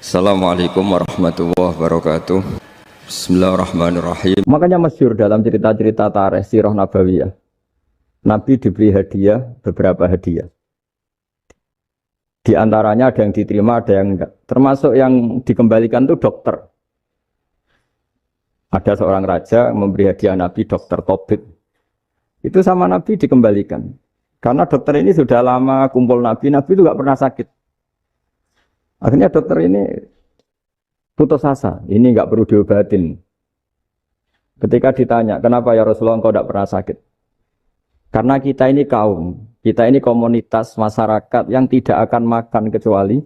Assalamualaikum warahmatullahi wabarakatuh. Bismillahirrahmanirrahim. Makanya masyhur dalam cerita-cerita tarikh sirah nabawiyah. Nabi diberi hadiah, beberapa hadiah. Di antaranya ada yang diterima, ada yang enggak. Termasuk yang dikembalikan itu dokter. Ada seorang raja memberi hadiah Nabi dokter Tobit. Itu sama Nabi dikembalikan. Karena dokter ini sudah lama kumpul Nabi itu enggak pernah sakit. Akhirnya dokter ini putus asa, ini enggak perlu diobatin. Ketika ditanya, kenapa ya Rasulullah engkau tidak pernah sakit? Karena kita ini kaum, kita ini komunitas masyarakat yang tidak akan makan kecuali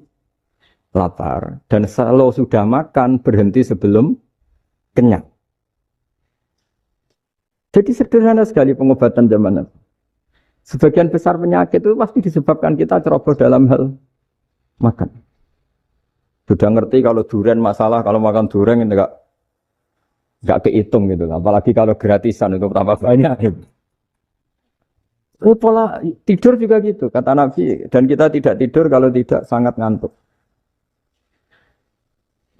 lapar. Dan kalau sudah makan, berhenti sebelum kenyang. Jadi sederhana sekali pengobatan zaman Nabi. Sebagian besar penyakit itu pasti disebabkan kita ceroboh dalam hal makan. Sudah ngerti kalau durian masalah, kalau makan durian enggak kehitung gitu. Apalagi kalau gratisan itu tambah banyak gitu. Pola tidur juga gitu, kata Nabi. Dan kita tidak tidur kalau tidak sangat ngantuk.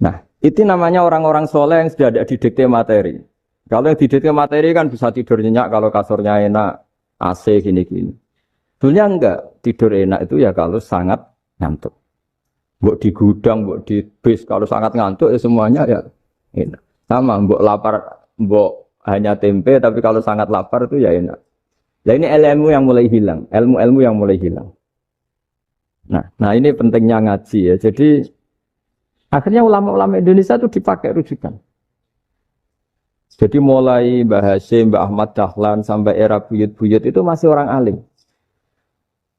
Nah, itu namanya orang-orang soleh yang sudah ada didikte materi. Kalau yang didikte materi kan bisa tidur nyenyak kalau kasurnya enak, AC gini-gini. Sebenarnya enggak, tidur enak itu ya kalau sangat ngantuk. Mbok di gudang, mbok di bis, kalau sangat ngantuk ya semuanya ya enak. Sama, mbok lapar, mbok hanya tempe, tapi kalau sangat lapar itu ya enak. Nah ini ilmu yang mulai hilang, ilmu-ilmu yang mulai hilang. Nah ini pentingnya ngaji ya. Jadi akhirnya ulama-ulama Indonesia itu dipakai rujukan. Jadi mulai Mbah Hasyim, Mbah Ahmad Dahlan sampai era buyut-buyut itu masih orang alim.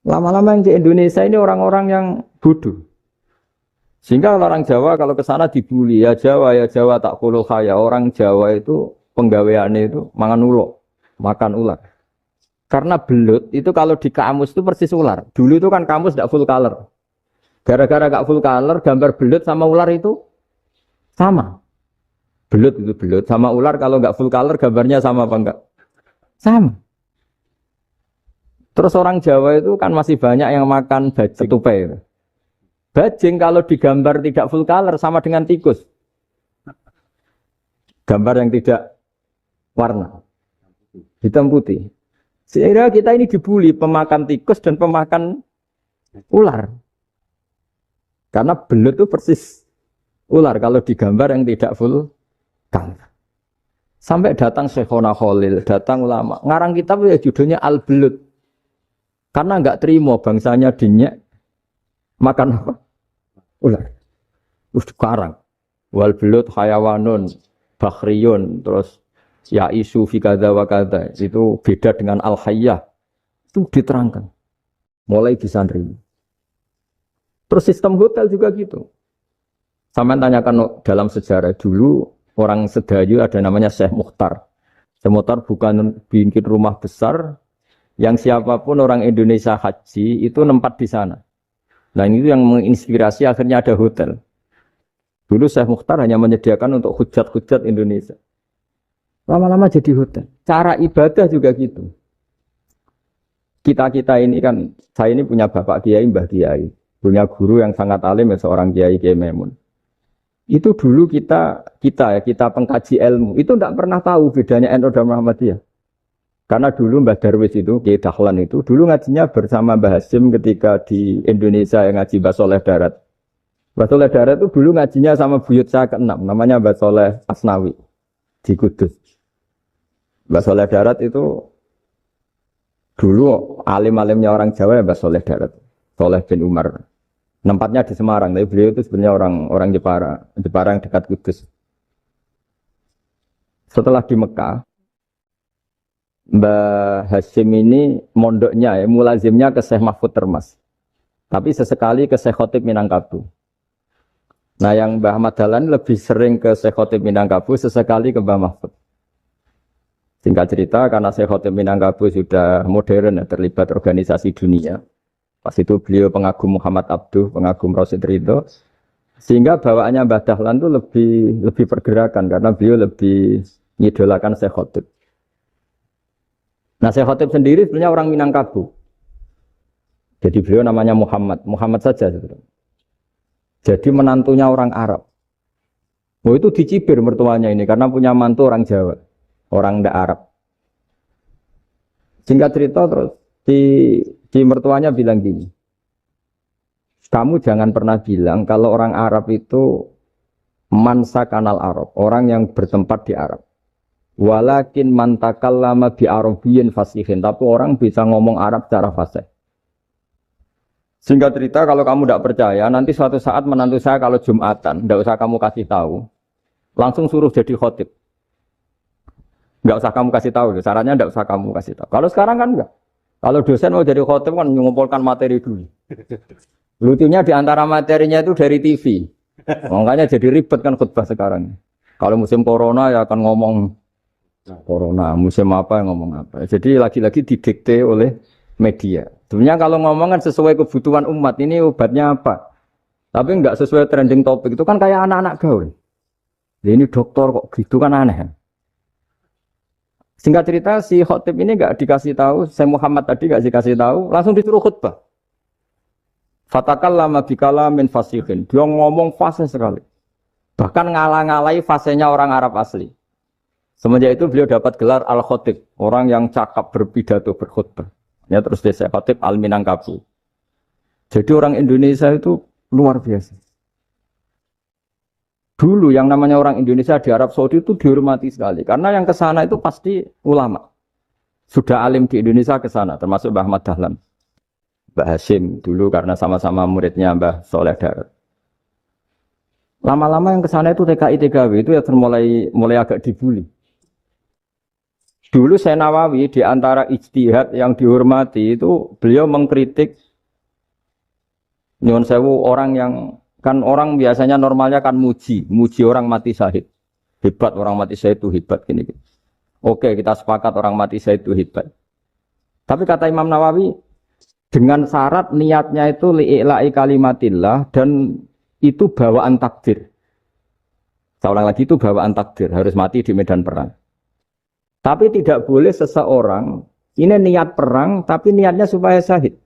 Lama-lama yang di Indonesia ini orang-orang yang bodoh. Sehingga orang Jawa kalau ke sana dibully, ya Jawa tak kulul khaya. Orang Jawa itu penggaweannya itu mangan ulo, makan ular. Karena belut itu kalau di kamus itu persis ular. Dulu itu kan kamus tidak full color. Gara-gara gak full color, gambar belut sama ular itu sama. Belut itu belut sama ular kalau gak full color gambarnya sama apa enggak? Sama. Terus orang Jawa itu kan masih banyak yang makan bajing tupai. Bajing kalau digambar tidak full color sama dengan tikus. Gambar yang tidak warna. Hitam putih. Sehingga kita ini dibully pemakan tikus dan pemakan ular. Karena belut itu persis ular kalau digambar yang tidak full color. Sampai datang Syekhona Khalil, datang ulama. Ngarang kitab ya judulnya Al-Belut. Karena enggak terima bangsanya dinyek makan apa? Ular. Terus dikarang. Wal belut hayawanun bakhriyun terus ya isu fi kadza wa kadza itu beda dengan al hayyah itu diterangkan mulai disandri. Terus sistem hotel juga gitu. Sampai tanyakan dalam sejarah dulu orang Sedayu ada namanya Syekh Mukhtar. Syekh Mukhtar bukan bikin rumah besar yang siapapun orang Indonesia haji itu nempat di sana. Nah ini yang menginspirasi akhirnya ada hotel. Dulu Syekh Mukhtar hanya menyediakan untuk hujat-hujat Indonesia. Lama-lama jadi hotel. Cara ibadah juga gitu. Kita ini kan, saya ini punya bapak kiai, mbah kiai. Punya guru yang sangat alim, ya, seorang kiai Memun. Itu dulu kita pengkaji ilmu. Itu tidak pernah tahu bedanya NU dan Muhammadiyah. Karena dulu Mbah Darwis itu, Kiai Dahlan itu, dulu ngajinya bersama Mbah Hasyim ketika di Indonesia yang ngaji Mbah Soleh Darat. Mbah Soleh Darat itu dulu ngajinya sama buyut saya ke-6, namanya Mbah Soleh Asnawi di Kudus. Mbah Soleh Darat itu dulu alim-alimnya orang Jawa ya Mbah Soleh Darat, Soleh bin Umar. Tempatnya di Semarang, tapi beliau itu sebenarnya orang Jepara yang dekat Kudus. Setelah di Mekah, Mbah Hasyim ini mondoknya ya, mulazimnya ke Syekh Mahfud Termas. Tapi sesekali ke Syekh Khotib Minangkabau. Nah yang Mbah Ahmad Dahlan lebih sering ke Syekh Khotib Minangkabau, sesekali ke Mbah Mahfud. Singkat cerita, karena Syekh Khotib Minangkabau sudah modern ya, terlibat organisasi dunia. Pas itu beliau pengagum Muhammad Abduh, pengagum Rasid Ridho. Sehingga bawaannya Mbah Dahlan itu lebih pergerakan, karena beliau lebih mengidolakan Syekh Khotib. Nah Syekh Khotib sendiri sebenarnya orang Minangkabau. Jadi beliau namanya Muhammad saja sebenarnya. Jadi menantunya orang Arab. Oh itu dicibir mertuanya ini karena punya mantu orang Jawa, orang ndak Arab. Singkat cerita terus si mertuanya bilang gini, kamu jangan pernah bilang kalau orang Arab itu mansa kanal Arab, orang yang bertempat di Arab. Walakin mantakallama bi arabiyyin fasihin, tapi orang bisa ngomong Arab secara fasih. Singkat cerita, kalau kamu tidak percaya, nanti suatu saat menantu saya kalau Jumatan, tidak usah kamu kasih tahu, langsung suruh jadi khotib. Tidak usah kamu kasih tahu, sarannya tidak usah kamu kasih tahu. Kalau sekarang kan enggak. Kalau dosen mau jadi khotib kan mengumpulkan materi dulu. Lucunya di antara materinya itu dari TV. Makanya jadi ribet kan khutbah sekarang. Kalau musim corona ya akan ngomong corona, musim apa yang ngomong apa. Jadi lagi-lagi didikte oleh media. Sebenarnya kalau ngomong kan sesuai kebutuhan umat, ini obatnya apa? Tapi enggak sesuai trending topik, itu kan kayak anak-anak gaul. Ini dokter kok gitu kan aneh. Singkat cerita si khotib ini enggak dikasih tahu, saya Muhammad tadi enggak dikasih tahu, langsung disuruh khutbah. Fatakallama bikalamin fasihin. Dia ngomong fasih sekali. Bahkan ngalah-ngalahi fasihnya orang Arab asli. Semenjak itu beliau dapat gelar Al-Khotib, orang yang cakap berpidato berkhutbah. Ya terus desa Khotib Al-Minangkabau. Jadi orang Indonesia itu luar biasa. Dulu yang namanya orang Indonesia di Arab Saudi itu dihormati sekali. Karena yang ke sana itu pasti ulama. Sudah alim di Indonesia ke sana, termasuk Mbah Ahmad Dahlan. Mbah Hashim dulu karena sama-sama muridnya Mbah Soleh Darat. Lama-lama yang ke sana itu TKI TKW itu ya mulai agak dibully. Dulu Syekh Nawawi di antara ijtihad yang dihormati itu beliau mengkritik nyuwun sewu orang yang kan orang biasanya normalnya kan muji orang mati syahid. Hebat orang mati syahid itu hebat gini. Oke, kita sepakat orang mati syahid itu hebat. Tapi kata Imam Nawawi dengan syarat niatnya itu li'ila'i kalimatillah dan itu bawaan takdir. Saya ulang lagi itu bawaan takdir, harus mati di medan perang. Tapi tidak boleh seseorang, ini niat perang, tapi niatnya supaya syahid.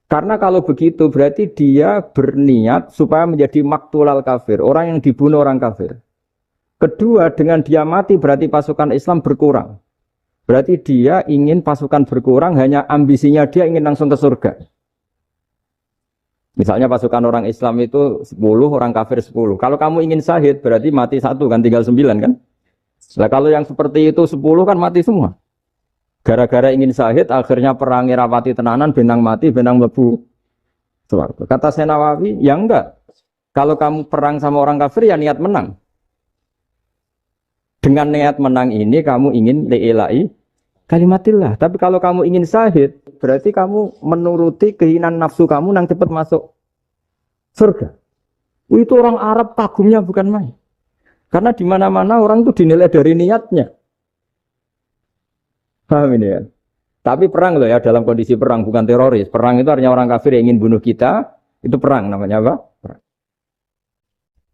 Karena kalau begitu berarti dia berniat supaya menjadi maktulal kafir, orang yang dibunuh orang kafir. Kedua, dengan dia mati berarti pasukan Islam berkurang. Berarti dia ingin pasukan berkurang, hanya ambisinya dia ingin langsung ke surga. Misalnya pasukan orang Islam itu 10, orang kafir 10. Kalau kamu ingin syahid berarti mati 1 kan, tinggal 9 kan. Nah kalau yang seperti itu 10 kan mati semua. Gara-gara ingin syahid akhirnya perang rapati tenanan, benang mati, benang lebu. Kata Syekh Nawawi, ya enggak. Kalau kamu perang sama orang kafir ya niat menang. Dengan niat menang ini kamu ingin li'ila'i kalimatillah. Tapi kalau kamu ingin syahid, berarti kamu menuruti keinginan nafsu kamu yang cepat masuk surga. Itu orang Arab kagumnya bukan main. Karena di mana-mana orang itu dinilai dari niatnya. Paham ini ya? Tapi perang loh ya, dalam kondisi perang, bukan teroris. Perang itu artinya orang kafir yang ingin bunuh kita, itu perang namanya apa? Perang.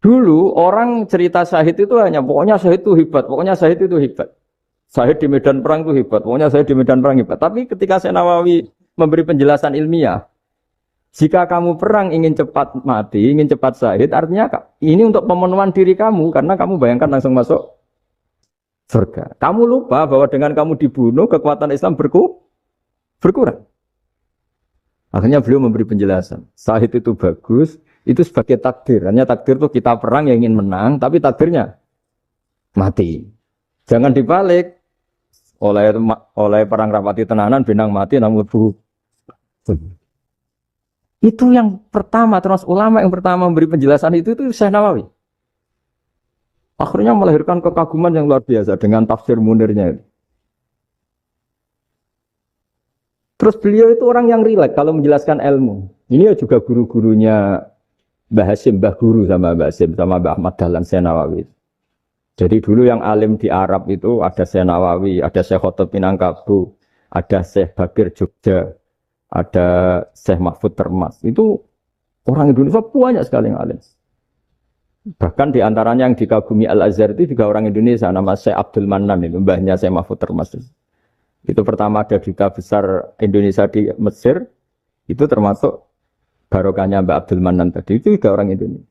Dulu orang cerita syahid itu hanya pokoknya syahid itu hebat, pokoknya syahid itu hebat. Syahid di medan perang itu hebat, pokoknya syahid di medan perang hebat. Tapi ketika Syekh Nawawi memberi penjelasan ilmiah, jika kamu perang ingin cepat mati, ingin cepat syahid, artinya ini untuk pemenuhan diri kamu, karena kamu bayangkan langsung masuk surga. Kamu lupa bahwa dengan kamu dibunuh, kekuatan Islam berkurang. Akhirnya beliau memberi penjelasan, syahid itu bagus, itu sebagai takdir. Hanya takdir itu kita perang yang ingin menang, tapi takdirnya mati. Jangan dibalik, oleh perang rapati tenanan, benang mati, namun lebu. Itu yang pertama, terus ulama yang pertama memberi penjelasan itu Syekh Nawawi. Akhirnya melahirkan kekaguman yang luar biasa dengan tafsir Munirnya itu. Terus beliau itu orang yang rileks kalau menjelaskan ilmu. Ini juga guru-gurunya Mbah Hashim, Mbah Guru sama Mbah Hashim, sama Mbah Ahmad Dahlan Syekh Nawawi. Jadi dulu yang alim di Arab itu ada Syekh Nawawi, ada Syekh Khotib Minangkabau, ada Syekh Bakir Jogja, ada Syekh Mahfud Termas. Itu orang Indonesia banyak sekali yang alim. Bahkan diantaranya yang dikagumi Al-Azhar itu juga orang Indonesia, nama Syekh Abdul Manan, itu mbahnya Syekh Mahfud Termas. Itu pertama ada duta besar Indonesia di Mesir, itu termasuk barokahnya Mbak Abdul Manan tadi itu juga orang Indonesia.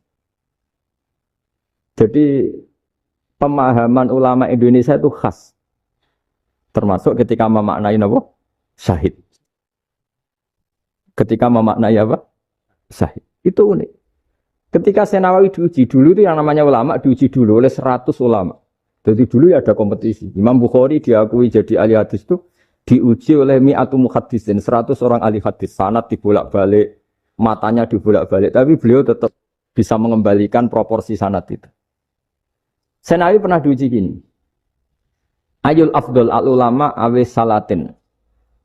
Jadi pemahaman ulama Indonesia itu khas. Termasuk ketika memaknai apa? Syahid. Ketika memaknai apa? Syahid. Itu unik. Ketika Senawawi diuji dulu itu yang namanya ulama diuji dulu oleh 100 ulama. Jadi dulu ya ada kompetisi. Imam Bukhari diakui jadi ahli hadis itu diuji oleh mi'atu muhaddisin, 100 orang ahli hadis. Sanad dibolak-balik, matanya dibolak-balik. Tapi beliau tetap bisa mengembalikan proporsi sanad itu. Senawawi pernah diuji gini. Ayul afdol al ulama awis salatin.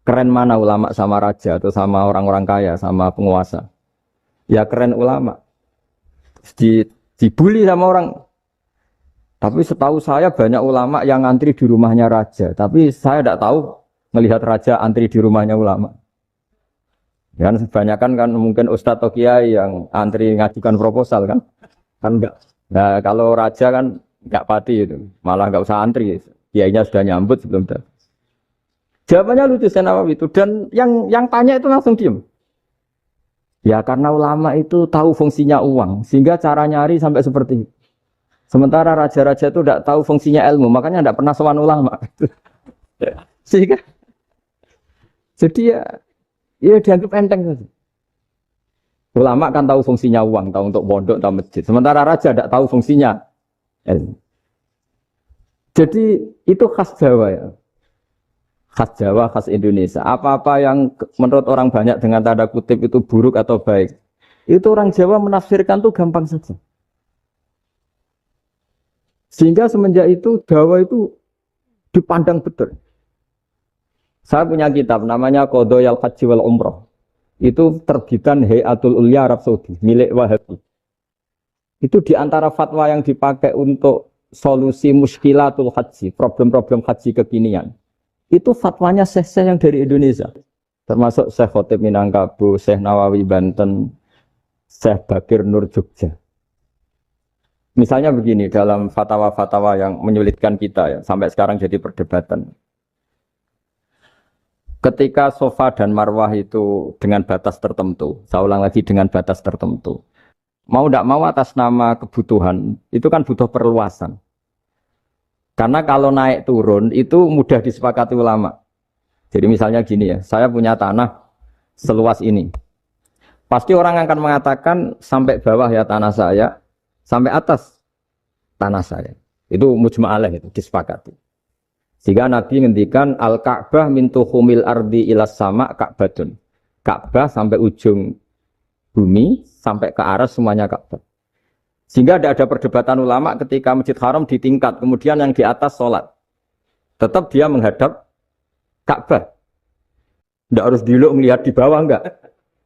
Keren mana ulama sama raja atau sama orang-orang kaya, sama penguasa? Ya keren ulama. Dibully sama orang. Tapi setahu saya banyak ulama yang antri di rumahnya raja. Tapi saya tidak tahu melihat raja antri di rumahnya ulama. Kan kebanyakan kan mungkin ustadz atau kiai yang antri ngajukan proposal kan. Kan enggak. Nah kalau raja kan enggak pati itu. Malah enggak usah antri. Kiainya sudah nyambut sebelum datang. Jawabannya lucu Senawawi itu. Dan yang tanya itu langsung diem. Ya karena ulama itu tahu fungsinya uang, sehingga cara nyari sampai seperti itu. Sementara raja-raja itu tidak tahu fungsinya ilmu, makanya tidak pernah sowan ulama. Sehingga, jadi ya dianggap enteng saja. Ulama kan tahu fungsinya uang, tahu untuk pondok, tahu masjid. Sementara raja tidak tahu fungsinya ilmu. Jadi itu khas Jawa ya. Khas Jawa, khas Indonesia. Apa-apa yang menurut orang banyak dengan tanda kutip itu buruk atau baik, itu orang Jawa menafsirkan tuh gampang saja. Sehingga semenjak itu Jawa itu dipandang betul. Saya punya kitab namanya Qadhayal Haji wal Umrah. Itu terbitan Hayatul Ulya Arab Saudi, milik Wahabi. Itu diantara fatwa yang dipakai untuk solusi muskilatul haji, problem-problem haji kekinian. Itu fatwanya syekh-syekh yang dari Indonesia. Termasuk Syekh Khotib Minangkabau, Syekh Nawawi Banten, Syekh Bakir Nur Jogja. Misalnya begini, dalam fatwa-fatwa yang menyulitkan kita ya, sampai sekarang jadi perdebatan. Ketika Safa dan Marwah itu dengan batas tertentu, saya ulang lagi dengan batas tertentu. Mau tidak mau atas nama kebutuhan, itu kan butuh perluasan. Karena kalau naik turun itu mudah disepakati ulama. Jadi misalnya gini ya, saya punya tanah seluas ini. Pasti orang akan mengatakan sampai bawah ya tanah saya, sampai atas tanah saya. Itu mujma' alaih, itu disepakati. Sehingga Nabi ngendikan al-Ka'bah min tuhumil ardi ilas sama Ka'batun. Ka'bah sampai ujung bumi, sampai ke aras semuanya Ka'bah. Sehingga tidak ada perdebatan ulama ketika Masjid Haram ditingkat, kemudian yang di atas sholat. Tetap dia menghadap Ka'bah. Tidak harus dulu melihat di bawah, enggak.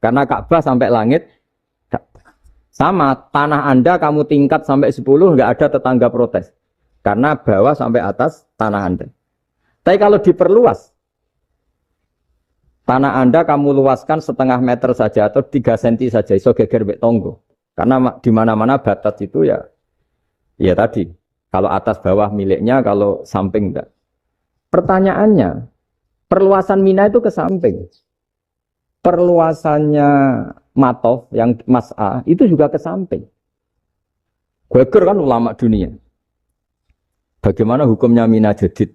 Karena Ka'bah sampai langit. Sama, tanah Anda kamu tingkat sampai 10, enggak ada tetangga protes. Karena bawah sampai atas tanah Anda. Tapi kalau diperluas, tanah Anda kamu luaskan setengah meter saja atau 3 cm saja, iso geger mbek tonggo. Karena di mana-mana batas itu ya tadi. Kalau atas bawah miliknya, kalau samping enggak. Pertanyaannya, perluasan Mina itu ke samping. Perluasannya Matof yang Mas'ah itu juga ke samping. Geger kan ulama dunia. Bagaimana hukumnya Mina Jadid?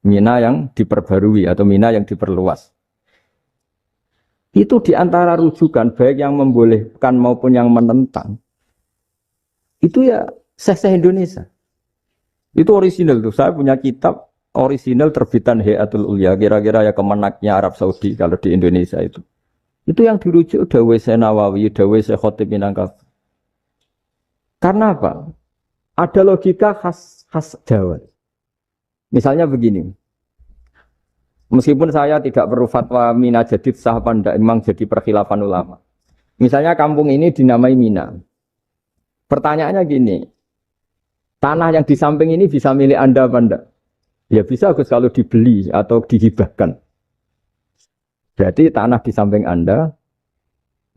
Mina yang diperbarui atau Mina yang diperluas. Itu diantara rujukan baik yang membolehkan maupun yang menentang. Itu ya syekh-syekh Indonesia. Itu orisinal tuh. Saya punya kitab orisinal terbitan Hayatul Ulya. Kira-kira ya kemenaknya Arab Saudi kalau di Indonesia itu. Itu yang dirujuk Dawei Syekh Nawawi, Dawei Syekh Khotib Minangkabau. Karena apa? Ada logika khas Jawa. Misalnya begini. Meskipun saya tidak perlu fatwa Mina Jadid sah apa enggak, memang jadi perkhilafan ulama. Misalnya kampung ini dinamai Mina. Pertanyaannya gini, tanah yang di samping ini bisa milik Anda apa enggak? Ya bisa Gus kalau dibeli atau dihibahkan. Berarti tanah di samping Anda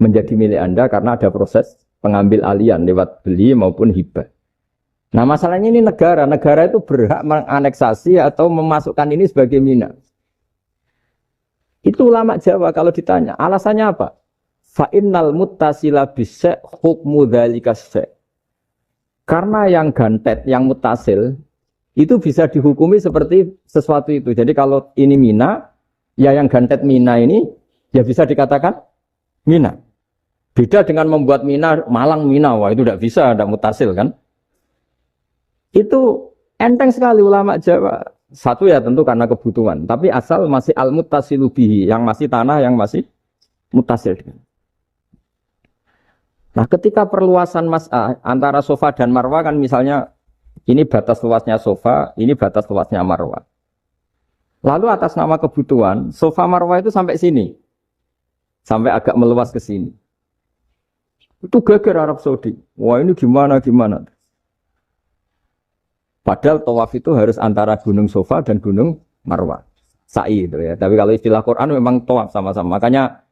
menjadi milik Anda karena ada proses pengambil alian lewat beli maupun hibah. Nah masalahnya ini negara itu berhak menganeksasi atau memasukkan ini sebagai Mina. Itu ulama Jawa kalau ditanya, alasannya apa? Fa innal muttasila bisya hukmu dzalika syai'. Karena yang gantet, yang mutasil itu bisa dihukumi seperti sesuatu itu. Jadi kalau ini mina, ya yang gantet mina ini ya bisa dikatakan mina. Beda dengan membuat mina, malang mina, wah itu tidak bisa, tidak mutasil kan. Itu enteng sekali ulama Jawa. Satu ya tentu karena kebutuhan, tapi asal masih al-muttasilu bihi, yang masih tanah, yang masih mutasil. Nah ketika perluasan mas'ah antara sofa dan marwah kan misalnya ini batas luasnya sofa, ini batas luasnya marwah. Lalu atas nama kebutuhan, sofa marwah itu sampai sini. Sampai agak meluas ke sini. Itu geger Arab Saudi. Wah ini gimana. Padahal tawaf itu harus antara gunung sofa dan gunung marwah. Sa'i itu ya. Tapi kalau istilah Quran memang tawaf sama-sama. Makanya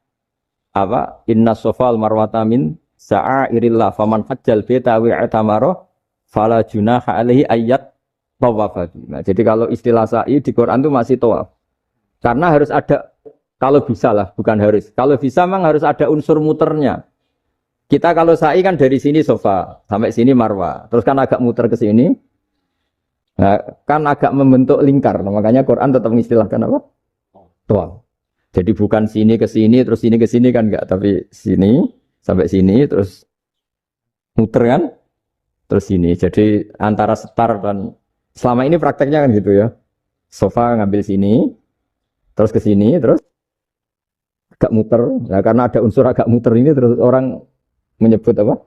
apa? Inna sofa al-marwata min sa'airillah faman hajjal baita wi'tamara fala junaha alaihi ayat tawafati. Nah, jadi kalau istilah sa'i di Quran itu masih tawaf. Karena harus ada, kalau bisa lah, bukan harus. Kalau bisa memang harus ada unsur muternya. Kita kalau sa'i kan dari sini sofa sampai sini marwah. Terus kan agak muter ke sini. Nah, kan agak membentuk lingkar. Nah, makanya Quran tetap mengistilahkan apa? Tawaf. Jadi bukan sini ke sini terus sini ke sini kan enggak, tapi sini sampai sini terus muter kan? Terus sini. Jadi antara setar dan selama ini prakteknya kan gitu ya. Sofa ngambil sini, terus ke sini, terus agak muter. Nah, karena ada unsur agak muter ini terus orang menyebut apa?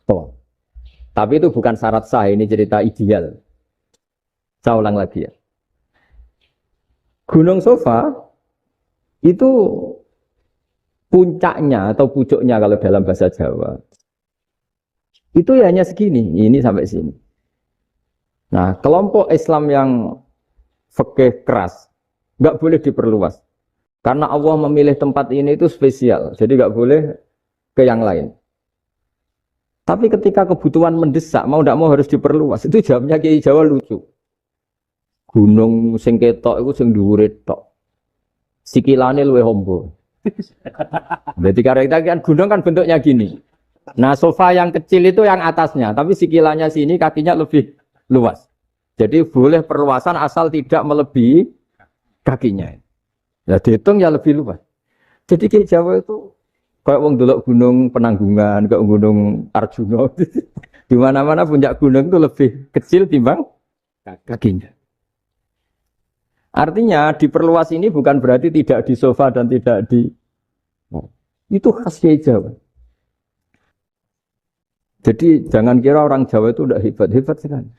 Tawaf. Tapi itu bukan syarat sah, ini cerita ideal. Saya ulang lagi ya. Gunung Sofa itu puncaknya atau pucuknya kalau dalam bahasa Jawa itu ya hanya segini, ini sampai sini. Nah, kelompok Islam yang fikih keras nggak boleh diperluas karena Allah memilih tempat ini itu spesial, jadi nggak boleh ke yang lain. Tapi ketika kebutuhan mendesak, mau tidak mau harus diperluas. Itu jawabnya Kiai Jawa lucu. Gunung sing ketok iku sing dhuwure tok. Sikilane luwih hombo. Berarti karena kita kan gunung kan bentuknya gini. Nah, sofa yang kecil itu yang atasnya, tapi sikilannya sini kakinya lebih luas. Jadi boleh perluasan asal tidak melebihi kakinya. Ya dihitung ya lebih luas. Jadi Kiai Jawa itu kayak wong delok gunung Penanggungan, kayak gunung Arjuna. Di mana-mana puncak gunung itu lebih kecil timbang kakinya. Artinya diperluas ini bukan berarti tidak di sofa dan tidak di itu khas Kiai Jawa. Jadi jangan kira orang Jawa itu udah hebat-hebat sekali.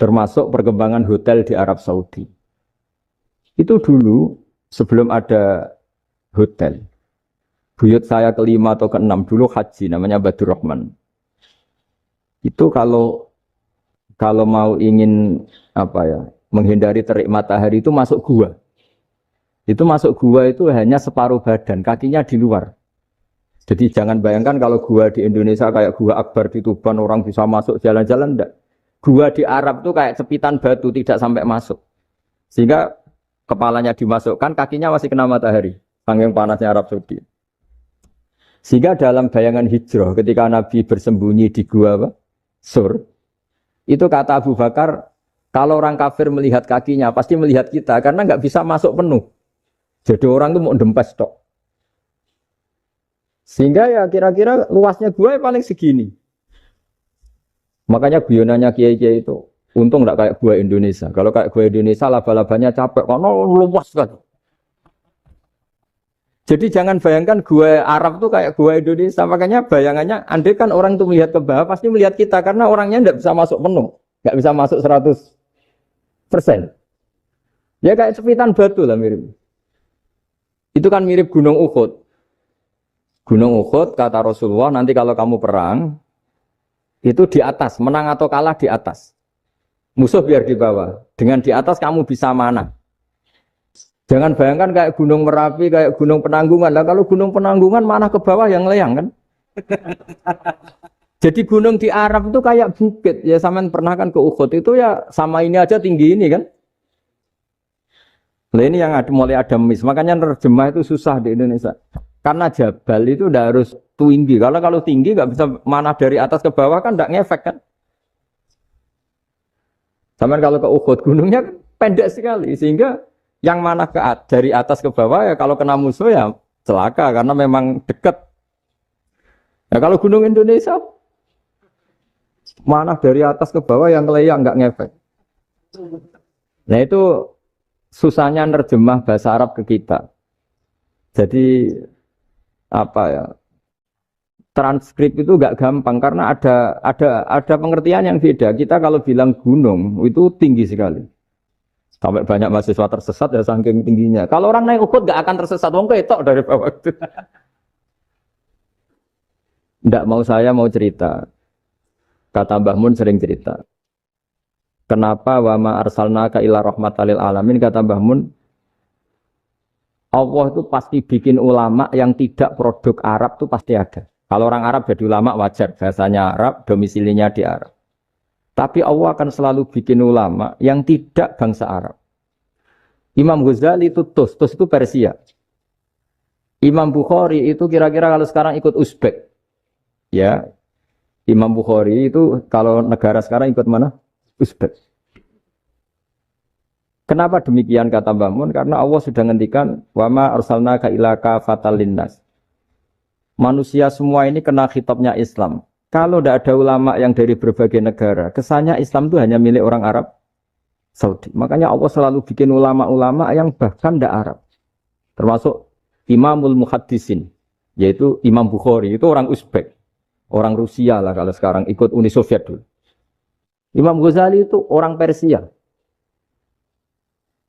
Termasuk perkembangan hotel di Arab Saudi. Itu dulu sebelum ada hotel. Buyut saya kelima atau keenam dulu haji namanya Badur Rahman. Itu kalau mau ingin apa ya? Menghindari terik matahari itu masuk gua. Itu masuk gua itu hanya separuh badan, kakinya di luar. Jadi jangan bayangkan kalau gua di Indonesia kayak gua Akbar di Tuban orang bisa masuk jalan-jalan, enggak. Gua di Arab itu kayak cepitan batu tidak sampai masuk. Sehingga kepalanya dimasukkan, kakinya masih kena matahari. Saking panasnya Arab Saudi. Sehingga dalam bayangan hijrah ketika Nabi bersembunyi di gua apa? Sur. Itu kata Abu Bakar, kalau orang kafir melihat kakinya, pasti melihat kita, karena nggak bisa masuk penuh. Jadi orang itu mau dempes tok. Sehingga ya kira-kira luasnya gua paling segini. Makanya guyonannya kiai-kiai itu, untung nggak kayak gua Indonesia. Kalau kayak gua Indonesia, laba-labanya capek, karena luas kan. Jadi jangan bayangkan gua Arab tuh kayak gua Indonesia. Makanya bayangannya, andai kan orang itu melihat ke bawah, pasti melihat kita, karena orangnya nggak bisa masuk penuh. Nggak bisa masuk 100%. Ya kayak cepitan batu lah mirip. Itu kan mirip Gunung Uhud. Gunung Uhud kata Rasulullah nanti kalau kamu perang itu di atas, menang atau kalah di atas. Musuh biar di bawah. Dengan di atas kamu bisa mana? Jangan bayangkan kayak Gunung Merapi, kayak Gunung Penanggungan. Lah kalau Gunung Penanggungan mana ke bawah yang layang kan? Jadi gunung di Arab itu kayak bukit. Ya sampean pernah kan ke Uhud itu ya sama ini aja tinggi ini kan. Nah ini yang ada, mulai ada mis. Makanya nerjemah itu susah di Indonesia. Karena jabal itu udah harus tinggi. Kalau tinggi nggak bisa mana dari atas ke bawah kan nggak ngefek kan. Sama kalau ke Uhud gunungnya kan pendek sekali sehingga yang mana dari atas ke bawah ya kalau kena musuh ya celaka karena memang dekat. Nah kalau gunung Indonesia mana dari atas ke bawah yang keleyang nggak ngefek. Nah itu susahnya nerjemah bahasa Arab ke kita. Jadi apa ya? Transkrip itu nggak gampang karena ada pengertian yang beda. Kita kalau bilang gunung itu tinggi sekali. Sampai banyak mahasiswa tersesat ya saking tingginya. Kalau orang naik Uhud nggak akan tersesat. Wong ketok dari bawah itu. Nggak mau saya mau cerita. Kata Mbah Mun sering cerita. Kenapa wa ma arsalnaka illa rahmatal lil alamin, kata Mbah Mun, Allah itu pasti bikin ulama yang tidak produk Arab itu pasti ada. Kalau orang Arab jadi ulama wajar, bahasanya Arab, domisilinya di Arab. Tapi Allah akan selalu bikin ulama yang tidak bangsa Arab. Imam Ghazali itu Tus itu Persia. Imam Bukhari itu kira-kira kalau sekarang ikut Uzbek. Ya, Imam Bukhari itu kalau negara sekarang ikut mana? Uzbek. Kenapa demikian kata Mbah Mun? Karena Allah sudah ngendikan wama arsalnaka illa kafatan linnas. Manusia semua ini kena khitabnya Islam. Kalau tidak ada ulama yang dari berbagai negara, kesannya Islam itu hanya milik orang Arab Saudi. Makanya Allah selalu bikin ulama-ulama yang bahkan tidak Arab. Termasuk Imamul Muhaddisin, yaitu Imam Bukhari, itu orang Uzbek. Orang Rusia lah kalau sekarang ikut Uni Soviet dulu. Imam Ghazali itu orang Persia.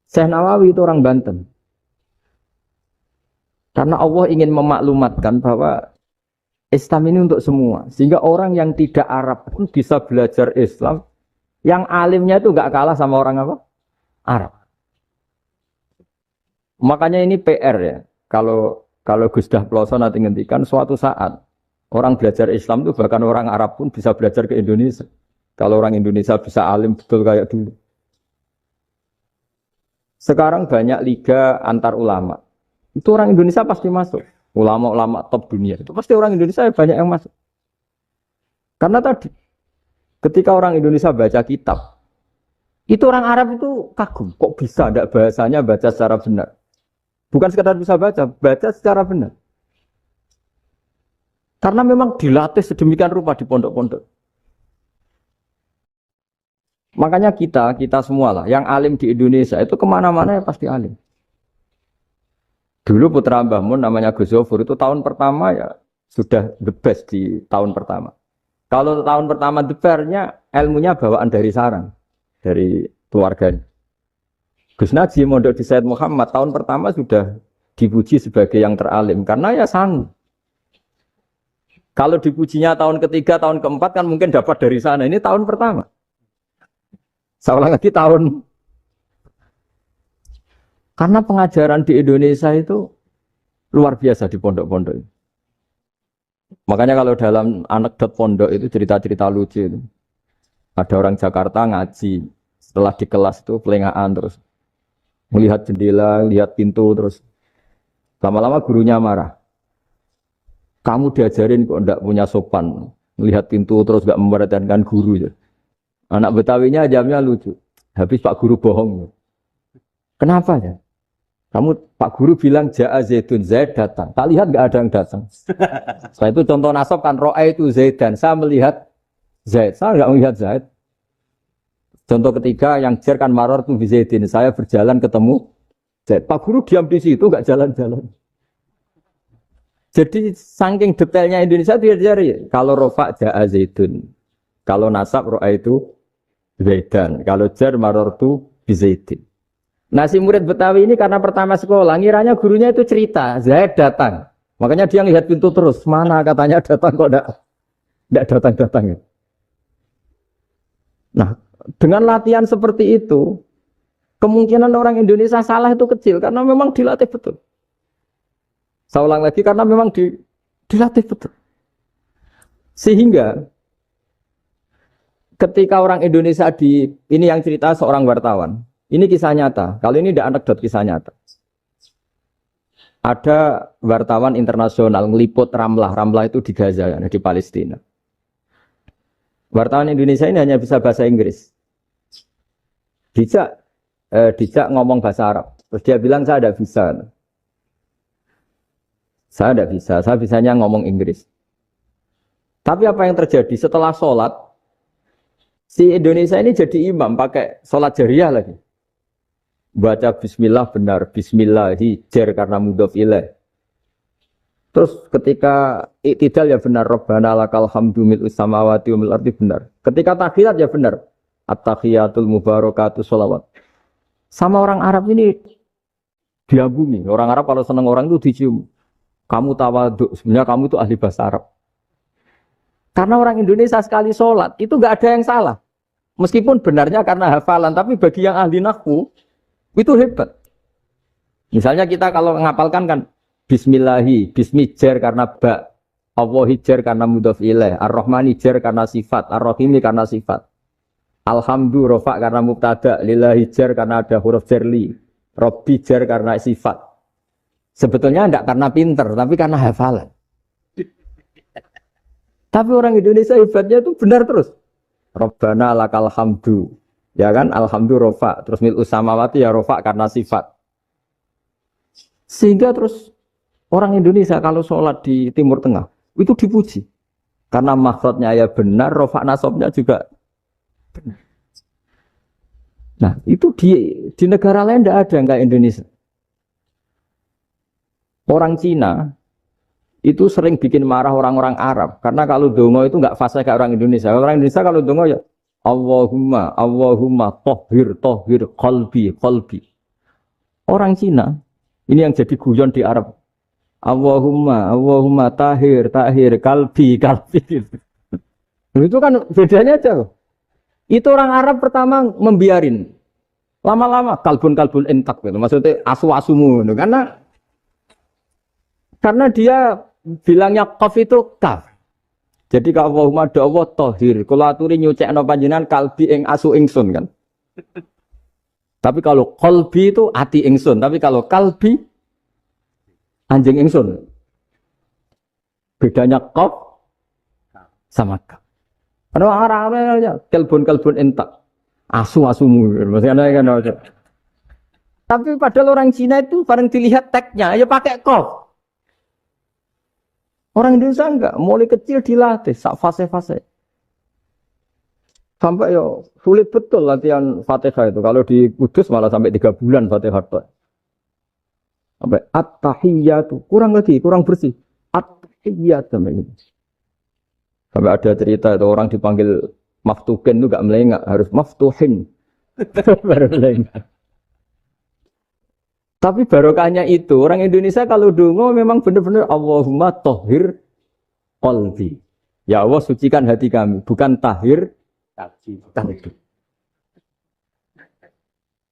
Syekh Nawawi itu orang Banten. Karena Allah ingin memaklumatkan bahwa Islam ini untuk semua. Sehingga orang yang tidak Arab pun bisa belajar Islam. Yang alimnya itu nggak kalah sama orang apa? Arab. Makanya ini PR ya. Kalau Gus Dah Ploso nanti ngendikan suatu saat orang belajar Islam itu bahkan orang Arab pun bisa belajar ke Indonesia. Kalau orang Indonesia bisa alim betul kayak dulu. Sekarang banyak liga antar ulama. Itu orang Indonesia pasti masuk. Ulama-ulama top dunia. Itu pasti orang Indonesia banyak yang masuk. Karena tadi, ketika orang Indonesia baca kitab, itu orang Arab itu kagum. Kok bisa ada bahasanya baca secara benar? Bukan sekadar bisa baca secara benar. Karena memang dilatih sedemikian rupa di pondok-pondok. Makanya kita semua lah, yang alim di Indonesia itu kemana-mana ya pasti alim. Dulu putra Mbah Mun namanya Gus Zofur itu tahun pertama ya sudah the best di tahun pertama. Kalau tahun pertama the best-nya ilmunya bawaan dari sarang, dari keluarganya. Gus Najib mondok di Said Muhammad tahun pertama sudah dipuji sebagai yang teralim karena ya sanggup. Kalau dipujinya tahun ketiga, tahun keempat kan mungkin dapat dari sana. Ini tahun pertama. Saya ulang lagi tahun. Karena pengajaran di Indonesia itu luar biasa di pondok-pondok. Makanya kalau dalam anekdot pondok itu cerita-cerita lucu itu. Ada orang Jakarta ngaji. Setelah di kelas itu pelengahan terus. Melihat jendela, lihat pintu terus. Lama-lama gurunya marah. Kamu diajarin kok enggak punya sopan. Melihat pintu terus enggak memperhatikan guru. Anak Betawinya jamnya lucu. Habis Pak Guru bohong. Kenapa ya? Kamu Pak Guru bilang Ja'a Zaidun, Zaid datang. Tak lihat enggak ada yang datang. Setelah itu contoh nasab kan ro'a itu Zaidan. Saya melihat Zaid. Saya enggak melihat Zaid. Contoh ketiga yang jar kan maror tu Zaidin. Saya berjalan ketemu Zaid. Pak Guru diam di situ enggak jalan-jalan. Jadi saking detailnya Indonesia itu ya kalau rofa Ja'a Zaidun. Kalau nasab ro'a itu Zaidan. Kalau jar maror tu Zaidin. Nah si murid Betawi ini karena pertama sekolah, ngiranya gurunya itu cerita, Zaid datang. Makanya dia lihat pintu terus, mana katanya datang kok enggak datang-datang. Nah dengan latihan seperti itu, kemungkinan orang Indonesia salah itu kecil, karena memang dilatih betul. Saya ulang lagi, karena memang dilatih betul. Sehingga, ketika orang Indonesia ini yang cerita seorang wartawan, ini kisah nyata. Kalau ini tidak anekdot, kisah nyata. Ada wartawan internasional ngeliput Ramlah. Ramlah itu di Gaza, di Palestina. Wartawan Indonesia ini hanya bisa bahasa Inggris. Dijak ngomong bahasa Arab. Terus dia bilang saya ada visa. Saya ada visa, saya bisanya ngomong Inggris. Tapi apa yang terjadi setelah sholat, si Indonesia ini jadi imam pakai sholat jariah lagi. Baca bismillah benar, bismillah hijar karena mudhof ilaih. Terus ketika iktidal ya benar, Rabbana lakal hamdu mil'us samawati wa mil'ul ardi benar. Ketika tahiyat ya benar, at-tahiyatul mubarakatuh sholawat. Sama orang Arab ini diagumi. Orang Arab kalau seneng orang itu dicium. Kamu tawaduk, sebenarnya kamu itu ahli bahasa Arab. Karena orang Indonesia sekali sholat, itu nggak ada yang salah. Meskipun benarnya karena hafalan, tapi bagi yang ahli nahwu, itu hebat. Misalnya kita kalau ngapalkan kan, Bismillahi, Bismi jar karena ba, Allah hijar karena mudhof ilaih, Ar-Rahman hijar karena sifat, Ar-Rahim karena sifat. Alhamdu rofa karena mubtada, Lillahi jar karena ada huruf jarli, Robbi jar karena sifat. Sebetulnya tidak karena pinter, tapi karena hafalan. Tapi orang Indonesia hebatnya itu benar terus. Rabbana lakal hamdu. Ya kan, alhamdu rofa. Terus mil'us samawati ya rofa karena sifat. Sehingga terus orang Indonesia kalau sholat di Timur Tengah, itu dipuji. Karena makhrajnya ya benar, rofa nasabnya juga benar. Nah, itu di negara lain tidak ada yang kayak Indonesia. Orang Cina itu sering bikin marah orang-orang Arab karena kalau dongo itu nggak fasih kayak orang Indonesia. Orang Indonesia kalau dongo ya Allahumma Allahumma tohir qalbi qalbi. Orang Cina ini yang jadi guyon di Arab. Allahumma Allahumma tahir qalbi qalbi. Itu kan bedanya aja loh. Itu orang Arab pertama membiarin. Lama-lama kalbun entak gitu. Maksudnya asu-asumu gitu. Karena dia bilangnya qaf itu kaf. Jadi kalau Allahumma do Allah tohir. Kalau aturi nyucekno panjenengan kalbi ing asu ingsun kan. Tapi kalau qalbi itu ati ingsun. Tapi kalau kalbi anjing ingsun. Bedanya qaf sama kaf. Karena orang-orangnya kalbun entak. Asu-asumu. Maksudnya kan. Tapi padahal orang Cina itu paling dilihat tagnya ya pakai qaf. Orang Indonesia enggak, mulai kecil dilatih, sak fase-fase. Sampai ya sulit betul latihan Fatihah itu. Kalau di Kudus malah sampai 3 bulan Fatihah itu. Sampai at-tahiyyatu, kurang bersih. At-tahiyyatu sampai gitu. Sampai ada cerita itu orang dipanggil maftuhin itu enggak melengak, harus maftuhin. Baru melengak. Tapi barokahnya itu, orang Indonesia kalau dongo memang benar-benar Allahumma tohir qalbi. Ya Allah sucikan hati kami, bukan tahir kalbi.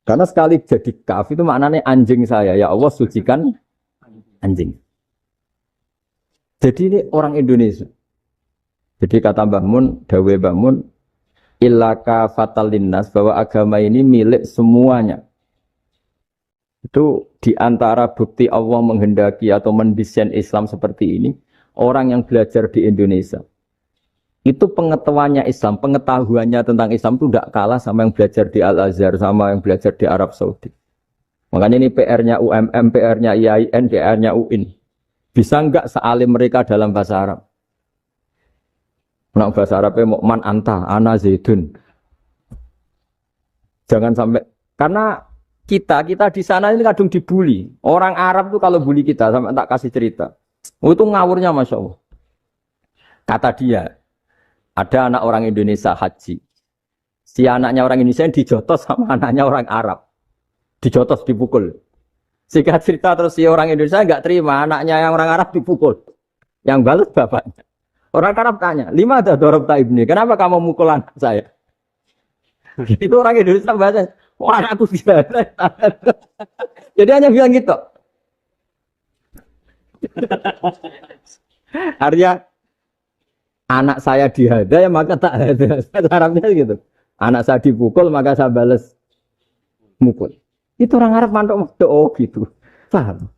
Karena sekali jadi kaf itu maknanya anjing saya. Ya Allah sucikan anjing. Jadi ini orang Indonesia. Jadi kata Mbah Mun, dawe Mbah Mun, illaka fatal linnas, bahwa agama ini milik semuanya. Itu diantara bukti Allah menghendaki atau mendesain Islam seperti ini, orang yang belajar di Indonesia itu pengetahuannya Islam, pengetahuannya tentang Islam itu tidak kalah sama yang belajar di Al-Azhar, sama yang belajar di Arab Saudi. Makanya ini PR-nya UMM, PR-nya IAIN, PR-nya UIN. Bisa enggak sealim mereka dalam bahasa Arab? Nah, bahasa Arabnya man anta, ana zaidun. Jangan sampai, karena kita di sana ini kadang dibully. Orang Arab tuh kalau bully kita, sampai tak kasih cerita. Itu ngawurnya Masya Allah. Kata dia, ada anak orang Indonesia haji. Si anaknya orang Indonesia dijotos sama anaknya orang Arab. Dijotos, dipukul. Singkat cerita terus si orang Indonesia nggak terima, anaknya yang orang Arab dipukul. Yang balas bapaknya. Orang Arab tanya, 5 ada dorobta ibni, kenapa kamu mukul anak saya? Itu orang Indonesia bahasa, wah anakku tidak. Jadi hanya bilang gitu. Artinya anak saya dihada ya maka tak ada. Arabnya gitu. Anak saya dipukul maka saya balas mukul. Itu orang Arab mantuk oh gitu. Paham?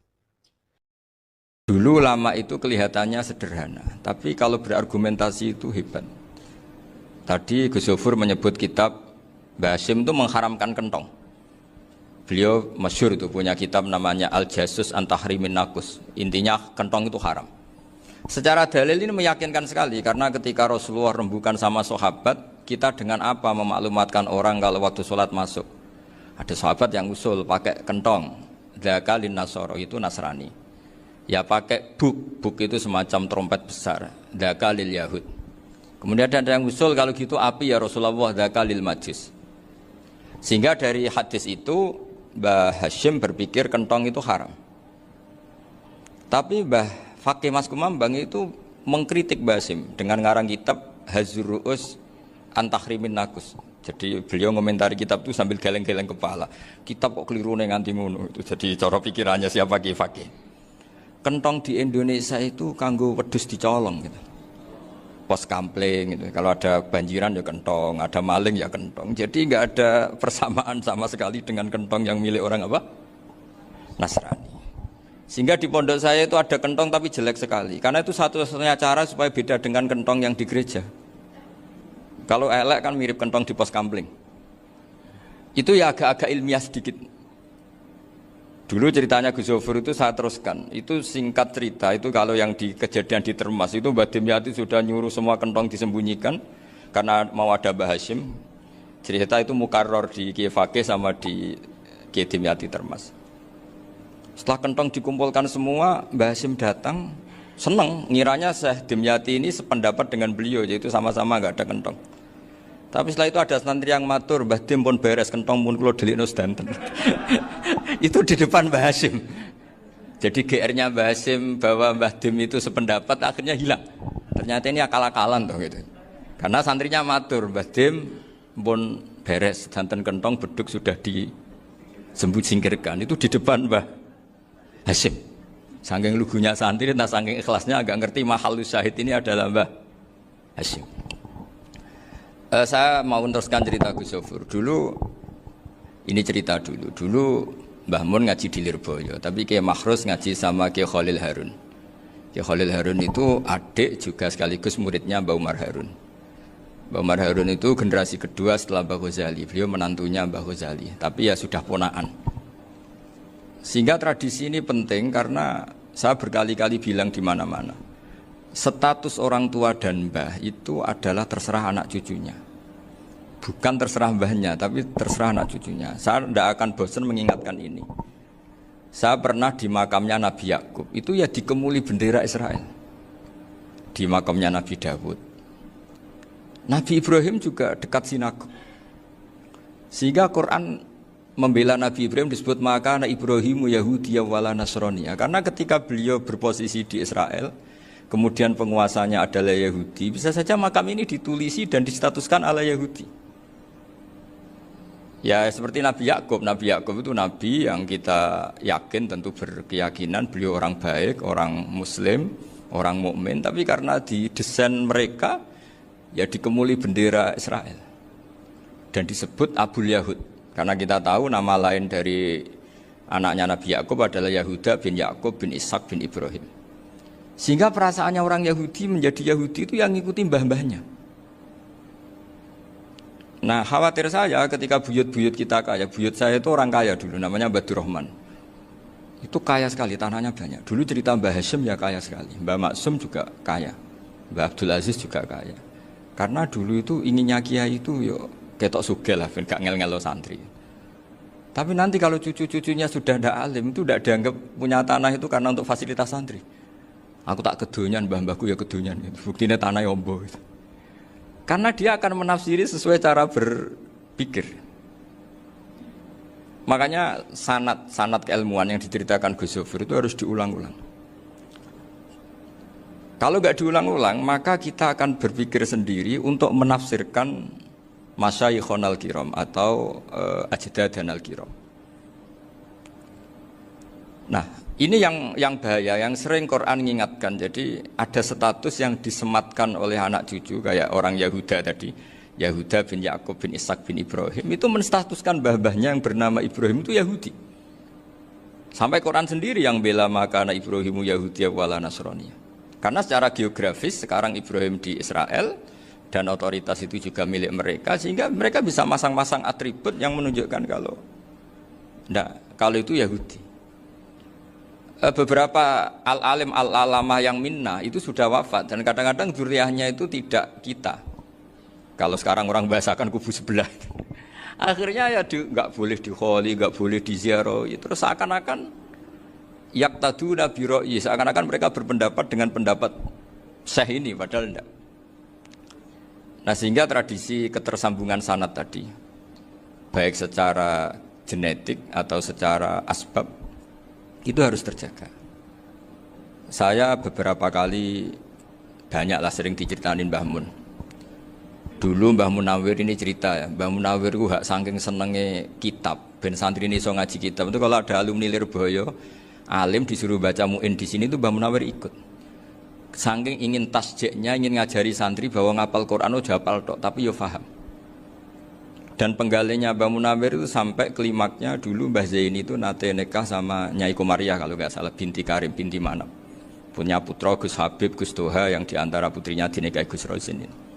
Dulu ulama itu kelihatannya sederhana, tapi kalau berargumentasi itu hebat. Tadi Gus Zofur menyebut kitab Mbah Hasyim itu mengharamkan kentong. Beliau masyhur itu punya kitab namanya Al-Jasus an Tahrimin Nakus. Intinya kentong itu haram. Secara dalil ini meyakinkan sekali karena ketika Rasulullah rembukan sama sahabat, kita dengan apa memaklumatkan orang kalau waktu sholat masuk? Ada sahabat yang usul pakai kentong. Dzaka lin Nasara, itu Nasrani. Ya pakai buk itu semacam trompet besar. Dzaka lil Yahud. Kemudian ada yang usul kalau gitu api ya Rasulullah, dzaka lil Majus. Sehingga dari hadis itu Mbah Hasyim berpikir kentong itu haram. Tapi Mbah Fakih Mas Kumambang itu mengkritik Mbah Hasyim dengan ngarang kitab Hazur Ru'us an Tahrimin Nakus. Jadi beliau ngomentari kitab itu sambil geleng-geleng kepala. Kitab kok keliru nganti ngono itu. Jadi cara pikirannya siapa Ki Fakih. Kentong di Indonesia itu kanggo wedhus dicolong gitu. Pos kampling gitu. Kalau ada banjiran ya kentong, ada maling ya kentong. Jadi enggak ada persamaan sama sekali dengan kentong yang milik orang apa? Nasrani. Sehingga di pondok saya itu ada kentong tapi jelek sekali. Karena itu satu-satunya cara supaya beda dengan kentong yang di gereja. Kalau elek kan mirip kentong di pos kampling. Itu ya agak-agak ilmiah sedikit. Dulu ceritanya Gus Zofur itu saya teruskan. Itu singkat cerita, itu kalau yang di kejadian di Termas itu Mbah Dimyati sudah nyuruh semua kentong disembunyikan karena mau ada Mbah Hasyim. Cerita itu mukarrar di Kiai Fakih sama di Kiai Dimyati Termas. Setelah kentong dikumpulkan semua, Mbah Hasyim datang, senang, ngiranya Syekh Dimyati ini sependapat dengan beliau, yaitu sama-sama enggak ada kentong. Tapi setelah itu ada santri yang matur, Mbah Dim pun beres kentong pun kula delikno sedanten. Itu di depan Mbah Hasyim. Jadi GR-nya Mbah Hasyim bahwa Mbah Dim itu sependapat akhirnya hilang. Ternyata ini akal-akalan toh gitu. Karena santrinya matur, Mbah Dim pun beres sedanten kentong beduk sudah disingkirkan. Itu di depan Mbah Hasyim. Saking lugunya santri, nah saking ikhlasnya agak ngerti mahalus syahid ini adalah Mbah Hasyim. Saya mau meneruskan cerita Gus Zofur. Dulu Mbah Mun ngaji di Lirboyo, tapi Kiai Makhrus ngaji sama Kiai Khalil Harun. Kiai Khalil Harun itu adik juga sekaligus muridnya Mbah Umar Harun. Mbah Umar Harun itu generasi kedua setelah Mbah Ghazali. Beliau menantunya Mbah Ghazali, tapi ya sudah ponaan. Sehingga tradisi ini penting karena saya berkali-kali bilang di mana-mana. Status orang tua dan mbah itu adalah terserah anak cucunya. Bukan terserah mbahnya, tapi terserah anak cucunya. Saya tidak akan bosan mengingatkan ini. Saya pernah di makamnya Nabi Yakub, itu ya dikemuli bendera Israel. Di makamnya Nabi Dawud. Nabi Ibrahim juga dekat sinagog. Sehingga Quran membela Nabi Ibrahim disebut maka anak Ibrahimu Yahudiyya wala Nasraniyya. Karena ketika beliau berposisi di Israel, kemudian penguasanya adalah Yahudi, bisa saja makam ini ditulisi dan distatuskan ala Yahudi. Ya seperti Nabi Yakub. Nabi Yakub itu nabi yang kita yakin tentu berkeyakinan beliau orang baik, orang muslim, orang mukmin, tapi karena di desain mereka ya dikemuli bendera Israel dan disebut Abul Yahud. Karena kita tahu nama lain dari anaknya Nabi Yakub adalah Yahuda bin Yakub bin Ishak bin Ibrahim. Sehingga perasaannya orang Yahudi menjadi Yahudi itu yang ngikuti mbah-mbahnya. Nah khawatir saya ketika buyut-buyut kita kaya. Buyut saya itu orang kaya dulu, namanya Badur Rahman. Itu kaya sekali, tanahnya banyak. Dulu cerita Mbah Hasyim ya kaya sekali. Mbah Maksum juga kaya. Mbah Abdul Aziz juga kaya. Karena dulu itu inginnya kiai itu yo ketok sugih lah, gak ngel-ngelo santri. Tapi nanti kalau cucu-cucunya sudah tidak alim, itu tidak dianggap punya tanah itu karena untuk fasilitas santri. Aku tak kedonyan, mbah-mbahku ya kedonyan. Buktinya tanah yombo. Karena dia akan menafsiri sesuai cara berpikir. Makanya sanad keilmuan yang diceritakan Gus Zofur itu harus diulang-ulang. Kalau nggak diulang-ulang, maka kita akan berpikir sendiri untuk menafsirkan masyayikhon al-kiram atau ajdadan al-kiram. Nah, ini yang bahaya, yang sering Quran mengingatkan. Jadi ada status yang disematkan oleh anak cucu kayak orang Yahuda tadi, Yahuda bin Yakub bin Ishak bin Ibrahim, itu menstatuskan mbah-mbahnya yang bernama Ibrahim itu Yahudi. Sampai Quran sendiri yang bela makana Ibrahimu Yahudiyah wala Nasraniyah. Karena secara geografis sekarang Ibrahim di Israel dan otoritas itu juga milik mereka, sehingga mereka bisa masang-masang atribut yang menunjukkan kalau itu Yahudi. Beberapa al-alim al-alamah yang minna itu sudah wafat dan kadang-kadang dzurriyyahnya itu tidak kita. Kalau sekarang orang bahasakan kubu sebelah. Akhirnya ya nggak boleh dikholi, nggak boleh diziarah. Terus seakan-akan yaktaduna bi ra'yi, seakan-akan mereka berpendapat dengan pendapat syekh ini, padahal enggak. Nah sehingga tradisi ketersambungan sanad tadi, baik secara genetik atau secara asbab, itu harus terjaga. Saya beberapa kali banyaklah sering diceritain Mbah Mun. Dulu Mbah Munawir ini cerita ya, Mbah Munawir itu hak saking senenge kitab, ben santri ini so ngaji kitab. Itu kalau ada alumni Lirboyo, alim disuruh baca muin di sini itu Mbah Munawir ikut. Saking ingin tasjiknya, ingin ngajari santri bahwa ngapal Quran udah hafal tok, tapi yo paham. Dan penggalinya Mbah Munawir itu sampai klimaknya dulu Mbah Zaini itu nate nikah sama Nyai Komariah kalau nggak salah, binti Karim, binti Manap. Punya putra Gus Habib, Gus Toha yang diantara putrinya dinikahi Gus Rosin ini.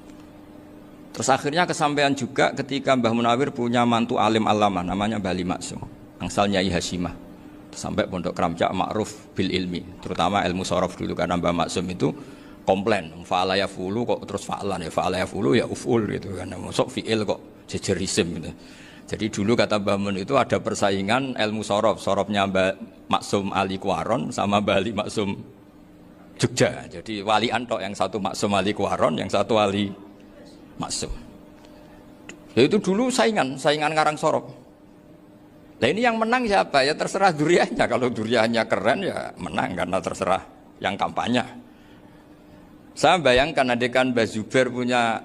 Terus akhirnya kesampaian juga ketika Mbah Munawir punya mantu alim alama namanya Mbah Ali Maksum, angsal Nyai Hasyimah. Sampai pondok Kramcak ma'ruf bil ilmi, terutama ilmu sorof dulu karena Mbah Maksum itu komplain, fa'ala yafulu kok terus fa'alan ya, fa'ala yafulu ya uf'ul gitu kan, masuk fi'il kok jejer isim gitu. Jadi dulu kata Mbah Mun itu ada persaingan ilmu sorof, sorofnya Mbah Maksum Ali Kuaron sama Mbah Ali Maksum Jogja. Jadi wali antok yang satu Maksum Ali Kuaron, yang satu Ali Maksum. Ya itu dulu saingan ngarang sorop. Nah ini yang menang siapa? Ya terserah duriannya. Kalau duriannya keren ya menang karena terserah yang kampanye. Saya bayangkan adekan Mbah Zubair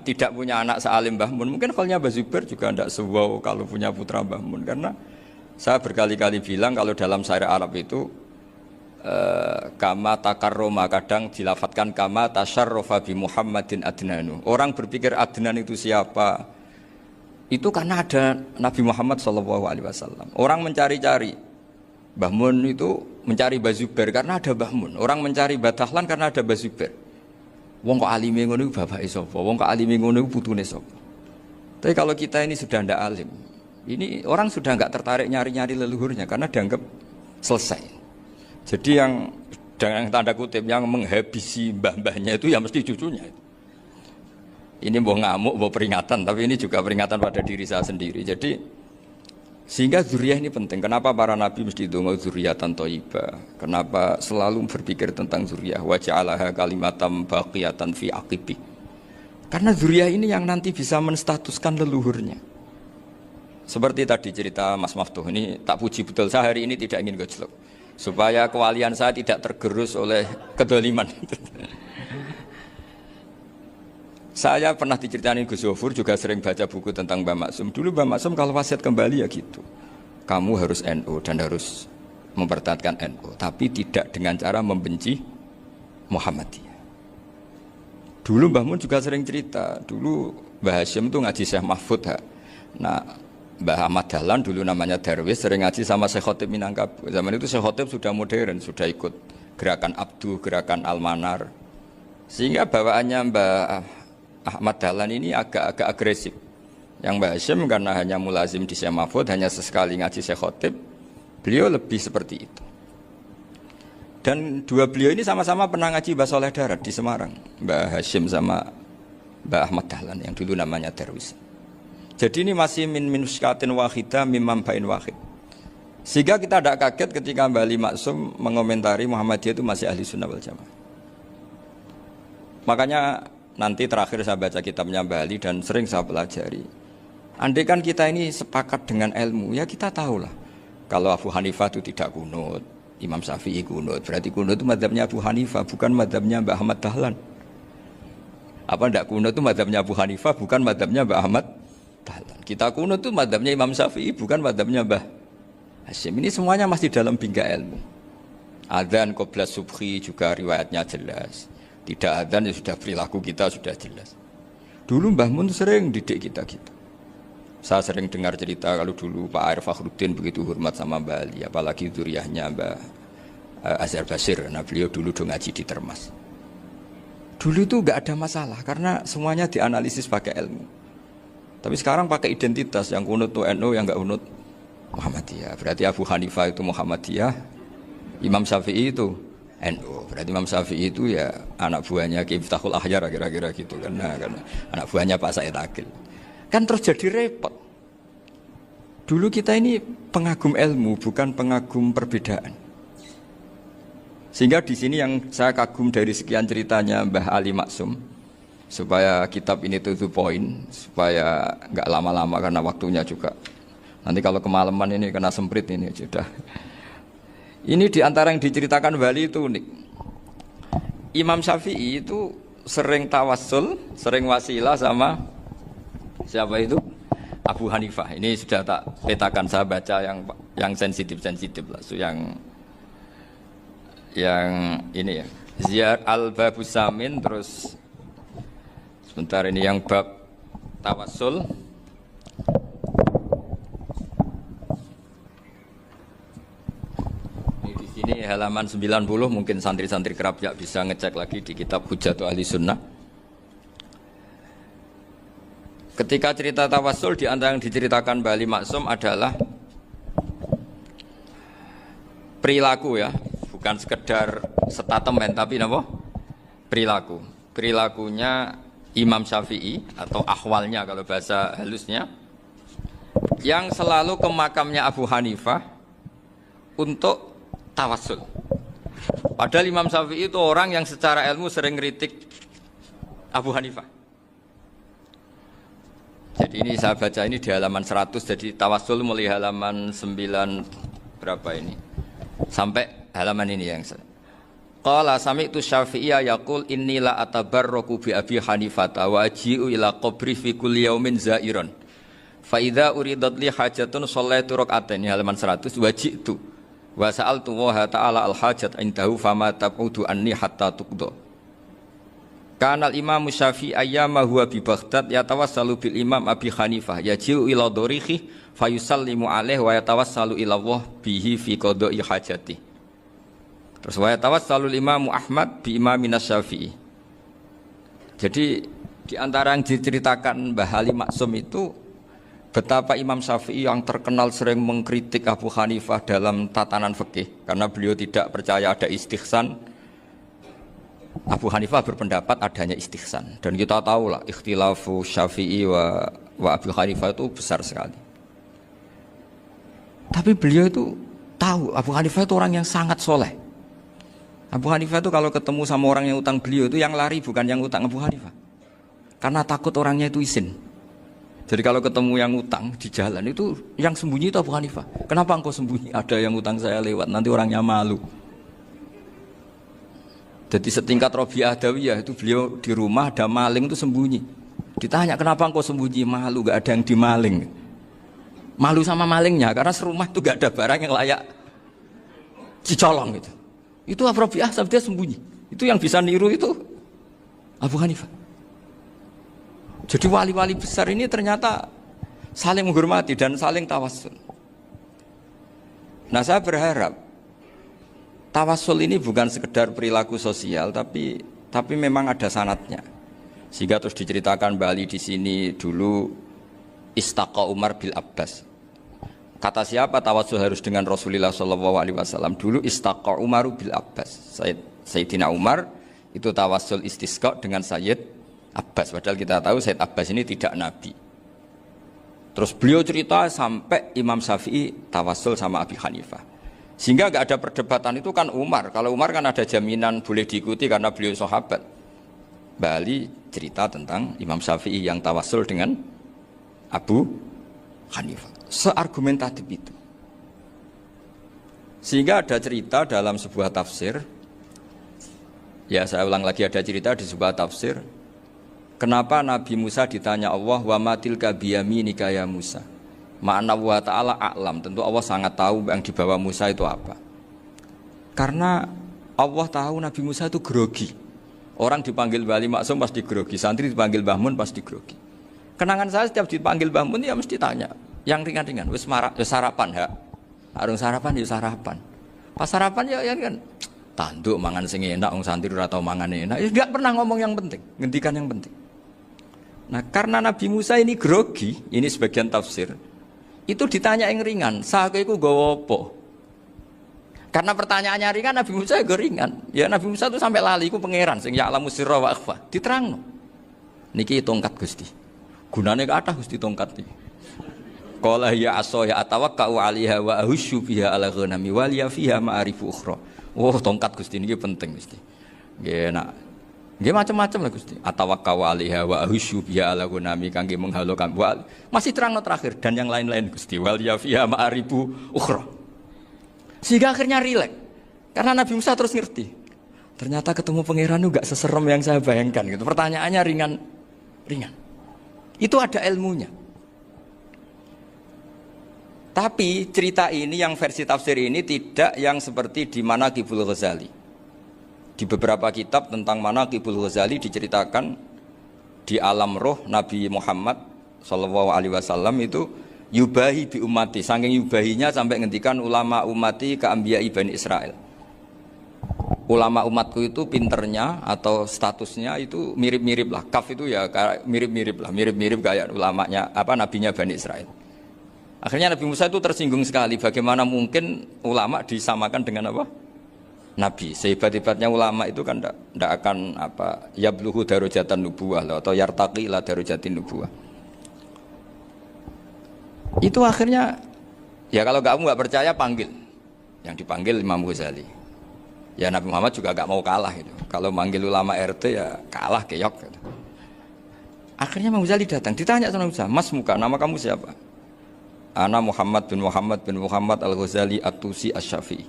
tidak punya anak sealim Mbah Mun, mungkin kalau Mbah Zubair juga tidak sewow kalau punya putra Mbah Mun. Karena saya berkali-kali bilang kalau dalam syair Arab itu kama takarroma, kadang dilafatkan kama tasyarrofa bi Muhammadin adnanu. Orang berpikir Adnan itu siapa? Itu karena ada Nabi Muhammad SAW. Orang mencari-cari Mbah Mun itu mencari Mbah Zubair karena ada Mbah Mun. Orang mencari Mbah Dahlan karena ada Mbah Zubair. Wong kok alime ngono iku bapake sapa? Wong kok alime ngono iku putune sapa? Tapi kalau kita ini sudah ndak alim, ini orang sudah enggak tertarik nyari-nyari leluhurnya karena dianggap selesai. Jadi yang dengan tanda kutip yang menghabisi mbah-mbahnya itu ya mesti cucunya. Ini mau ngamuk, mau peringatan, tapi ini juga peringatan pada diri saya sendiri. Jadi sehingga dzurriyyah ini penting. Kenapa para nabi mesti donga dzurriyyatan thayyibah? Kenapa selalu berpikir tentang dzurriyyah? Wa ja'alaha kalimatam baqiyatan fi aqibi. Karena dzurriyyah ini yang nanti bisa menstatuskan leluhurnya. Seperti tadi cerita Mas Maftuh ini tak puji betul, saya hari ini tidak ingin gojlok supaya kewalian saya tidak tergerus oleh kedoliman. Saya pernah diceritain Gus Zofur, juga sering baca buku tentang Mbah Maksum. Dulu Mbah Maksum kalau wasiat kembali ya gitu, kamu harus NU dan harus mempertahankan NU, tapi tidak dengan cara membenci Muhammadiyah. Dulu Mbah Mun juga sering cerita, dulu Mbah Hasyim itu ngaji Syekh Mahfud. Nah Mbah Ahmad Dahlan dulu namanya Darwis sering ngaji sama Syekh Khotib Minangkabau. Zaman itu Syekh Khotib sudah modern, sudah ikut gerakan Abdu, gerakan Al-Manar. Sehingga bawaannya Mbah Ahmad Dahlan ini agak-agak agresif. Yang Mbah Hasyim karena hanya mulazim di Syekh Mahfud, hanya sesekali ngaji Syekh Khotib, beliau lebih seperti itu. Dan dua beliau ini sama-sama pernah ngaji Mbah Soleh Darat di Semarang, Mbah Hasyim sama Mbah Ahmad Dahlan yang dulu namanya Darwis. Jadi ini masih min minuskatin wahidah mimam bain wahid. Sehingga kita tidak kaget ketika Mbah Ali Maksum mengomentari Muhammadiyah itu masih ahli sunnah wal jamaah. Makanya nanti terakhir saya baca kitabnya Mbah Ali dan sering saya pelajari. Andai kan kita ini sepakat dengan ilmu, ya kita tahulah. Kalau Abu Hanifah itu tidak kunut, Imam Syafi'i kunut, berarti kunut itu mazhabnya Abu Hanifah, bukan mazhabnya Mbah Ahmad Dahlan. Apa tidak kunut itu mazhabnya Abu Hanifah, bukan mazhabnya Mbah Ahmad Dahlan. Kita kunut itu mazhabnya Imam Syafi'i, bukan mazhabnya Mbah Hasyim. Ini semuanya masih dalam bingkai ilmu. Adzan qabla subhi juga riwayatnya jelas. Tidak adzan ya sudah perilaku kita sudah jelas. Dulu Mbah Mun sering didik kita gitu. Saya sering dengar cerita kalau dulu Pak Arif Fakhruddin begitu hormat sama Mbak Ali, apalagi zuriyahnya Mbak Azhar Basir, nah beliau dulu ngaji di Termas. Dulu itu nggak ada masalah karena semuanya dianalisis pakai ilmu. Tapi sekarang pakai identitas, yang kunut tuh NU, yang nggak kunut Muhammadiyah. Berarti Abu Hanifah itu Muhammadiyah, Imam Syafi'i itu NU. Berarti Imam Syafi'i itu ya anak buahnya Ki Miftahul Ahyar kira-kira gitu kan. Nah, kan anak buahnya Pak Said Akil. Kan terus jadi repot. Dulu kita ini pengagum ilmu, bukan pengagum perbedaan. Sehingga di sini yang saya kagum dari sekian ceritanya Mbah Ali Maksum, supaya kitab ini to the point, supaya nggak lama-lama karena waktunya juga. Nanti kalau kemalaman ini kena semprit ini sudah. Ini diantara yang diceritakan Bali itu unik. Imam Syafi'i itu sering tawassul, sering wasilah sama siapa itu? Abu Hanifah. Ini sudah tak petakan, saya baca yang sensitif lah, so yang ini ya. Ziyar al-Babus Samin, terus sebentar ini yang bab tawassul. Ini halaman 90, mungkin santri-santri kerap ya bisa ngecek lagi di kitab Hujatul Ahli Sunnah. Ketika cerita tawassul, di antara yang diceritakan Bali Maksum adalah perilaku ya, bukan sekedar statement tapi apa? Perilaku. Perilakunya Imam Syafi'i atau ahwalnya kalau bahasa halusnya, yang selalu ke makamnya Abu Hanifah untuk tawassul. Padahal Imam Syafi'i itu orang yang secara ilmu sering kritik Abu Hanifah. Jadi ini saya baca ini di halaman 100, jadi tawassul mulai halaman 9 berapa ini? Sampai halaman ini yang Qala sami'tu Syafi'iyya yaqul inni la atabarraku bi Abi Hanifah wa aji'u ila qabri fi kulli yaumin za'iran. Fa idza uridat li hajatun shallaitu rak'atain, halaman 100, waji'tu wa sa'altu wa ta'ala al-hajat indahu fama tab'udu anni hatta tuqda. Kanal Imam Syafi'i ayyama huwa bi Baghdad yatawassalu bil Imam Abi Hanifah yaji'u ila dorihi fayusallimu alaihi wa yatawassalu ila Allah bihi fi qada'i hajati. Terus wa yatawassalu Imam Ahmad bi Imamin Syafi'i. Jadi di antara yang diceritakan Mbah Ali Maksum itu betapa Imam Syafi'i yang terkenal sering mengkritik Abu Hanifah dalam tatanan fikih karena beliau tidak percaya ada istihsan. Abu Hanifah berpendapat adanya istihsan, dan kita tahu lah ikhtilafu Syafi'i wa Abu Hanifah itu besar sekali. Tapi beliau itu tahu Abu Hanifah itu orang yang sangat soleh. Abu Hanifah itu kalau ketemu sama orang yang utang beliau itu yang lari bukan yang utang Abu Hanifah, karena takut orangnya itu izin. Jadi kalau ketemu yang utang di jalan itu yang sembunyi itu Abu Hanifah. Kenapa engkau sembunyi? Ada yang utang saya lewat, nanti orangnya malu. Jadi setingkat Robi'ah Adawiyah itu beliau di rumah ada maling itu sembunyi. Ditanya kenapa engkau sembunyi? Malu, gak ada yang dimaling. Malu sama malingnya karena serumah itu gak ada barang yang layak dicolong gitu. Itu Robi'ah dia sembunyi. Itu yang bisa niru itu Abu Hanifah. Jadi wali-wali besar ini ternyata saling menghormati dan saling tawassul. Nah saya berharap tawassul ini bukan sekedar perilaku sosial, tapi memang ada sanatnya. Sehingga terus diceritakan Bali di sini dulu istaqa Umar bil Abbas. Kata siapa tawassul harus dengan Rasulullah SAW? Dulu istaqa Umar bil Abbas. Sayyidina Umar itu tawassul istisqa dengan Sayyid Abbas. Padahal kita tahu Sayyid Abbas ini tidak nabi. Terus beliau cerita sampai Imam Syafi'i tawassul sama Abi Hanifah. Sehingga gak ada perdebatan itu kan Umar. Kalau Umar kan ada jaminan boleh diikuti karena beliau sahabat. Bali cerita tentang Imam Syafi'i yang tawassul dengan Abu Hanifah. Seargumentatif itu. Sehingga ada cerita dalam sebuah tafsir. Ya saya ulang lagi, ada cerita di sebuah tafsir. Kenapa Nabi Musa ditanya Allah, wa matilka biyaminika ya Musa? Ma'ana wa ta'ala a'lam. Tentu Allah sangat tahu yang dibawa Musa itu apa. Karena Allah tahu Nabi Musa itu grogi. Orang dipanggil Bali Maksum pasti grogi, santri dipanggil Mbah Mun pasti grogi. Kenangan saya setiap dipanggil Mbah Mun ya mesti tanya, yang ringan-ringan, wis sarapan ha. Arung sarapan ya sarapan. Pas sarapan ya kan tanduk mangan sing enak wong santri ora tau mangan enak. Ya enggak pernah ngomong yang penting, ngendikan yang penting. Nah, karena Nabi Musa ini grogi, ini sebagian tafsir. Itu ditanya yang ringan, "Sake iku nggawa apa?" Karena pertanyaannya ringan, Nabi Musa juga ringan. Ya Nabi Musa itu sampai lali iku pangeran sing ya'lamu sirra wa akhfa. Diterangno. Niki tongkat Gusti. Gunane kathah Gusti tongkat iki. Qala ya aso ya atawakkau 'alaiha wa ahusyu biha 'ala ghanami wal ya fiha ma'arifu ukhra. Oh, tongkat Gusti niki penting Gusti. Nggih nak. Nggih macam-macam lah Gusti. Atawakkau 'alaiha wa ahusyu biha 'ala ghanami kangge menghalokan. Masih terangno terakhir dan yang lain-lain Gusti. Wal ya fiha ma'arifu ukhra. Sehingga akhirnya rileks. Karena Nabi Musa terus ngerti. Ternyata ketemu pangeran itu gak seserem yang saya bayangkan gitu. Pertanyaannya ringan. Itu ada ilmunya. Tapi cerita ini yang versi tafsir ini tidak yang seperti di Manaqibul Ghazali. Di beberapa kitab tentang Manaqibul Ghazali diceritakan di alam roh Nabi Muhammad SAW itu yubahi bi ummati, saking yubahinya sampai ngendikan ulama ummati ka anbiya'i Bani Israel. Ulama umatku itu pinternya atau statusnya itu mirip-mirip lah. Kaf itu ya mirip-mirip lah, mirip-mirip kayak ulamanya nabinya Bani Israel. Akhirnya Nabi Musa itu tersinggung sekali, bagaimana mungkin ulama disamakan dengan apa? Nabi. Sehebat-hebatnya ulama itu kan tidak akan yabluhu darajatan nubuwah atau yartaqi ila darajatin nubuwah. Itu akhirnya ya kalau kamu nggak percaya panggil, yang dipanggil Imam Ghazali. Ya Nabi Muhammad juga nggak mau kalah gitu. Kalau manggil ulama RT ya kalah keok. Gitu. Akhirnya Imam Ghazali datang, ditanya sama Musa, "Mas Muka, nama kamu siapa?" "Ana Muhammad bin Muhammad Al-Ghazali At-Tusi Asy-Syafi'i."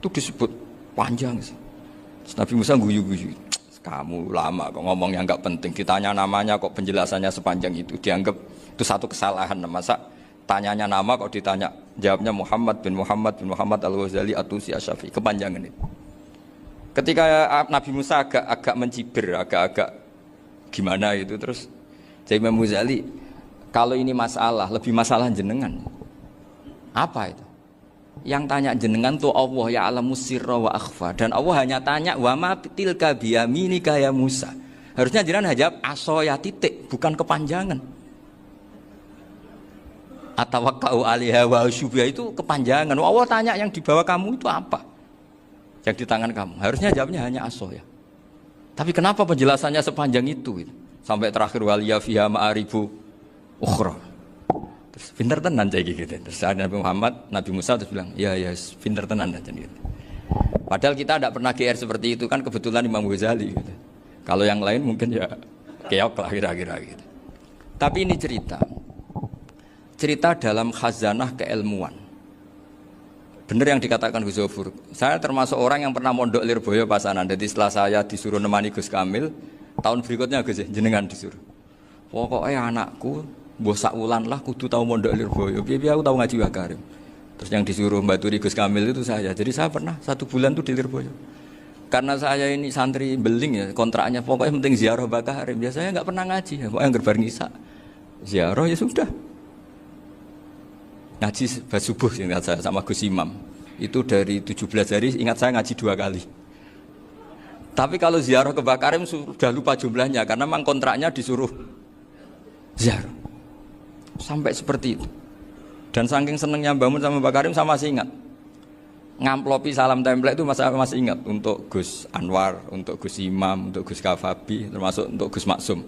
Itu disebut panjang sih. Terus Nabi Musa guyu-guyu. "Kamu lama kok ngomong yang nggak penting. Ditanya namanya kok penjelasannya sepanjang itu. Dianggap itu satu kesalahan. Masa tanyanya nama kok ditanya jawabnya Muhammad bin Muhammad Al-Ghazali At-Tusi Asy-Syafi'i. Kepanjangan itu. Ketika Nabi Musa agak mencibir, agak gimana itu terus jadi Imam Ghazali, kalau ini masalah, lebih masalah jenengan. Apa itu? Yang tanya jenengan tuh Allah ya alamu sirra wa akhfa, dan Allah hanya tanya wa ma tilka biyaminika ya Musa. Harusnya jenengan jawab asoya titik, bukan kepanjangan. Atawakkau 'alaiha wa syubha itu kepanjangan. Allah tanya yang di bawah kamu itu apa? Yang di tangan kamu. Harusnya jawabnya hanya asoya. Tapi kenapa penjelasannya sepanjang itu? Sampai terakhir waliya fiha ma'aribu ukhra. Terus pinter tenan kayak gitu. Terus Nabi Musa terus bilang, ya pinter tenan aja gitu. Padahal kita tidak pernah GR seperti itu kan, kebetulan Imam Ghazali gitu. Kalau yang lain mungkin ya keok lah kira-kira gitu. Tapi ini cerita dalam khazanah keilmuan. Benar yang dikatakan Gus Zofur. Saya termasuk orang yang pernah mondok Lirboyo Pasanan. Jadi setelah saya disuruh nemani Gus Kamil, tahun berikutnya Gus jenengan disuruh. Pokoknya anakku mbok sak wulan lah kudu tahu mondok Lirboyo. Piye aku tahu ngaji Wakarim. Terus yang disuruh mbaturi Gus Kamil itu saya. Jadi saya pernah 1 bulan tuh di Lirboyo. Karena saya ini santri beling ya, kontraknya pokoknya penting ziarah Bakarim. Biasanya nggak pernah ngaji, ya. Pokoknya gerbar ngisa. Ziarah ya sudah. Ngaji subuh ingat saya sama Gus Imam. Itu dari 17 hari ingat saya ngaji 2 kali. Tapi kalau ziarah ke Bakarim sudah lupa jumlahnya karena memang kontraknya disuruh ziarah. Sampai seperti itu. Dan saking senengnya bangun sama Bakarim saya masih ingat. Ngamplopi salam template itu masih ingat untuk Gus Anwar, untuk Gus Imam, untuk Gus Kafabi, termasuk untuk Gus Maksum.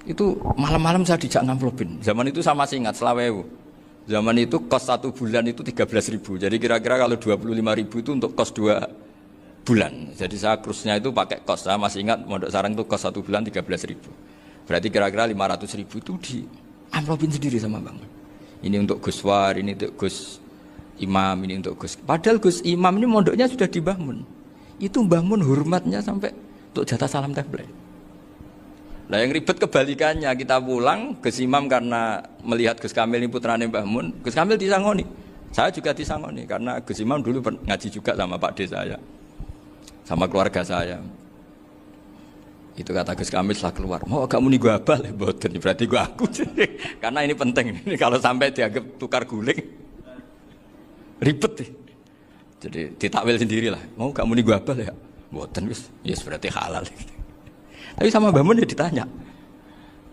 Itu malam-malam saya dijak ngamplopin. Zaman itu saya masih ingat selawewu. Zaman itu kos 1 bulan itu 13.000. Jadi kira-kira kalau 25.000 itu untuk kos 2 bulan. Jadi saya krusnya itu pakai kos. Saya masih ingat Mondok Sarang itu kos 1 bulan 13.000. Berarti kira-kira 500.000 itu di amplopin sendiri sama Bang. Ini untuk Gus War, ini untuk Gus Imam, ini untuk Gus. Padahal Gus Imam ini mondoknya sudah di Mbah Mun. Itu Mbah Mun hormatnya sampai untuk jatah salam template. Nah yang ribet kebalikannya, kita pulang Gus Imam karena melihat Gus Kamil ini putrane Mbah Mun, Gus Kamil disangoni. Saya juga disangoni karena Gus Imam dulu ngaji juga sama Pak D saya, sama keluarga saya. Itu kata Gus Kamil setelah keluar, mau kamu nih gue abal, boten berarti gue aku. Karena ini penting, ini kalau sampai dianggap tukar guling, ribet nih. Jadi ditakwil sendirilah, mau kamu nih gue abal ya, boten yes berarti halal. Tapi sama Mbah Mun ya ditanya.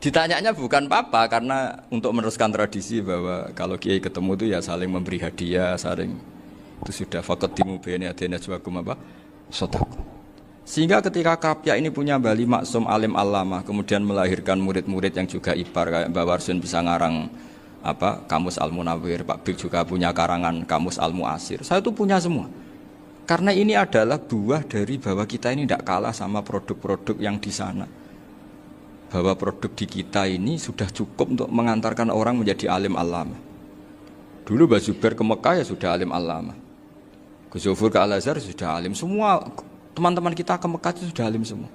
Ditanyanya bukan apa karena untuk meneruskan tradisi bahwa kalau kiai ketemu itu ya saling memberi hadiah, saling itu sudah faqaddimu baina adena juakum apa? Sedekah. Sehingga ketika Kapya ini punya Bali Maksum alim alama, kemudian melahirkan murid-murid yang juga ipar kayak Mbak Warsun bisa ngarang apa Kamus Al Munawwir, Pak Bik juga punya karangan Kamus Al Muasir. Saya itu punya semua. Karena ini adalah buah dari bahwa kita ini tidak kalah sama produk-produk yang di sana. Bahwa produk di kita ini sudah cukup untuk mengantarkan orang menjadi alim alama. Dulu Mbak Zubair ke Mekah ya sudah alim alama. Gus Zufur ke Al-Azhar sudah alim. Semua teman-teman kita ke Mekah itu sudah alim semua.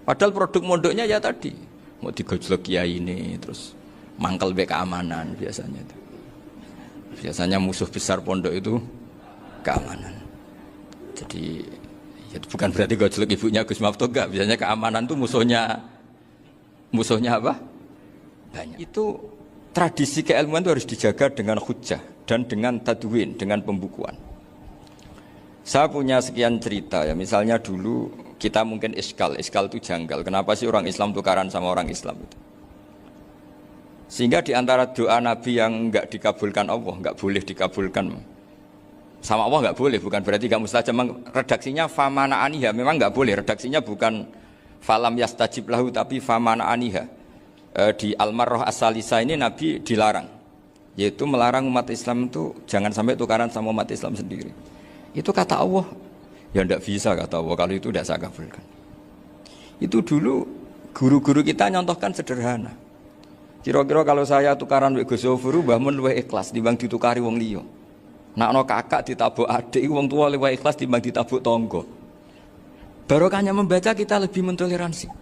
Padahal produk mondoknya ya tadi mau digojlok kiai ini, terus mangkel be keamanan biasanya itu. Biasanya musuh besar pondok itu keamanan. Jadi ya bukan berarti gojlok ibunya Gus Maftuh enggak. Biasanya keamanan itu musuhnya apa? Banyak. Itu tradisi keilmuan itu harus dijaga dengan hujjah dan dengan tadwin, dengan pembukuan. Saya punya sekian cerita ya, misalnya dulu kita mungkin iskal itu janggal. Kenapa sih orang Islam tukaran sama orang Islam itu? Sehingga di antara doa Nabi yang enggak dikabulkan Allah, enggak boleh dikabulkan sama Allah enggak boleh, bukan berarti enggak mustajab. Redaksinya famana aniha, memang enggak boleh. Redaksinya bukan falam yastajib lahu tapi famana aniha. Di Al-Marrah As-Salisa ini Nabi dilarang, yaitu melarang umat Islam itu jangan sampai tukaran sama umat Islam sendiri. Itu kata Allah, ya tidak bisa kata Allah, kalau itu tidak saya kabulkan. Itu dulu guru-guru kita nyontohkan sederhana. Kira-kira kalau saya tukaran wek Gus Zofuru, Mbah Mun luwih ikhlas dibanding ditukari wong liya. Nakno kakak ditabuk adik, wong tua luwih ikhlas dibanding ditabuk tonggo. Barokahnya membaca kita lebih mentoleransi.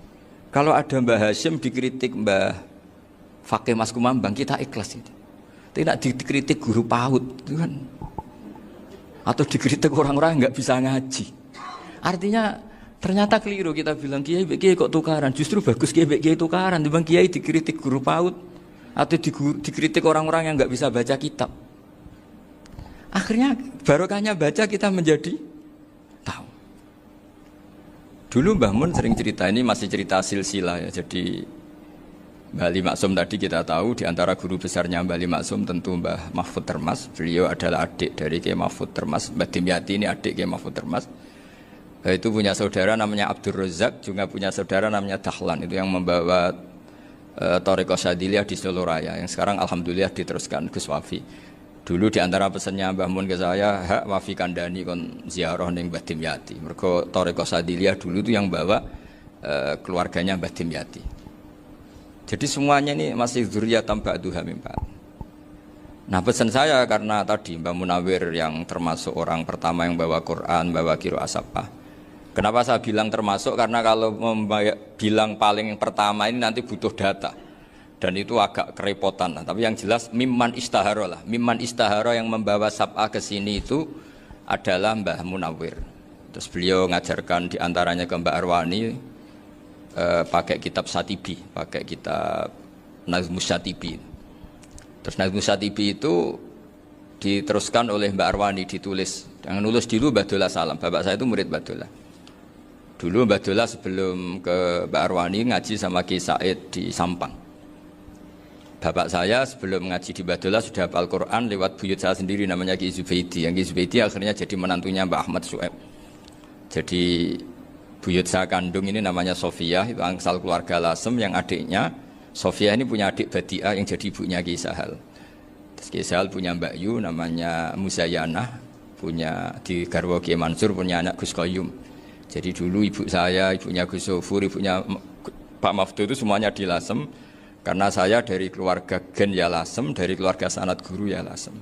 Kalau ada Mbah Hashim dikritik Mbah Fakih Mas Kumambang, kita ikhlas itu. Tidak dikritik guru PAUD, itu kan. Atau dikritik orang-orang nggak bisa ngaji. Artinya ternyata keliru kita bilang kiai kok tukaran. Justru bagus kiai tukaran. Dibanding kiai dikritik guru PAUD atau dikritik orang-orang yang nggak bisa baca kitab. Akhirnya barokahnya baca kita menjadi tahu. Dulu Mbah Mun sering cerita, ini masih cerita silsilah ya. Jadi Mbah Ali Maksum tadi kita tahu di antara guru besarnya Mbah Ali Maksum tentu Mbah Mahfud Termas. Beliau adalah adik dari Kiai Mahfud Termas. Mbah Dimyati ini adik Kiai Mahfud Termas. Itu punya saudara namanya Abdur Razak, juga punya saudara namanya Dahlan. Itu yang membawa Thariqah Syadiliyah di Solo Raya, yang sekarang alhamdulillah diteruskan Gus Wafi. Dulu di antara pesannya Mbah Mun ke saya, hak Wafi kandani kon ziarah ning Mbah Dimyati. Mergo Thariqah Syadiliyah dulu itu yang bawa keluarganya Mbah Dimyati. Jadi semuanya ini masih dzurriyyatan ba'duha min ba'd. Nah pesan saya karena tadi Mbah Munawwir yang termasuk orang pertama yang bawa Quran, bawa qiraah sab'ah. Kenapa saya bilang termasuk? Karena kalau bilang paling pertama ini nanti butuh data. Dan itu agak kerepotan. Nah, tapi yang jelas mimman istahara lah. Mimman istahara yang membawa sab'ah ke sini itu adalah Mbah Munawwir. Terus beliau ngajarkan diantaranya ke Mbak Arwani, pakai kitab Satibi, pakai kitab Nazmus Satibi. Terus Nazmus Satibi itu diteruskan oleh Mbak Arwani, ditulis. Yang nulis dulu Mbak Dola Salam. Bapak saya itu murid Mbak Dola. Dulu Mbak Dola sebelum ke Mbak Arwani ngaji sama Ki Said di Sampang. Bapak saya sebelum ngaji di Mbak Dola sudah hafal Quran lewat buyut saya sendiri namanya Ki Zubaidi. Yang Ki Zubaidi akhirnya jadi menantunya Mbak Ahmad Su'eb. Jadi buyut saya kandung ini namanya Sofia, itu angsal keluarga Lasem, yang adiknya Sofia ini punya adik Badi'ah yang jadi ibunya Ki Sahal. Terus Ki Sahal punya Mbak Yu namanya Muzayanah, punya di garwa Ki Mansur punya anak Gus Qayyum. Jadi dulu ibu saya, ibunya Gus Sofur, ibunya Pak Maftu itu semuanya di Lasem. Karena saya dari keluarga Gen ya Lasem, dari keluarga sanad guru ya Lasem.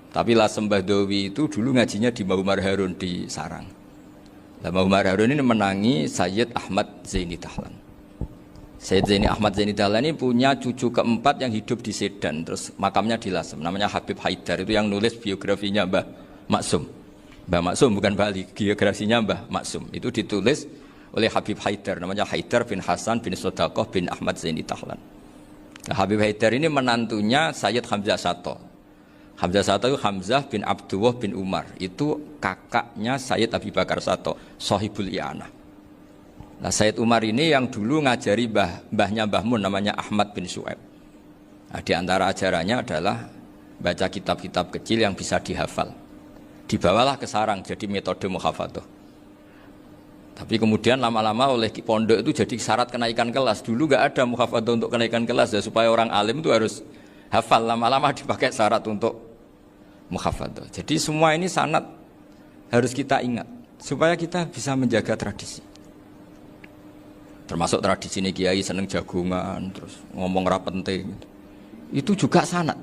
Tapi Lasem Bahdawi itu dulu ngajinya di Mbah Umar Harun di Sarang. Mbah Umar Harun ini menangi Sayyid Ahmad Zaini Dahlan. Sayyid Zaini Ahmad Zaini Dahlan ini punya cucu keempat yang hidup di Sedan, terus makamnya di Lasem, namanya Habib Haidar, itu yang nulis biografinya Mbah Maksum. Mbah Maksum bukan Bali, biografinya Mbah Maksum. Itu ditulis oleh Habib Haidar, namanya Haidar bin Hasan bin Sodaqoh bin Ahmad Zaini Tahlan. Nah, Habib Haidar ini menantunya Sayyid Hamzah Sato. Hamzah Sato itu Hamzah bin Abdullah bin Umar, itu kakaknya Sayyid Abi Bakar Sato, Sohibul I'anah. Nah, Sayyid Umar ini yang dulu ngajari mbahnya Mbah Mun namanya Ahmad bin Su'aib. Nah, di antara ajarannya adalah baca kitab-kitab kecil yang bisa dihafal. Dibawalah ke sarang jadi metode muhafadzah. Tapi kemudian lama-lama oleh pondok itu jadi syarat kenaikan kelas. Dulu nggak ada muhafadzah untuk kenaikan kelas ya, supaya orang alim itu harus hafal. Lama-lama dipakai syarat untuk muhafadzah. Jadi semua ini sanad harus kita ingat supaya kita bisa menjaga tradisi. Termasuk tradisi ini kiai seneng jagungan, terus ngomong ra penting. Itu juga sanad.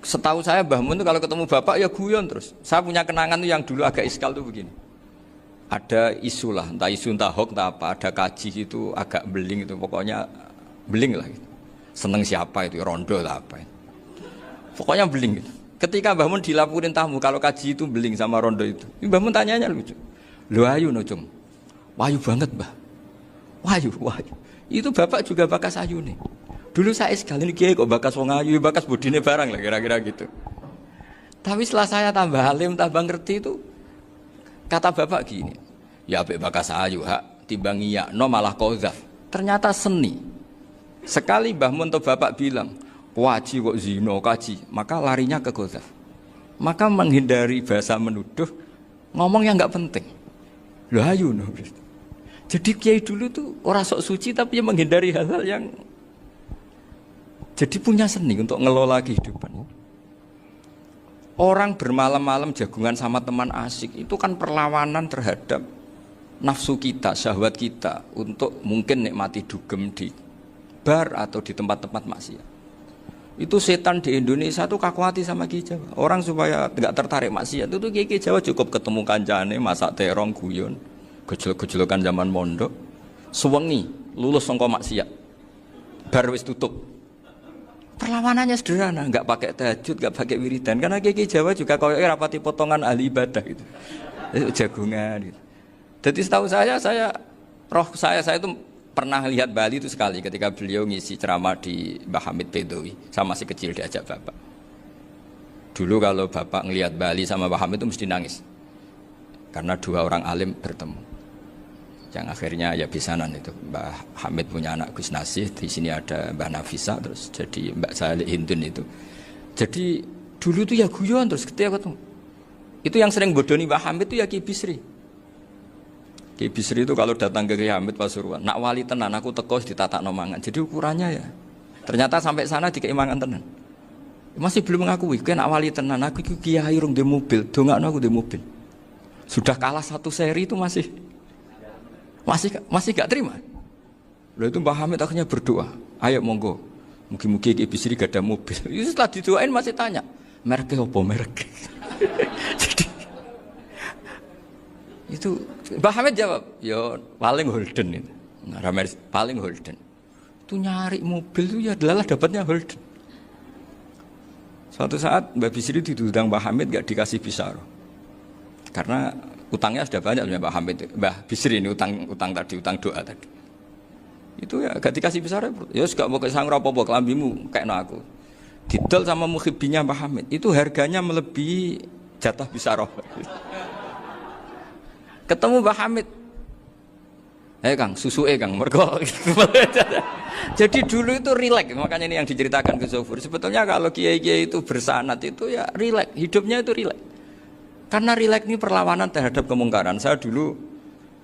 Setahu saya Mbah Mun itu kalau ketemu bapak ya guyon terus. Saya punya kenangan tuh yang dulu agak iskal tuh begini. Ada isu lah, entah isu entah hoax entah apa, ada kaji itu agak beling itu, pokoknya beling lah gitu. Seneng siapa itu, rondo lah apa itu. Pokoknya beling gitu. Ketika Mbah Mun dilaporin tamu kalau kaji itu beling sama rondo itu. Mbah Mun tanyanya lucu. Lho ayu no cung. Wayu banget, Mbah. Wayu. Itu bapak juga bakas ayu nih. Dulu saya sekali ini kiai kok bakas wong ayu, bakas budine barang lah kira-kira gitu. Tapi setelah saya tambah alim, tambah ngerti itu kata bapak gini. Ya apik bakas ayu hak timbang iyakno malah qadzaf. Ternyata seni. Sekali Mbah Mun atau bapak bilang, "Waji kok zina kaji," maka larinya ke qadzaf. Maka menghindari bahasa menuduh, ngomong yang enggak penting. Lho ayu no. Jadi kiai dulu tuh orang sok suci tapi menghindari hal-hal yang jadi punya seni untuk ngelola kehidupan. Orang bermalam-malam jagungan sama teman asik itu kan perlawanan terhadap nafsu kita, syahwat kita untuk mungkin nikmati dugem di bar atau di tempat-tempat maksiat. Itu setan di Indonesia tuh kakuati sama Ki Jawa. Orang supaya tidak tertarik maksiat itu Ki Jawa cukup ketemu kancane masak terong guyon, gejol-gejolokan zaman mondok, suwengi lulus sangka maksiat. Bar wis tutup. Perlawanannya sederhana, nggak pakai tahajud, nggak pakai wiridan, karena Ki Jawa juga koyo rapati potongan ahli ibadah gitu, jagungan gitu. Jadi setahu saya itu pernah lihat Bali itu sekali ketika beliau ngisi ceramah di Mbah Hamid Bedowi, saya masih kecil diajak bapak. Dulu kalau bapak ngelihat Bali sama Mbah Hamid itu mesti nangis, karena dua orang alim bertemu. Yang akhirnya ya bisanan itu Mbah Hamid punya anak Gus Nasih, di sini ada Mbah Nafisa, terus jadi Mbak Salih Hindun itu. Jadi dulu itu ya guyon terus ketika ketemu. Itu yang sering bodoni Mbah Hamid itu ya Ki Bisri. Ki Bisri itu kalau datang ke Ki Hamid Pasuruan, nak wali tenan aku teko ditatak nomangan. Jadi ukurannya ya. Ternyata sampai sana dikeimangan tenan. Masih belum mengakui, kan nak wali tenan aku kiai rung di mobil, dongakno aku di mobil. Sudah kalah satu seri itu masih gak terima. Lalu itu Mbah Hamid akhirnya berdoa, ayo monggo, mugi-mugi Ki Bisri gak ada mobil. Itu setelah didoain masih tanya, mereknya apa merek? Jadi itu Mbah Hamid jawab, ya paling Holden itu, paling Holden. Itu nyari mobil itu ya adalah dapatnya Holden. Suatu saat Mbah Bisri diundang Mbah Hamid gak dikasih bisyarah, karena utangnya sudah banyak Mbah Hamid, Mbah Bisri ini utang tadi, utang doa tadi. Itu ya gak dikasih besar ya gak mau kesang apa-apa kelambimu kayak aku. Didol sama muhibbinya Mbah Hamid, itu harganya melebihi jatah bisaroh. Ketemu Mbah Hamid, Kang, susu Kang, mergo. Jadi dulu itu rileks, makanya ini yang diceritakan ke Zofur. Sebetulnya kalau kiai-kiai itu bersanad itu ya rileks, hidupnya itu rileks. Karena rileks ini perlawanan terhadap kemungkaran. Saya dulu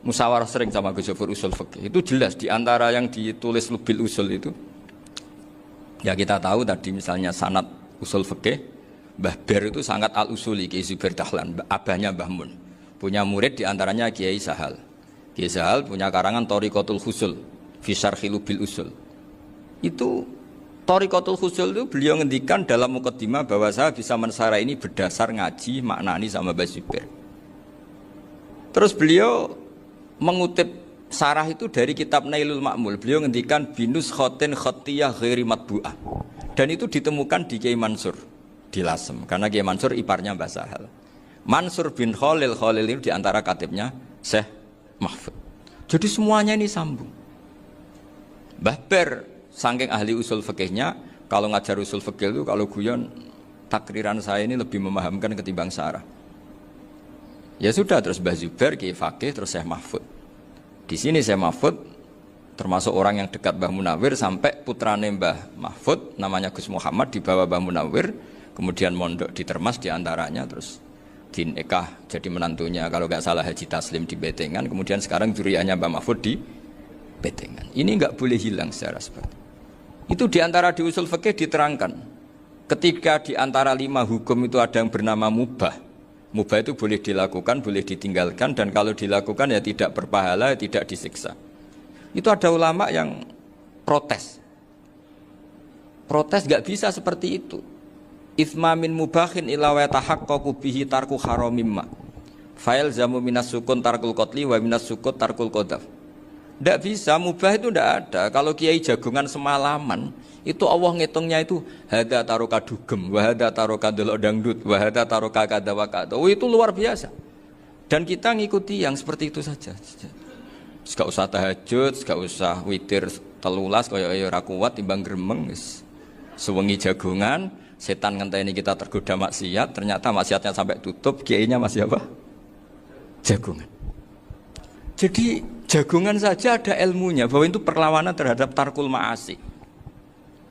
musyawarah sering sama Gus Zofur usul fikih. Itu jelas di antara yang ditulis Lubil Usul itu. Ya kita tahu tadi misalnya sanad usul fikih, Mbah Ber itu sangat al-usuli Kiai Zubair Dahlan, abahnya Mbah Mun. Punya murid di antaranya Kiai Sahal. Kiai Sahal punya karangan Thariqatul Husul fi Syarhi Lubil Usul. Itu Thariqatul Husul itu beliau ngendikan dalam mukaddimah bahwa saya bisa mensarah ini berdasar ngaji maknani sama Mbah Zubair. Terus beliau mengutip sarah itu dari kitab Nailul Ma'mul. Beliau ngendikan binus khotin khotiyah ghairi matbu'ah. Dan itu ditemukan di Kiai Mansur di Lasem, karena Kiai Mansur iparnya Mbah Sahal. Mansur bin Khalil itu diantara katibnya Syekh mahfud. Jadi semuanya ini sambung. Mbah Ber saking ahli usul fikihnya, kalau ngajar usul fikih itu kalau guyon takriran saya ini lebih memahamkan ketimbang Sarah. Ya sudah, terus Mbah Zubair Kiai Fakih, terus Syekh Mahfud. Di sini Syekh Mahfud termasuk orang yang dekat Mbah Munawir sampai putrane Mbah Mahfud namanya Gus Muhammad dibawa Mbah Munawir, kemudian mondok di Termas diantaranya, terus dinikah jadi menantunya kalau nggak salah Haji Taslim di Betengan, kemudian sekarang juriannya Mbah Mahfud di Betengan. Ini nggak boleh hilang secara seperti itu. Diantara di usul fikih diterangkan, ketika diantara 5 hukum itu ada yang bernama mubah. Mubah itu boleh dilakukan, boleh ditinggalkan, dan kalau dilakukan ya tidak berpahala, tidak disiksa. Itu ada ulama yang protes. Protes nggak bisa seperti itu. Itsma min mubahin ila wa tahaqqaqu bihi tarku haramimma. Fail zamu minas sukun tarkul qatli wa minas sukut tarkul qadaf. Tidak bisa, mubah itu tidak ada. Kalau kiai jagongan semalaman, itu Allah ngitungnya itu hada taroka dugem, wahada taroka delok dangdut, wahada taroka kada wakada. Oh, itu luar biasa. Dan kita ngikuti yang seperti itu saja. Gak usah tahajud, gak usah witir telulas, kaya ora kuat timbang gremeng. Sewengi jagongan, setan ngenteni kita tergoda maksiat, ternyata maksiatnya sampai tutup, kiainya masih apa? Jagongan. Jadi jagongan saja ada ilmunya bahwa itu perlawanan terhadap tarkul ma'asi.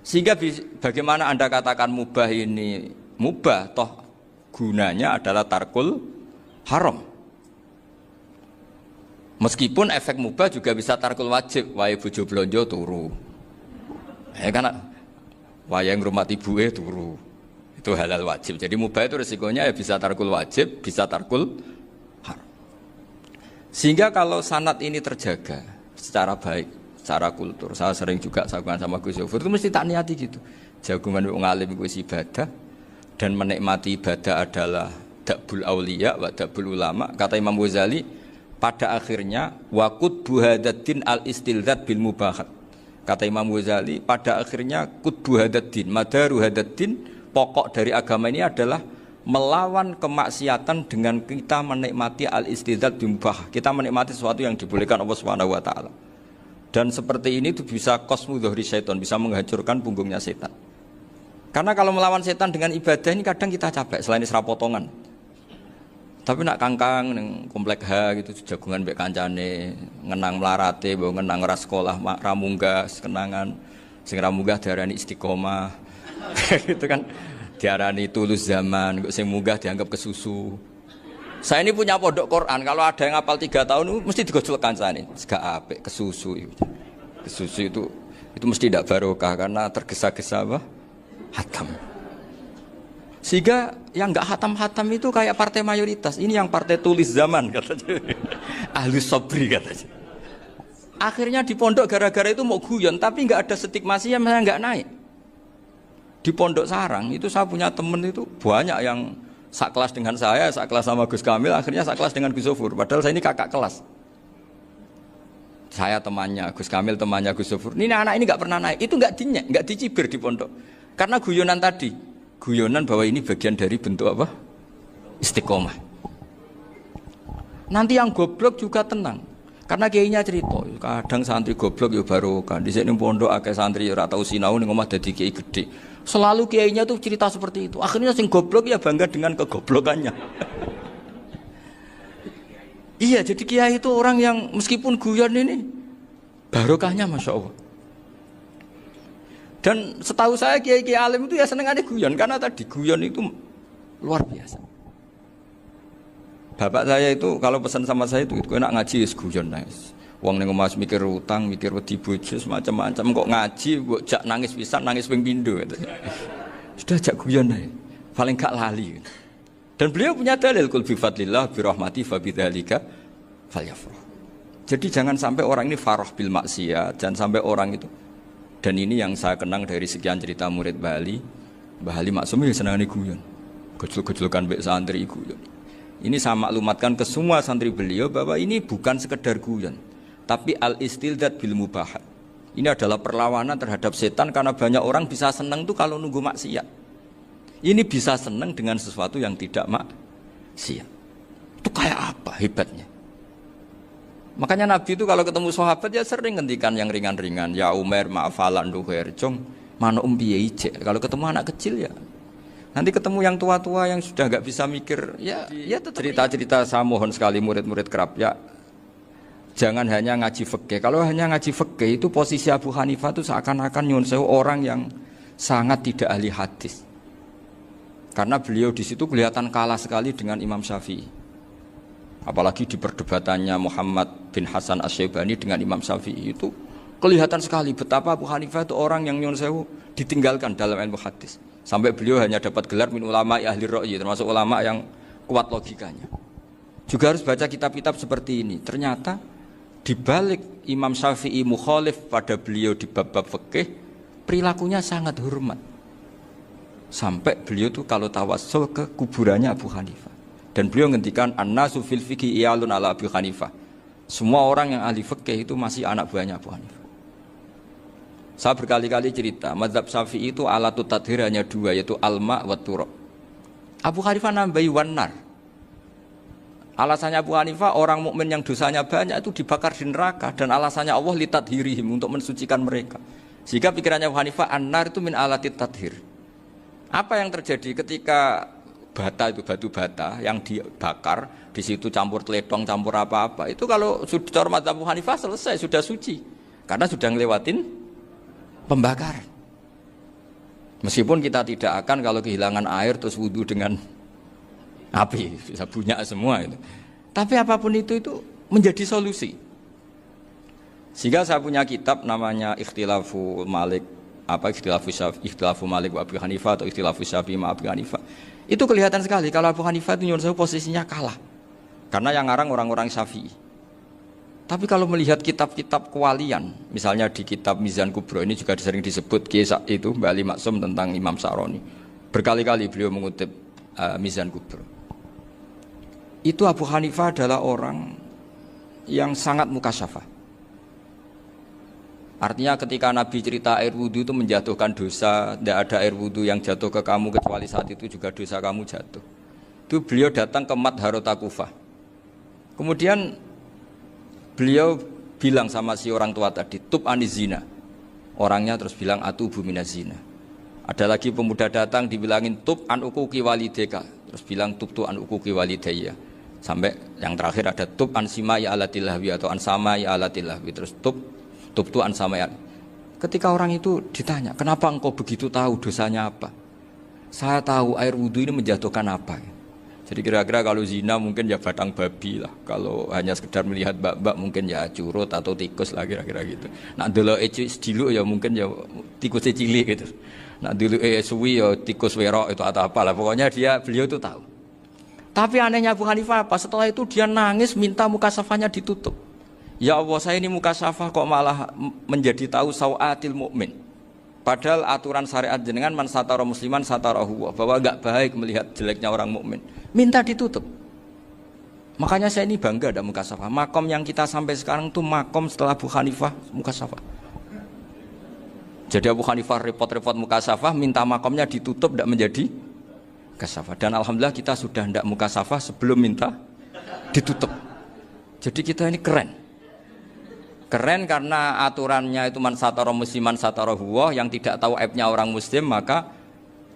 Sehingga bagaimana Anda katakan mubah ini mubah, toh gunanya adalah tarkul haram. Meskipun efek mubah juga bisa tarkul wajib, wae bojo blonjo turu. Ya kan wae ngrumati ibuke turu. Itu halal wajib. Jadi mubah itu resikonya ya bisa tarkul wajib, bisa tarkul haram. Sehingga kalau sanad ini terjaga secara baik, secara kultur, saya sering juga sakuan sama Gus Yofur, itu mesti tak niati gitu. Jagungan wong alim kuwi ibadah dan menikmati ibadah adalah dabul auliya wa dabul ulama. Kata Imam Ghazali, pada akhirnya waqud buhadatin al-istilzat bil mubahat. Kata Imam Ghazali, pada akhirnya qutbu hadatin, madaru hadatin, pokok dari agama ini adalah melawan kemaksiatan dengan kita menikmati al-istidzat bimubah. Kita menikmati sesuatu yang dibolehkan Allah Subhanahu wa taala. Dan seperti ini itu bisa qasmu dhuhri syaitan, bisa menghancurkan punggungnya setan. Karena kalau melawan setan dengan ibadah ini kadang kita capek selain isra potongan. Tapi nak kangkang ning komplek H gitu jagungan mbek kancane, ngenang melarate, mbok ngenang ora sekolah, ra munggah kenangan. Sing ra munggah diarani istiqomah. Gitu kan. Diarani tulus zaman, kok sing munggah dianggap kesusu. Saya ini punya pondok Quran, kalau ada yang hafal 3 tahun mesti digojol kancane. Gak apik kesusu itu. Kesusu itu mesti tidak barokah karena tergesa-gesa apa? Hatam. Sehingga yang enggak hatam-hatam itu kayak partai mayoritas. Ini yang partai tulis zaman katanya. Ahlus sabri katanya. Akhirnya di pondok gara-gara itu mau guyon, tapi enggak ada stigmasi yang enggak naik. Di Pondok Sarang itu saya punya temen itu banyak yang sekelas dengan saya, sekelas sama Gus Kamil, akhirnya sekelas dengan Gus Sofur. Padahal saya ini kakak kelas. Saya temannya, Gus Kamil temannya Gus Sofur. Ini anak ini nggak pernah naik, itu nggak dinyek, nggak dicibir di pondok. Karena guyonan tadi, guyonan bahwa ini bagian dari bentuk apa? Istiqomah. Nanti yang goblok juga tenang. Karena kiainya cerita, kadang santri goblok ya barokah. Di sini pondok akeh santri ya ora tau sinau ning omah dadi kiai gede. Selalu kiainya tuh cerita seperti itu. Akhirnya sing goblok ya bangga dengan kegoblokannya. Iya, jadi kiai itu orang yang meskipun guyon ini barokahnya Masya Allah. Dan setahu saya kiai-kiai alim itu ya senengannya guyon karena tadi guyon itu luar biasa. Bapak saya itu kalau pesan sama saya itu enak ngaji wis guyon nangis. Wong ning omah mikir utang, mikir wedi bojo macam-macam kok ngaji mbok jak nangis pisan, nangis ping pindho. Sudah jak guyon ae. Paling gak lali. Dan beliau punya dalil kul bi fadlillah bi rahmati fa bidzalika falyafrah. Jadi jangan sampai orang ini farah bil maksiat, jangan sampai orang itu. Dan ini yang saya kenang dari sekian cerita murid Bali. Mbah Ali Maksum ya senengane guyon. Gojol-gojolkan mbek santri guyon. Ini saya maklumatkan ke semua santri beliau bahwa ini bukan sekedar guyon, tapi al-istildzat bil mubahat. Ini adalah perlawanan terhadap setan karena banyak orang bisa senang tuh kalau nunggu maksiat. Ini bisa senang dengan sesuatu yang tidak maksiat. Itu kayak apa hebatnya? Makanya Nabi itu kalau ketemu sahabat ya sering ngendikan yang ringan-ringan. Ya Umar ma'afalan duher jong mana piye ije. Kalau ketemu anak kecil ya. Nanti ketemu yang tua-tua yang sudah nggak bisa mikir ya tetap cerita-cerita. Saya mohon sekali murid-murid kerap ya. Jangan hanya ngaji fikih. Kalau hanya ngaji fikih itu posisi Abu Hanifah itu seakan-akan nyuwun sewu orang yang sangat tidak ahli hadis. Karena beliau di situ kelihatan kalah sekali dengan Imam Syafi'i. Apalagi di perdebatannya Muhammad bin Hasan Asy-Syaibani dengan Imam Syafi'i itu kelihatan sekali betapa Abu Hanifah itu orang yang nyuwun sewu ditinggalkan dalam ilmu hadis. Sampai beliau hanya dapat gelar min ulama ahli ra'yi, termasuk ulama yang kuat logikanya. Juga harus baca kitab-kitab seperti ini. Ternyata di balik Imam Syafi'i mukhalif pada beliau di bab-bab fikih, perilakunya sangat hormat. Sampai beliau tuh kalau tawassul ke kuburannya Abu Hanifah. Dan beliau ngendikan an-nasu fil fiqhi iyalun ala Abu Hanifah. Semua orang yang ahli fikih itu masih anak buahnya Abu Hanifah. Saya berkali-kali cerita, mazhab Syafi'i itu alatut tadhir hanya dua, yaitu alma wa turab. Abu Hanifah nambahi wanar. Alasannya Abu Hanifah orang mukmin yang dosanya banyak itu dibakar di neraka, dan alasannya Allah litadhirihim, untuk mensucikan mereka. Sehingga pikirannya Abu Hanifah an-nar itu min alatit tadhir. Apa yang terjadi ketika bata itu batu bata yang dibakar, di situ campur teletong, campur apa-apa, itu kalau sudah mazhab Abu Hanifah selesai, sudah suci, karena sudah ngelewatin pembakaran. Meskipun kita tidak akan kalau kehilangan air terus wudhu dengan api, bisa bunyak semua itu. Tapi apapun itu menjadi solusi. Sehingga saya punya kitab namanya Ikhtilafu Malik, Ikhtilafu Malik wa Abu Hanifah atau Ikhtilafu Syafi'i ma Abu Hanifah. Itu kelihatan sekali kalau Abu Hanifah itu nyuwun sewu posisinya kalah. Karena yang ngarang orang-orang Syafi'i. Tapi kalau melihat kitab-kitab kewalian, misalnya di kitab Mizan Kubro ini juga sering disebut kisah itu Mbak Ali Maksum tentang Imam Saroni. Berkali-kali beliau mengutip Mizan Kubro. Itu Abu Hanifah adalah orang yang sangat mukasyafah. Artinya ketika Nabi cerita air wudhu itu menjatuhkan dosa, tidak ada air wudhu yang jatuh ke kamu kecuali saat itu juga dosa kamu jatuh. Itu beliau datang ke Madharota Kufah. Kemudian beliau bilang sama si orang tua tadi, tub anizina. Orangnya terus bilang atubu minazina. Ada lagi pemuda datang dibilangin tub an ukuki walideka. Terus bilang tub tu an ukuki walidaya. Sampai yang terakhir ada tub an simai alatilahwi atau an samai alatilahwi. Terus tub tu an samai. Ketika orang itu ditanya, kenapa engkau begitu tahu dosanya apa? Saya tahu air wudhu ini menjatuhkan apa. Jadi kira-kira kalau zina mungkin ya batang babi lah. Kalau hanya sekedar melihat bak-bak mungkin ya curut atau tikus lah kira-kira gitu. Nak dulu dulu ya mungkin ya tikus cilik gitu. Nak dulu suwi ya tikus werok itu atau apalah. Pokoknya beliau itu tahu. Tapi anehnya Abu Hanifah apa? Setelah itu dia nangis minta mukasafahnya ditutup. Ya Allah, saya ini mukasafah kok malah menjadi tahu sawatil mukmin. Padahal aturan syariat jenengan man satara musliman satarahu, bahwa enggak baik melihat jeleknya orang mukmin. Minta ditutup. Makanya saya ini bangga ada mukasafah. Makom yang kita sampai sekarang itu makom setelah Abu Hanifah mukasafah. Jadi Abu Hanifah repot-repot mukasafah, minta makomnya ditutup tidak menjadi mukasafah. Dan alhamdulillah kita sudah tidak mukasafah sebelum minta ditutup. Jadi kita ini keren. Keren karena aturannya itu man satara musliman satara huwa, yang tidak tahu aibnya orang muslim maka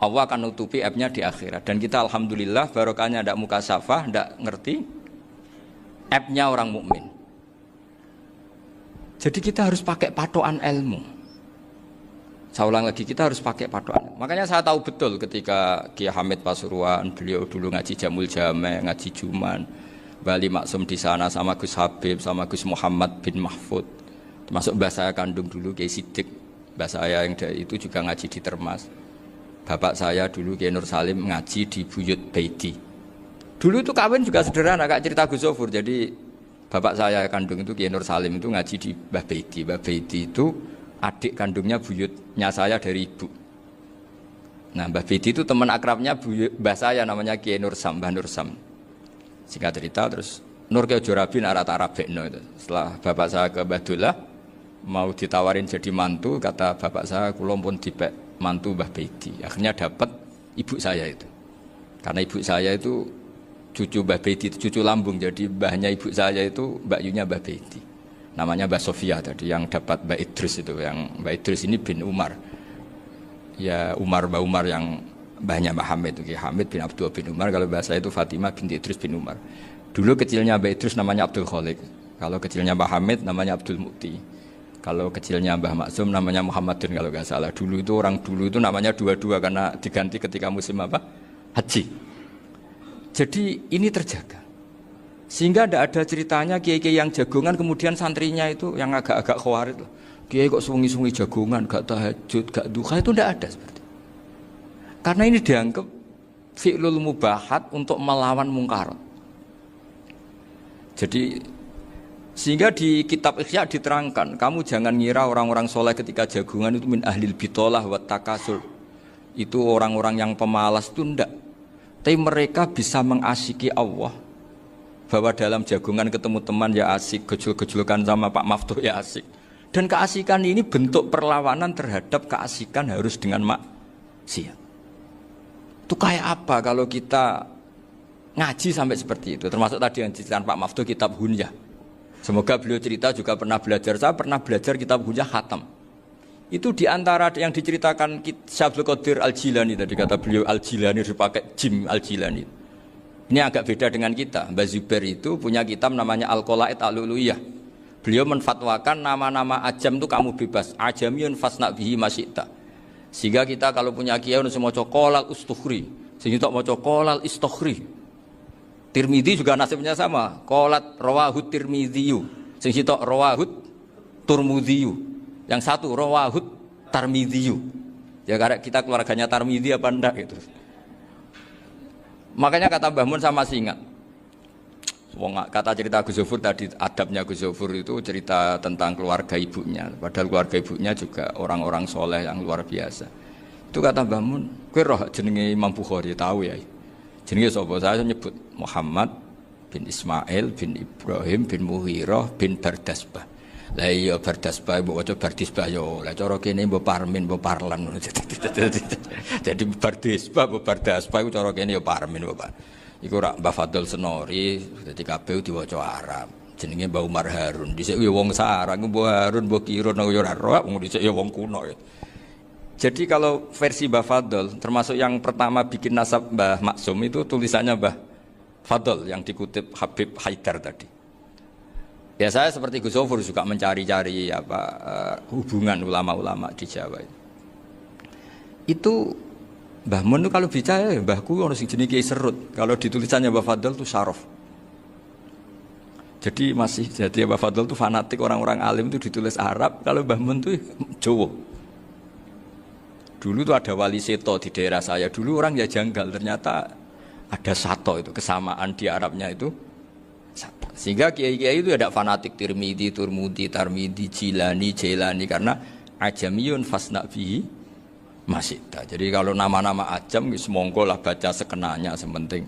Allah akan nutupi aibnya di akhirat. Dan kita alhamdulillah barokahnya tidak mukasafah, tidak ngerti aibnya orang mukmin. Jadi kita harus pakai patokan ilmu. Saya ulang lagi, kita harus pakai patokan. Makanya saya tahu betul ketika Kiai Hamid Pasuruan, beliau dulu ngaji Jamul Jame, ngaji Juman, Bali Maksum di sana sama Gus Habib, sama Gus Muhammad bin Mahfud. Termasuk mbah saya kandung dulu Kiai Sidik, mbah saya yang itu juga ngaji di Termas. Bapak saya dulu Kiai Nur Salim ngaji di Buyut Baiti. Dulu itu kawin juga sederhana, kak cerita Gus Sofur. Jadi bapak saya kandung itu Kiai Nur Salim itu ngaji di Mbah Baiti. Mbah Baiti itu adik kandungnya buyutnya saya dari ibu. Nah Mbah Baiti itu teman akrabnya mbah saya namanya Kiai Nur Sam, Mbah Nur Sam. Singkat cerita terus Nur Kiai Jorabi narat Arabekno itu. Setelah bapak saya ke Badullah mau ditawarin jadi mantu, kata bapak saya kula pun dipek mantu Mbah Baiti. Akhirnya dapat ibu saya itu. Karena ibu saya itu cucu Mbah Bedi, cucu lambung. Jadi mbahnya ibu saya itu mbakyunya Mbah Bedi. Namanya Mbah Sofia tadi yang dapat Mbah Idris itu. Yang Mbah Idris ini bin Umar. Ya Mbah Umar yang mbahnya Mbah Hamid itu. Hamid bin Abdul bin Umar. Kalau bahasa itu Fatimah binti Idris bin Umar. Dulu kecilnya Mbah Idris namanya Abdul Khalik. Kalau kecilnya Mbah Hamid namanya Abdul Mukti. Kalau kecilnya Mbah Maksum namanya Muhammadun kalau nggak salah. Dulu itu orang dulu itu namanya dua-dua karena diganti ketika musim apa? Haji. Jadi ini terjaga. Sehingga tidak ada ceritanya kiai-kiai yang jagongan kemudian santrinya itu yang agak-agak khawarit. Kiai kok sungi-sungi jagongan, gak tahajud, gak duha, itu tidak ada seperti itu. Karena ini dianggap fi'lul mubahat untuk melawan mungkarat. Jadi sehingga di kitab Ihya diterangkan, kamu jangan ngira orang-orang soleh ketika jagungan itu min ahlil bitolah wa takasur. Itu orang-orang yang pemalas itu enggak. Tapi mereka bisa mengasyiki Allah. Bahwa dalam jagungan ketemu teman ya asik, gejul-gejulkan sama Pak Maftuh ya asik. Dan keasikan ini bentuk perlawanan terhadap keasikan harus dengan maksiat. Itu kayak apa kalau kita ngaji sampai seperti itu? Termasuk tadi yang diceritakan Pak Maftuh kitab Hunyah. Semoga beliau cerita juga pernah belajar. Saya pernah belajar kitab Hunyah khatam. Itu diantara yang diceritakan Syekh Abdul Qadir Al-Jilani tadi kata beliau Al-Jilani dipakai Jim Al-Jilani. Ini agak beda dengan kita. Mbah Zubair itu punya kitab namanya Al-Qalaid Al-Uluiyah. Beliau menfatwakan nama-nama ajam itu kamu bebas. Ajamiyun fasna bihi masyita. Sehingga kita kalau punya kiai harus mau qolal ustukhri. Sehingga tak mau qolal istukhri. Tirmidzi juga nasibnya sama. Qolat rawahut Tirmidziyu. Sehingga tak rawahut Turmudziyu. Yang satu rawahut Tarmidziyu. Ya karena kita keluarganya Tarmidzi apa enggak gitu. Makanya kata Mbah Mun sama masih ingat. Kata cerita Gus Zufur tadi, adabnya Gus Zufur itu cerita tentang keluarga ibunya. Padahal keluarga ibunya juga orang-orang soleh yang luar biasa. Itu kata Mbah Mun, kowe roh jenenge Imam Bukhari tahu ya. Jenenge sapa? Saya nyebut Muhammad bin Ismail bin Ibrahim bin Mughirah bin Bardasbah. Lah iya Bardasbah mbok waca Bardisbah yo. Lah cara kene mbok Parmin mbok Parlan. Jadi Bardisbah mbok Bardasbah iku cara kene yo Parmin Bapak. Iku rak Mbah Fadl Senori dadi kabeh diwaca Arab. Jenenge Mbah Umar Harun. Dhisik yo wong Sarang, Mbah Harun mbok Kirun yo ora roh, wong dhisik yo wong kuno. Jadi kalau versi Mbah Fadl termasuk yang pertama bikin nasab Mbah Maksum itu tulisannya Mbah Fadl yang dikutip Habib Haidar tadi. Ya saya seperti Gus Zufur juga mencari-cari hubungan ulama-ulama di Jawa itu Mbah Mun itu kalau bicara mbahku orang sing jenenge Kiai Serut. Kalau ditulisannya Mbah Fadl itu Syaraf. Jadi Mbah Fadl itu fanatik orang-orang alim itu ditulis Arab, kalau Mbah Mun itu Jawa. Dulu tuh ada wali seto di daerah saya. Dulu orang ya janggal, ternyata ada sato itu kesamaan di Arabnya itu. Sehingga kiai-kiai itu ada fanatik Tirmidzi, Turmudi, Tarmidi, Jilani, Jailani karena ajamiyun fasna bihi masyita. Jadi kalau nama-nama ajam semongko lah baca sekenanya sementing.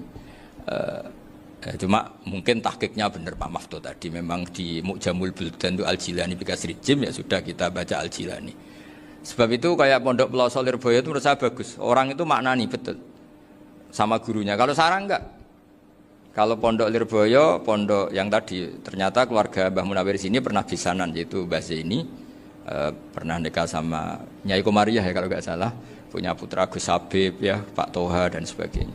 Cuma mungkin tahqiqnya benar Pak Maftuh tadi memang di Mu'jamul Buldan itu Al-Jilani bikasri jim ya sudah kita baca Al-Jilani. Sebab itu kayak Pondok Pelosok Lirboyo itu menurut saya bagus. Orang itu maknani betul sama gurunya. Kalau Sarang enggak. Kalau Pondok Lirboyo, pondok yang tadi ternyata keluarga Mbah Munawir sini pernah bisanan yaitu Mbah Zaini pernah nikah sama Nyai Komariah ya kalau nggak salah, punya putra Gus Habib ya, Pak Toha dan sebagainya.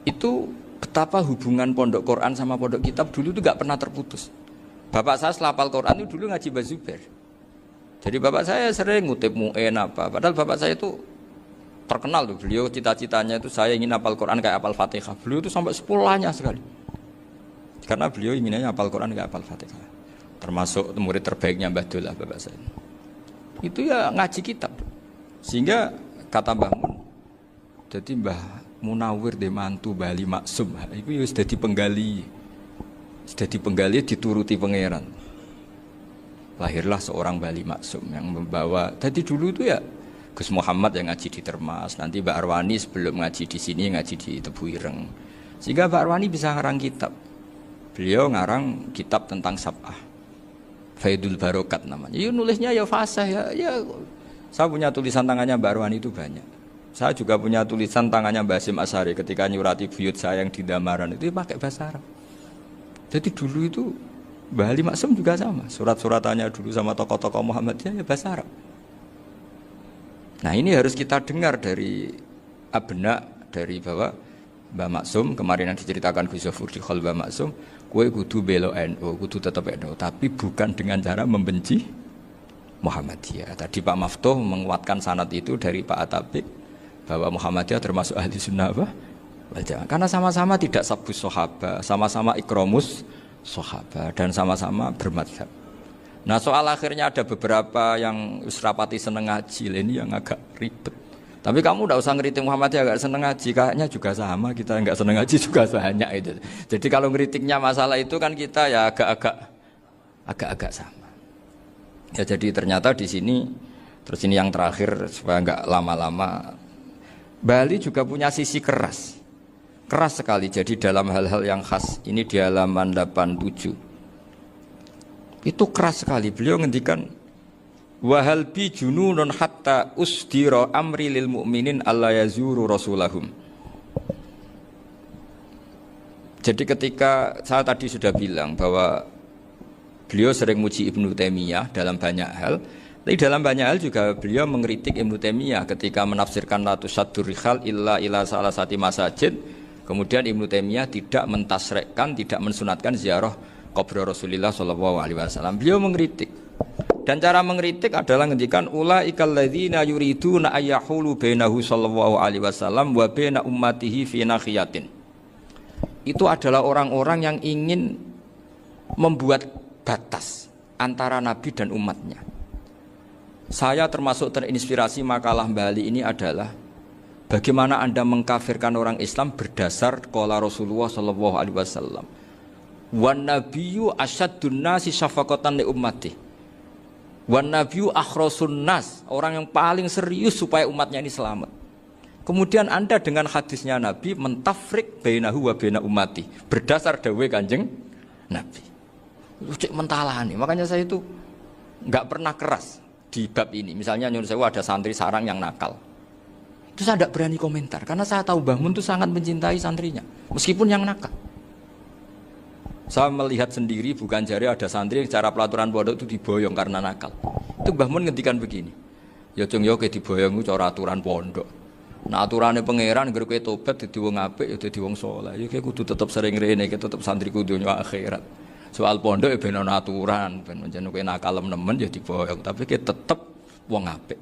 Itu betapa hubungan pondok Quran sama pondok kitab dulu itu nggak pernah terputus. Bapak saya selapal Quran itu dulu ngaji Mbah Zubair. Jadi bapak saya sering ngutip mu'en apa, padahal bapak saya itu terkenal tuh, beliau cita-citanya itu saya ingin hafal Quran kayak hafal Fatihah. Beliau itu sampai sepulahnya sekali. Karena beliau inginnya hafal Quran kayak hafal Fatihah. Termasuk murid terbaiknya Mbah Dullah bapak saya. Itu ya ngaji kitab. Sehingga kata Mbah Mun, jadi Mbah Munawir de mantu Bali Maksum. Itu ya sudah dipenggali. Sudah dipenggali dituruti pangeran. Lahirlah seorang Bali Maksum yang membawa. Jadi dulu itu ya Gus Muhammad yang ngaji di Termas, nanti Mbak Arwani sebelum ngaji di sini ngaji di Tebu Ireng. Sehingga Mbak Arwani bisa ngarang kitab. Beliau ngarang kitab tentang Sab'ah. Faidul Barokat namanya. Ya nulisnya ya fasih ya. Saya punya tulisan tangannya Mbak Arwani itu banyak. Saya juga punya tulisan tangannya Mbah Hasyim Asy'ari ketika nyurati buyut saya yang di Damaran itu pakai bahasa Arab. Jadi dulu itu Mbah Ali Maksum juga sama, surat-suratannya dulu sama tokoh-tokoh Muhammadiyah ya bahasa Arab. Nah ini harus kita dengar dari abna, dari bahwa Mbah Maksum kemarin yang diceritakan Gus Zafur di Mbah Maksum, kowe kudu belo NU, kudu tetap NU, tapi bukan dengan cara membenci Muhammadiyah. Tadi Pak Maftuh menguatkan sanad itu dari Pak Atabik bahwa Muhammadiyah termasuk ahli sunnah wal jamaah. Karena sama-sama tidak sabus sahabat, sama-sama ikromus sahabat dan sama-sama bermadhab. Nah soal akhirnya ada beberapa yang serapati seneng ngaji ini yang agak ribet. Tapi kamu tidak usah ngeritik Muhammadiyah agak seneng ngaji, kayaknya juga sama kita nggak seneng ngaji juga banyak itu. Jadi kalau ngeritiknya masalah itu kan kita ya agak-agak sama. Ya jadi ternyata di sini terus ini yang terakhir supaya nggak lama-lama. Bali juga punya sisi keras sekali. Jadi dalam hal-hal yang khas ini di halaman 87 itu keras sekali. Beliau ngendikan wahal bi jununun hatta usdira amri lil mu'minin alla yazuru rasulahum. Jadi ketika saya tadi sudah bilang bahwa beliau sering muji Ibnu Taimiyah dalam banyak hal. Tapi dalam banyak hal juga beliau mengkritik Ibnu Taimiyah ketika menafsirkan la tusaddur rihal illa ila salasati masajid. Kemudian Ibnu Taimiyah tidak mentasrekkan, tidak mensunatkan ziarah kubur Rasulullah sallallahu alaihi wasallam. Beliau mengkritik. Dan cara mengkritik adalah ngendikan ulaikal ladzina yuriduna ayyahulu bainahu sallallahu alaihi wasallam wa baina ummatihi fi nakhiyatin. Itu adalah orang-orang yang ingin membuat batas antara Nabi dan umatnya. Saya termasuk terinspirasi makalah Mbah Ali ini adalah bagaimana Anda mengkafirkan orang Islam berdasar qala Rasulullah sallallahu alaihi wasallam. Wan nabiyyu asyaddun nasi syafaqatan li ummati. Wan nabiyyu akhrasun nas, orang yang paling serius supaya umatnya ini selamat. Kemudian Anda dengan hadisnya Nabi mentafrik bainahu wa baina ummati berdasar dawuh Kanjeng Nabi. Cek mentalani. Makanya saya itu enggak pernah keras di bab ini. Misalnya nyuruh sewu ada santri sarang yang nakal. Itu saya tidak berani komentar karena saya tahu Mbah Mun itu sangat mencintai santrinya meskipun yang nakal. Saya melihat sendiri bukan jari ada santri yang cara pelaturan pondok itu diboyong karena nakal. Itu Mbah Mun ngendikan begini. Ya cung yo ke diboyong itu cara aturan pondok. Nah aturannya pangeran ngger kowe tobat dadi wong apik ya dadi wong saleh. Ya kowe kudu tetep sering rene, kowe tetep santriku dunya akhirat. Soal pondok ya ben ana aturan, ben pancen kowe nakal nemen ya diboyong, tapi kowe tetep wong apik.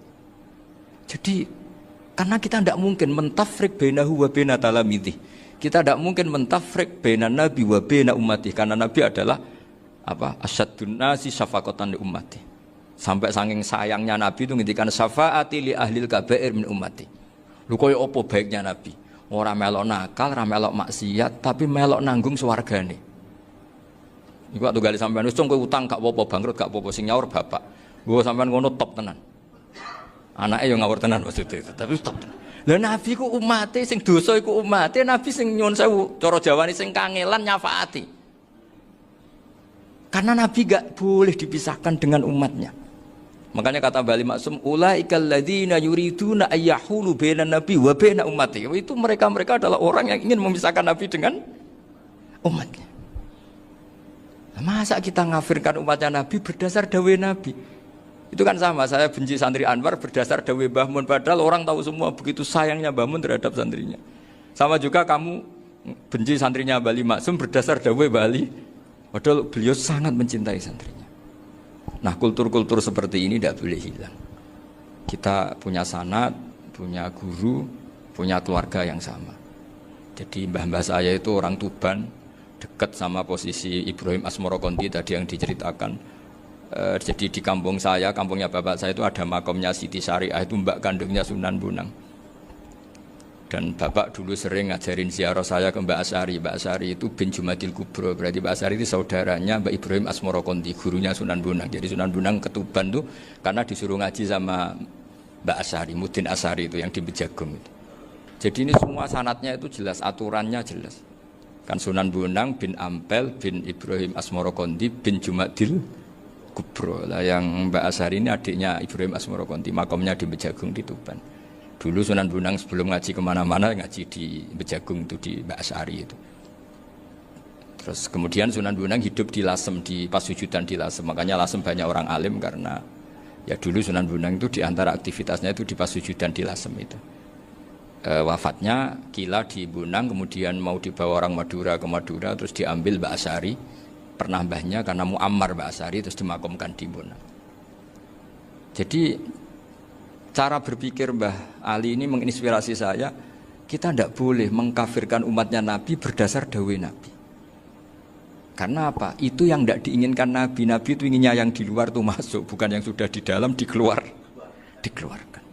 Jadi karena kita tidak mungkin mentafrik bainahu wa baina talamidhi. Kita tidak mungkin mentafrik baina nabi wa baina ummati karena nabi adalah apa? Asyaddun nasi syafaqatan li ummati. Sampai saking sayangnya nabi itu ngendikan syafaati li ahlil kabair min ummati. Lho koyo apa baiknya nabi? Ora melok nakal, ora melok maksiat, tapi melok nanggung swargane. Iku waktu gali sampean wis kowe utang gak apa-apa, bangkrut gak apa-apa, sing nyaur bapak. Gua sampean ngono top tenan. Anake yo ngawur tenan maksudnya itu, tapi top tenan. Lah nabi ku umate sing dosa iku umate, nabi sing nyuwun sewu, cara Jawane sing kangelan nyafaati. Karena nabi gak boleh dipisahkan dengan umatnya. Makanya kata Mbah Ali Maksum, ulaikal ladzina yuriduna ayyahulu bainan nabi wa baina ummati. Itu mereka adalah orang yang ingin memisahkan nabi dengan umatnya. Masa kita ngafirkan umatnya nabi berdasar dawuh nabi? Itu kan sama, saya benci santri Anwar berdasar dawuh Mbah Mun, padahal orang tahu semua begitu sayangnya Mbah Mun terhadap santrinya. Sama juga kamu benci santrinya Mbah Ali Maksum berdasar dawuh Mbah Ali, padahal beliau sangat mencintai santrinya. Nah kultur-kultur seperti ini tidak boleh hilang. Kita punya sanad, punya guru, punya keluarga yang sama. Jadi mbah-mbah saya itu orang Tuban, dekat sama posisi Ibrahim Asmorokonti tadi yang diceritakan. Jadi di kampung saya, kampungnya bapak saya itu ada makamnya Siti Syariah, itu mbak kandungnya Sunan Bonang. Dan bapak dulu sering ngajarin ziarah saya ke Mbak Asy'ari. Mbak Asy'ari itu bin Jumadil Kubro, berarti Mbak Asy'ari itu saudaranya Mbak Ibrahim Asmorokonti, gurunya Sunan Bonang. Jadi Sunan Bonang ke Tuban tuh karena disuruh ngaji sama Mbak Asy'ari, Mudin Asy'ari itu yang di Bejagung itu. Jadi ini semua sanatnya itu jelas, aturannya jelas. Kan Sunan Bonang bin Ampel bin Ibrahim Asmorokonti bin Jumadil Kubro. Lah yang Mbak Asy'ari ini adiknya Ibrahim Asmorokonti, makamnya di Bejagung di Tuban. Dulu Sunan Bonang sebelum ngaji kemana-mana ngaji di Bejagung itu di Mbak Asari itu. Terus kemudian Sunan Bonang hidup di Lasem, di Pasujudan di Lasem. Makanya Lasem banyak orang alim karena ya dulu Sunan Bonang itu di antara aktivitasnya itu di Pasujudan di Lasem itu. Wafatnya kila di Bonang, kemudian mau dibawa orang Madura ke Madura, terus diambil Mbak Asari, pernah mbahnya karena Muammar Mbak Asari, terus dimakamkan di Bonang. Jadi cara berpikir Mbah Ali ini menginspirasi saya. Kita tidak boleh mengkafirkan umatnya Nabi berdasar dawuh Nabi. Karena apa? Itu yang tidak diinginkan Nabi. Nabi itu inginnya yang di luar itu masuk, bukan yang sudah di dalam dikeluarkan.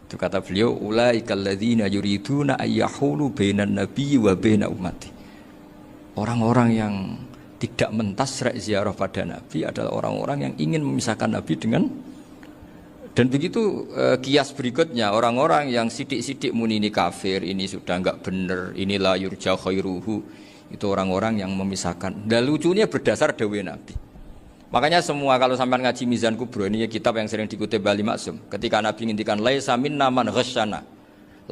Itu kata beliau, ulaikal ladzina yuriduna ayyahulu bainan nabi wa baina ummati. Orang-orang yang tidak mentasrek ziarah pada Nabi adalah orang-orang yang ingin memisahkan Nabi dengan. Dan begitu kias berikutnya, orang-orang yang sidik-sidik muni ini kafir, ini sudah enggak benar, inilah yurja khairuhu. Itu orang-orang yang memisahkan. Dan lucunya berdasar dawuh Nabi. Makanya semua kalau sampai ngaji Mizan Kubro, ini kitab yang sering dikutip Bali Maksum. Ketika Nabi ngintikan laisa minna man ghasyana.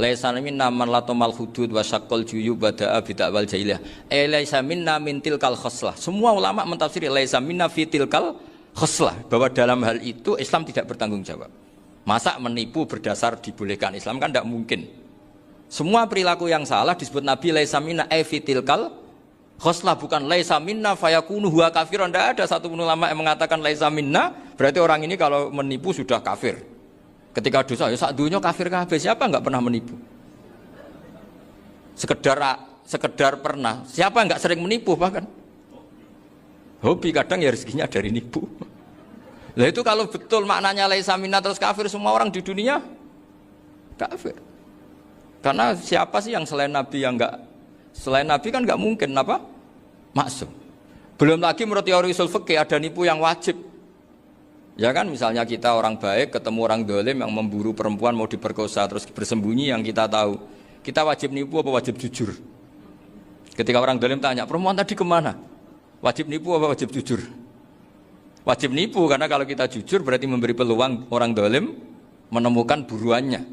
Laisa minna man latamal hudud wa syaqqal juyub wa da'a bi ta'wal jahiliyah. Laisa minna min tilkal khoslah. Semua ulama mentafsiri laisa minna fi tilkal khoslah, bahwa dalam hal itu Islam tidak bertanggung jawab. Masa menipu berdasar dibolehkan Islam kan tidak mungkin. Semua perilaku yang salah disebut Nabi laisa minna fi tilkal khoslah, bukan laisa minna fayakunu huwa kafirun. Tidak ada satu ulama yang mengatakan laisa minna berarti orang ini kalau menipu sudah kafir. Ketika dosa ya sak dunya kafir kabeh. Siapa enggak pernah menipu? Sekedar pernah. Siapa enggak sering menipu bahkan? Hobi kadang ya rezekinya dari nipu. Lah itu kalau betul maknanya laisa minna terus kafir, semua orang di dunia kafir. Karena siapa sih yang selain Nabi yang enggak, selain Nabi kan enggak mungkin apa? Maksum. Belum lagi menurut teori usul fikih ada nipu yang wajib. Ya kan, misalnya kita orang baik ketemu orang dolim yang memburu perempuan mau diperkosa terus bersembunyi yang kita tahu. Kita wajib nipu apa wajib jujur? Ketika orang dolim tanya, perempuan tadi kemana? Wajib nipu apa wajib jujur? Wajib nipu, karena kalau kita jujur berarti memberi peluang orang dolim menemukan buruannya.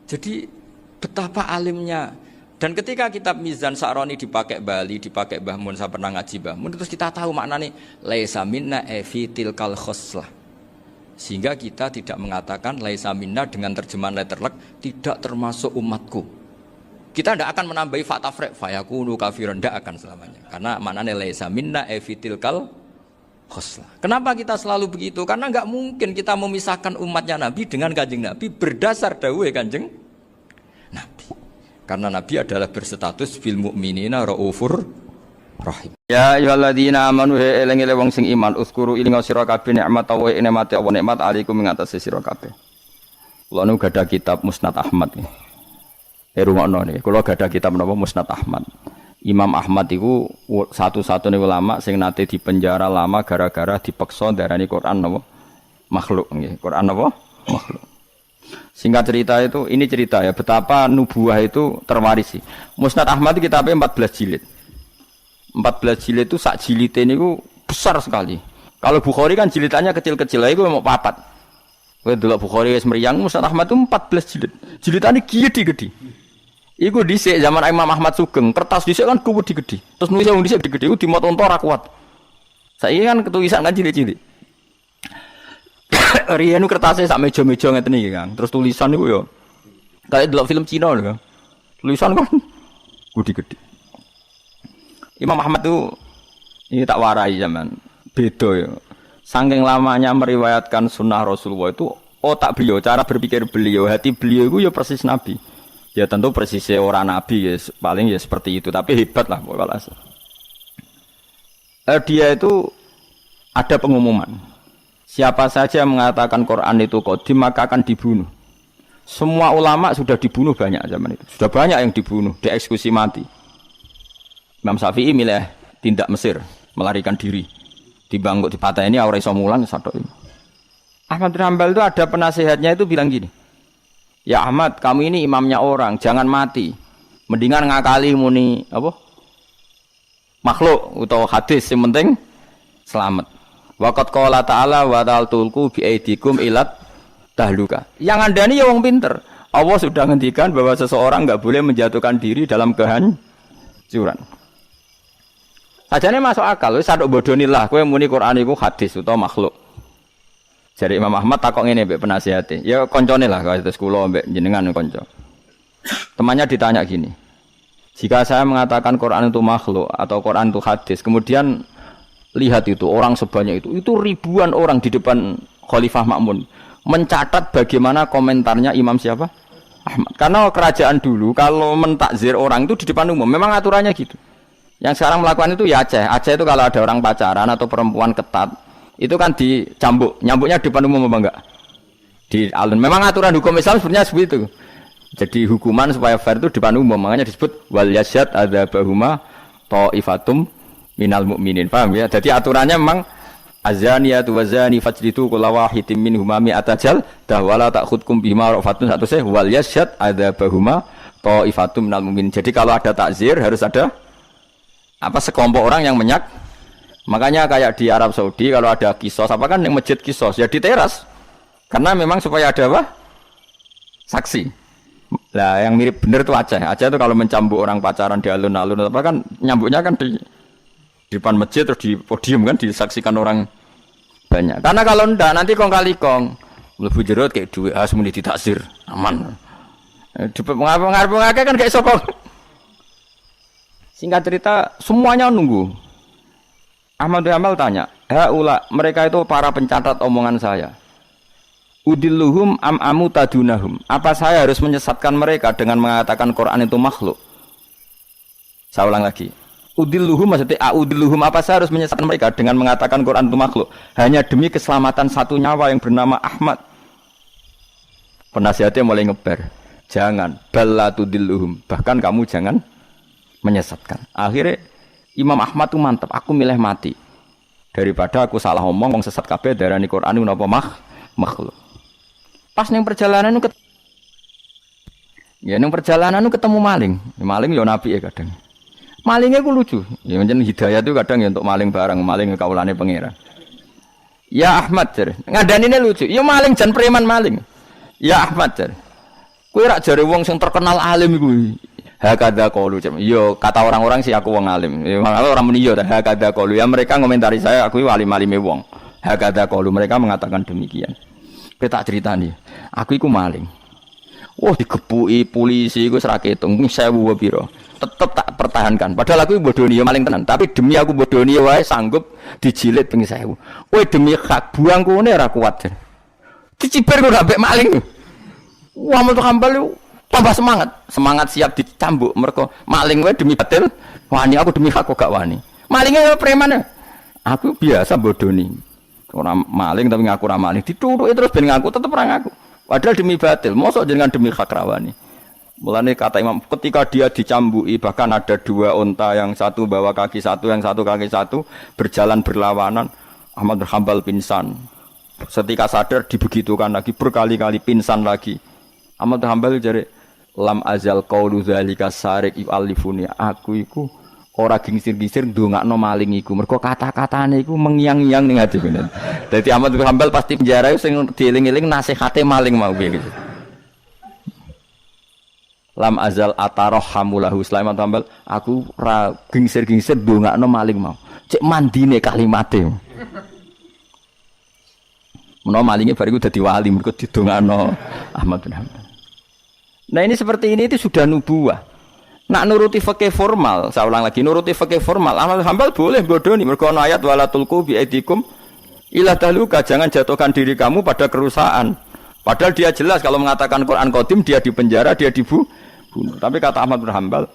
Jadi betapa alimnya. Dan ketika kitab Mizan Sa'roni dipakai Bali, dipakai Mbah Mun, saya pernah ngaji Mbah Mun, terus kita tahu maknanya laisa minna fi tilkal khoslah. Sehingga kita tidak mengatakan laisa minna dengan terjemahan letterlek tidak termasuk umatku. Kita tidak akan menambahi fakta frek fayakunu kafirun, tidak akan selamanya. Karena maknanya laisa minna fi tilkal khoslah. Kenapa kita selalu begitu? Karena enggak mungkin kita memisahkan umatnya Nabi dengan Kanjeng Nabi berdasar dawuh Kanjeng Nabi. Karena Nabi adalah berstatus bil mukminina raufur rahim. Ya ayyuhalladzina amanu eling-eling wong sing iman uskuru ilinga sira kabeh nikmat wa nikmate apa nikmat alaikum ing atase sira kabeh. Kula nu gadah kitab Musnad Ahmad iki. Rungokno niki, kula gadah kitab menapa Musnad Ahmad. Imam Ahmad iku satu-satunya ulama sing nate dipenjara lama gara-gara dipeksa darani Quran napa makhluk nggih. Quran napa makhluk. Singkat cerita itu, ini cerita ya betapa nubuah itu terwarisi. Musnad Ahmad itu kitabnya 14 jilid. 14 jilid itu sak jilid ini besar sekali. Kalau Bukhari kan jilidannya kecil-kecil, itu mau papat. Kowe delok Bukhari wis mriyang, Musnad Ahmad itu 14 jilid. Jilidane gede-gede. Iku dhisik zaman Imam Ahmad Sugeng, kertas dhisik kan gede-gede. Terus nulis wong dhisik gede-gede iku dimot onto ora kuat. Saiki kan ketulisan kan cilik-cilik. Riyen kertasnya sak meja-meja ngeten iki, Kang. Terus tulisan niku ya kayak delok film Cina lho. Tulisan kan gede-gede. Imam Ahmad tuh ini tak warai zaman beda ya. Saking lamanya meriwayatkan sunnah Rasulullah itu otak beliau, cara berpikir beliau, hati beliau itu ya persis Nabi. Ya tentu persisnya orang Nabi ya paling ya seperti itu, tapi hebat lah pokoknya. Dia itu ada pengumuman. Siapa saja yang mengatakan Quran itu qadim maka akan dibunuh. Semua ulama sudah dibunuh banyak zaman itu. Sudah banyak yang dibunuh, dieksekusi mati. Imam Syafi'i milih tindak Mesir, melarikan diri. Dibangkut dipateni ora iso mulang satok. Ahmad bin Hanbal itu ada penasehatnya itu bilang gini. Ya Ahmad, kamu ini imamnya orang, jangan mati. Mendingan ngakali muni apa? Makhluk atau hadis yang penting selamat. Waqat qala ta'ala wa ta'altulku bi aidikum ilat tahluka. Yang ngandani ya wong pinter. Allah sudah ngendikan bahwa seseorang enggak boleh menjatuhkan diri dalam kehancuran. Sajane masuk akal, wis sadok bodonilah kowe muni Quran iku hadis utawa makhluk. Jare Imam Ahmad takok ngene mbek penasihate. Ya koncone lah kados kula mbek jenengan kanca. Temannya ditanya gini. Jika saya mengatakan Quran itu makhluk atau Quran itu hadis, kemudian lihat itu orang sebanyak itu ribuan orang di depan Khalifah Ma'mun mencatat bagaimana komentarnya Imam siapa? Ahmad. Karena kerajaan dulu kalau mentakzir orang itu di depan umum, memang aturannya gitu. Yang sekarang melakukan itu ya Aceh. Aceh itu kalau ada orang pacaran atau perempuan ketat, itu kan dicambuk. Nyambuknya di depan umum apa enggak? Di alun. Memang aturan hukum Islam sebenarnya seperti itu. Jadi hukuman supaya fair itu di depan umum. Makanya disebut wal yasyad adzabahuma ta'ifatum minal mu'minin. Paham ya? Jadi aturannya memang azaniyatu wazani fajlitu kulla wahidin minhuma mi'ata jaldah wala ta'khudkum bima rafatun satu saya wal yasyad adzabahuma ta'ifatum minal mu'minin. Jadi kalau ada takzir harus ada sekelompok orang yang menyak. Makanya kayak di Arab Saudi kalau ada kisos apa kan yang masjid kisos ya di teras. Karena memang supaya ada apa? Saksi. Lah yang mirip bener itu Aceh. Aceh itu kalau mencambuk orang pacaran di alun-alun apa kan nyambuknya kan di depan masjid terus di podium kan disaksikan orang banyak. Karena kalau ndak nanti kong kali kong mlebu jero kayak duit muni ditaksir aman. Di pengarep-ngarep kan kayak sokong. Singkat cerita semuanya nunggu. Ahmad bin Hanbal tanya, "Haula, mereka itu para pencatat omongan saya. Udilluhum am amutadunahum. Apa saya harus menyesatkan mereka dengan mengatakan Quran itu makhluk?" Saya ulang lagi. Udilluhum maksudnya udilluhum, apa saya harus menyesatkan mereka dengan mengatakan Quran itu makhluk hanya demi keselamatan satu nyawa yang bernama Ahmad? Penasihatnya mulai ngeber. Jangan, balla tudilluhum. Bahkan kamu jangan menyesatkan. Akhirnya Imam Ahmad itu mantap, aku milih mati daripada aku salah ngomong sesat kabeh darani Quran itu napa makhluk. Pas ning perjalanan ketemu maling. Maling ya nabi ya kadang. Malingnya ku lucu. Ya pancen hidayah itu kadang ya untuk maling barang, maling kaulane pangeran. Ya Ahmad jar, ngadanine lucu. Ya maling jan preman maling. Ya Ahmad jar. Kowe rak jare wong sing terkenal alim iku. Hakadha qaulu. Yo kata orang-orang sih aku wong alim. Ya orang muni yo hakadha qaulu. Ya mereka ngomentari saya aku alim-alime wong. Hakadha qaulu, mereka mengatakan demikian. Kowe tak critani. Aku iku maling. Wah digepuki polisi iku ora ketung 1000 pira. Tetep tak pertahankan. Padahal aku bodoni ya maling tenan, tapi demi aku bodoni wae sanggup dijilid ping 1000. Kowe demi hak buang kene ora kuat. Dicibir kok gak maling. Wah Ahmad bin Hanbal tambah semangat siap dicambuk mergo maling wae demi batil. Wani aku demi hak kok gak wani. Malingnya preman. Aku biasa bodoni. Orang maling tapi ngaku ora maling, ditutuki terus ben ngaku tetep ora ngaku. Padahal demi batil, mosok jenengan demi hak rawani. Mulane kata Imam, ketika dia dicambuki bahkan ada 2 unta, yang satu bawa kaki satu, yang satu kaki satu, berjalan berlawanan. Ahmad bin Hanbal pingsan. Setika sadar dibegitukan lagi, berkali-kali pingsan lagi. Ahmad bin Hanbal jare lam azal qaulu zalika sarik yu'allifuni. Aku iku ora gingsir-gingsir ndongakno maling iku. Mergo kata-katane iku mengiang-iang ning ati kene. Dadi Ahmad bin Hanbal pasti penjara sing dieling-eling nasihate maling mau piye gitu. Lam azal atarhamulahu Sulaiman Hanbal, aku ora gingsir-gingsir ndongakno maling mau. Cek mandine kalimate. Menawa malinge bariku dadi wali mergo didongakno Ahmad bin Hanbal. Nah ini seperti ini itu sudah nubuwah. Nak nuruti fikih formal, saya ulang lagi, nuruti fikih formal, Ahmad bin Hanbal boleh bodoni mergo ana ayat wala tulqu bi aidikum ila tahluka, jangan jatuhkan diri kamu pada kerusakan. Padahal dia jelas kalau mengatakan Quran qadim dia dipenjara, dia dibunuh. Tapi kata Ahmad bin Hanbal,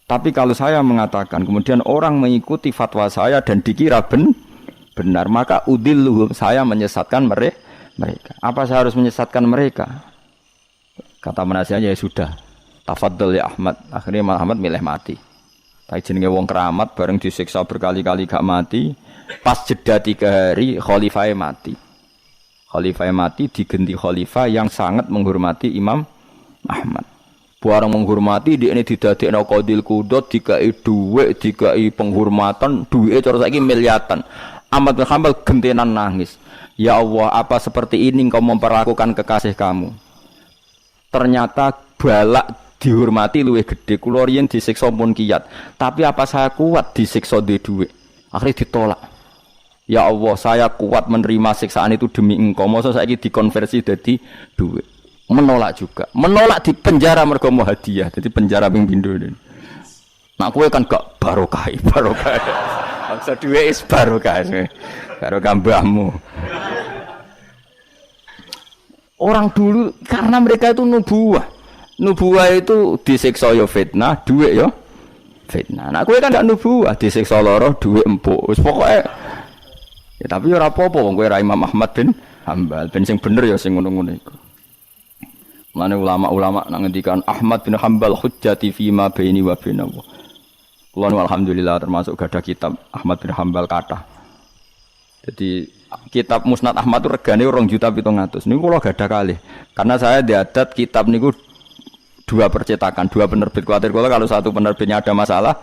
tapi kalau saya mengatakan kemudian orang mengikuti fatwa saya dan dikira benar, maka udilluhum, saya menyesatkan mereka. Apa saya harus menyesatkan mereka? Kata penasihatnya ya sudah. Tafadhol ya Ahmad. Akhirnya Ahmad milih mati. Tapi jenenge wong keramat bareng disiksa berkali-kali gak mati. Pas jeda 3 hari khalifah mati. Khalifah mati diganti khalifah yang sangat menghormati Imam Ahmad. Barang menghormati dia ini didadekno qadil qudot, dikai dhuwit, dikai penghormatan, dhuwite cara saiki miliatan. Ahmad bin Hanbal gentenan nangis. Ya Allah, apa seperti ini Engkau memperlakukan kekasih kamu? Ternyata balak dihormati luwih gede. Kula riyen disiksa pun kiyat. Tapi apa saya kuat disiksa duwe dhuwit? Akhirnya ditolak. Ya Allah, saya kuat menerima siksaan itu demi Engkau. Masa saiki dikonversi jadi dhuwit. Menolak juga. Menolak di penjara mergo mau hadiah. Jadi penjara ping pindho. Nak kowe kan gak barokah. Maksud dhuwit is barokah. Barokah mbahmu. Orang dulu karena mereka itu nubuwah. Nubuwah itu disiksa yo fitnah, dhuwit yo fitnah. Nah, kowe kan gak nubuwah, disiksa lara, dhuwit empuk. Wis pokoke ya tapi ora apa-apa wong kowe ra Imam Ahmad bin Hambal, ben sing bener ya sing ngono-ngono iku. Mane ulama-ulama nang ngendikan Ahmad bin Hambal hujjati fi ma baini wa bainahu. Kula alhamdulillah termasuk gadah kitab Ahmad bin Hambal kathah. Jadi kitab Musnad Ahmad itu regane 2.700.000. Niku kula gadah kalih. Karena saya diadat kitab niku 2 percetakan, 2 penerbit. Kuwatir kula kalau satu penerbitnya ada masalah,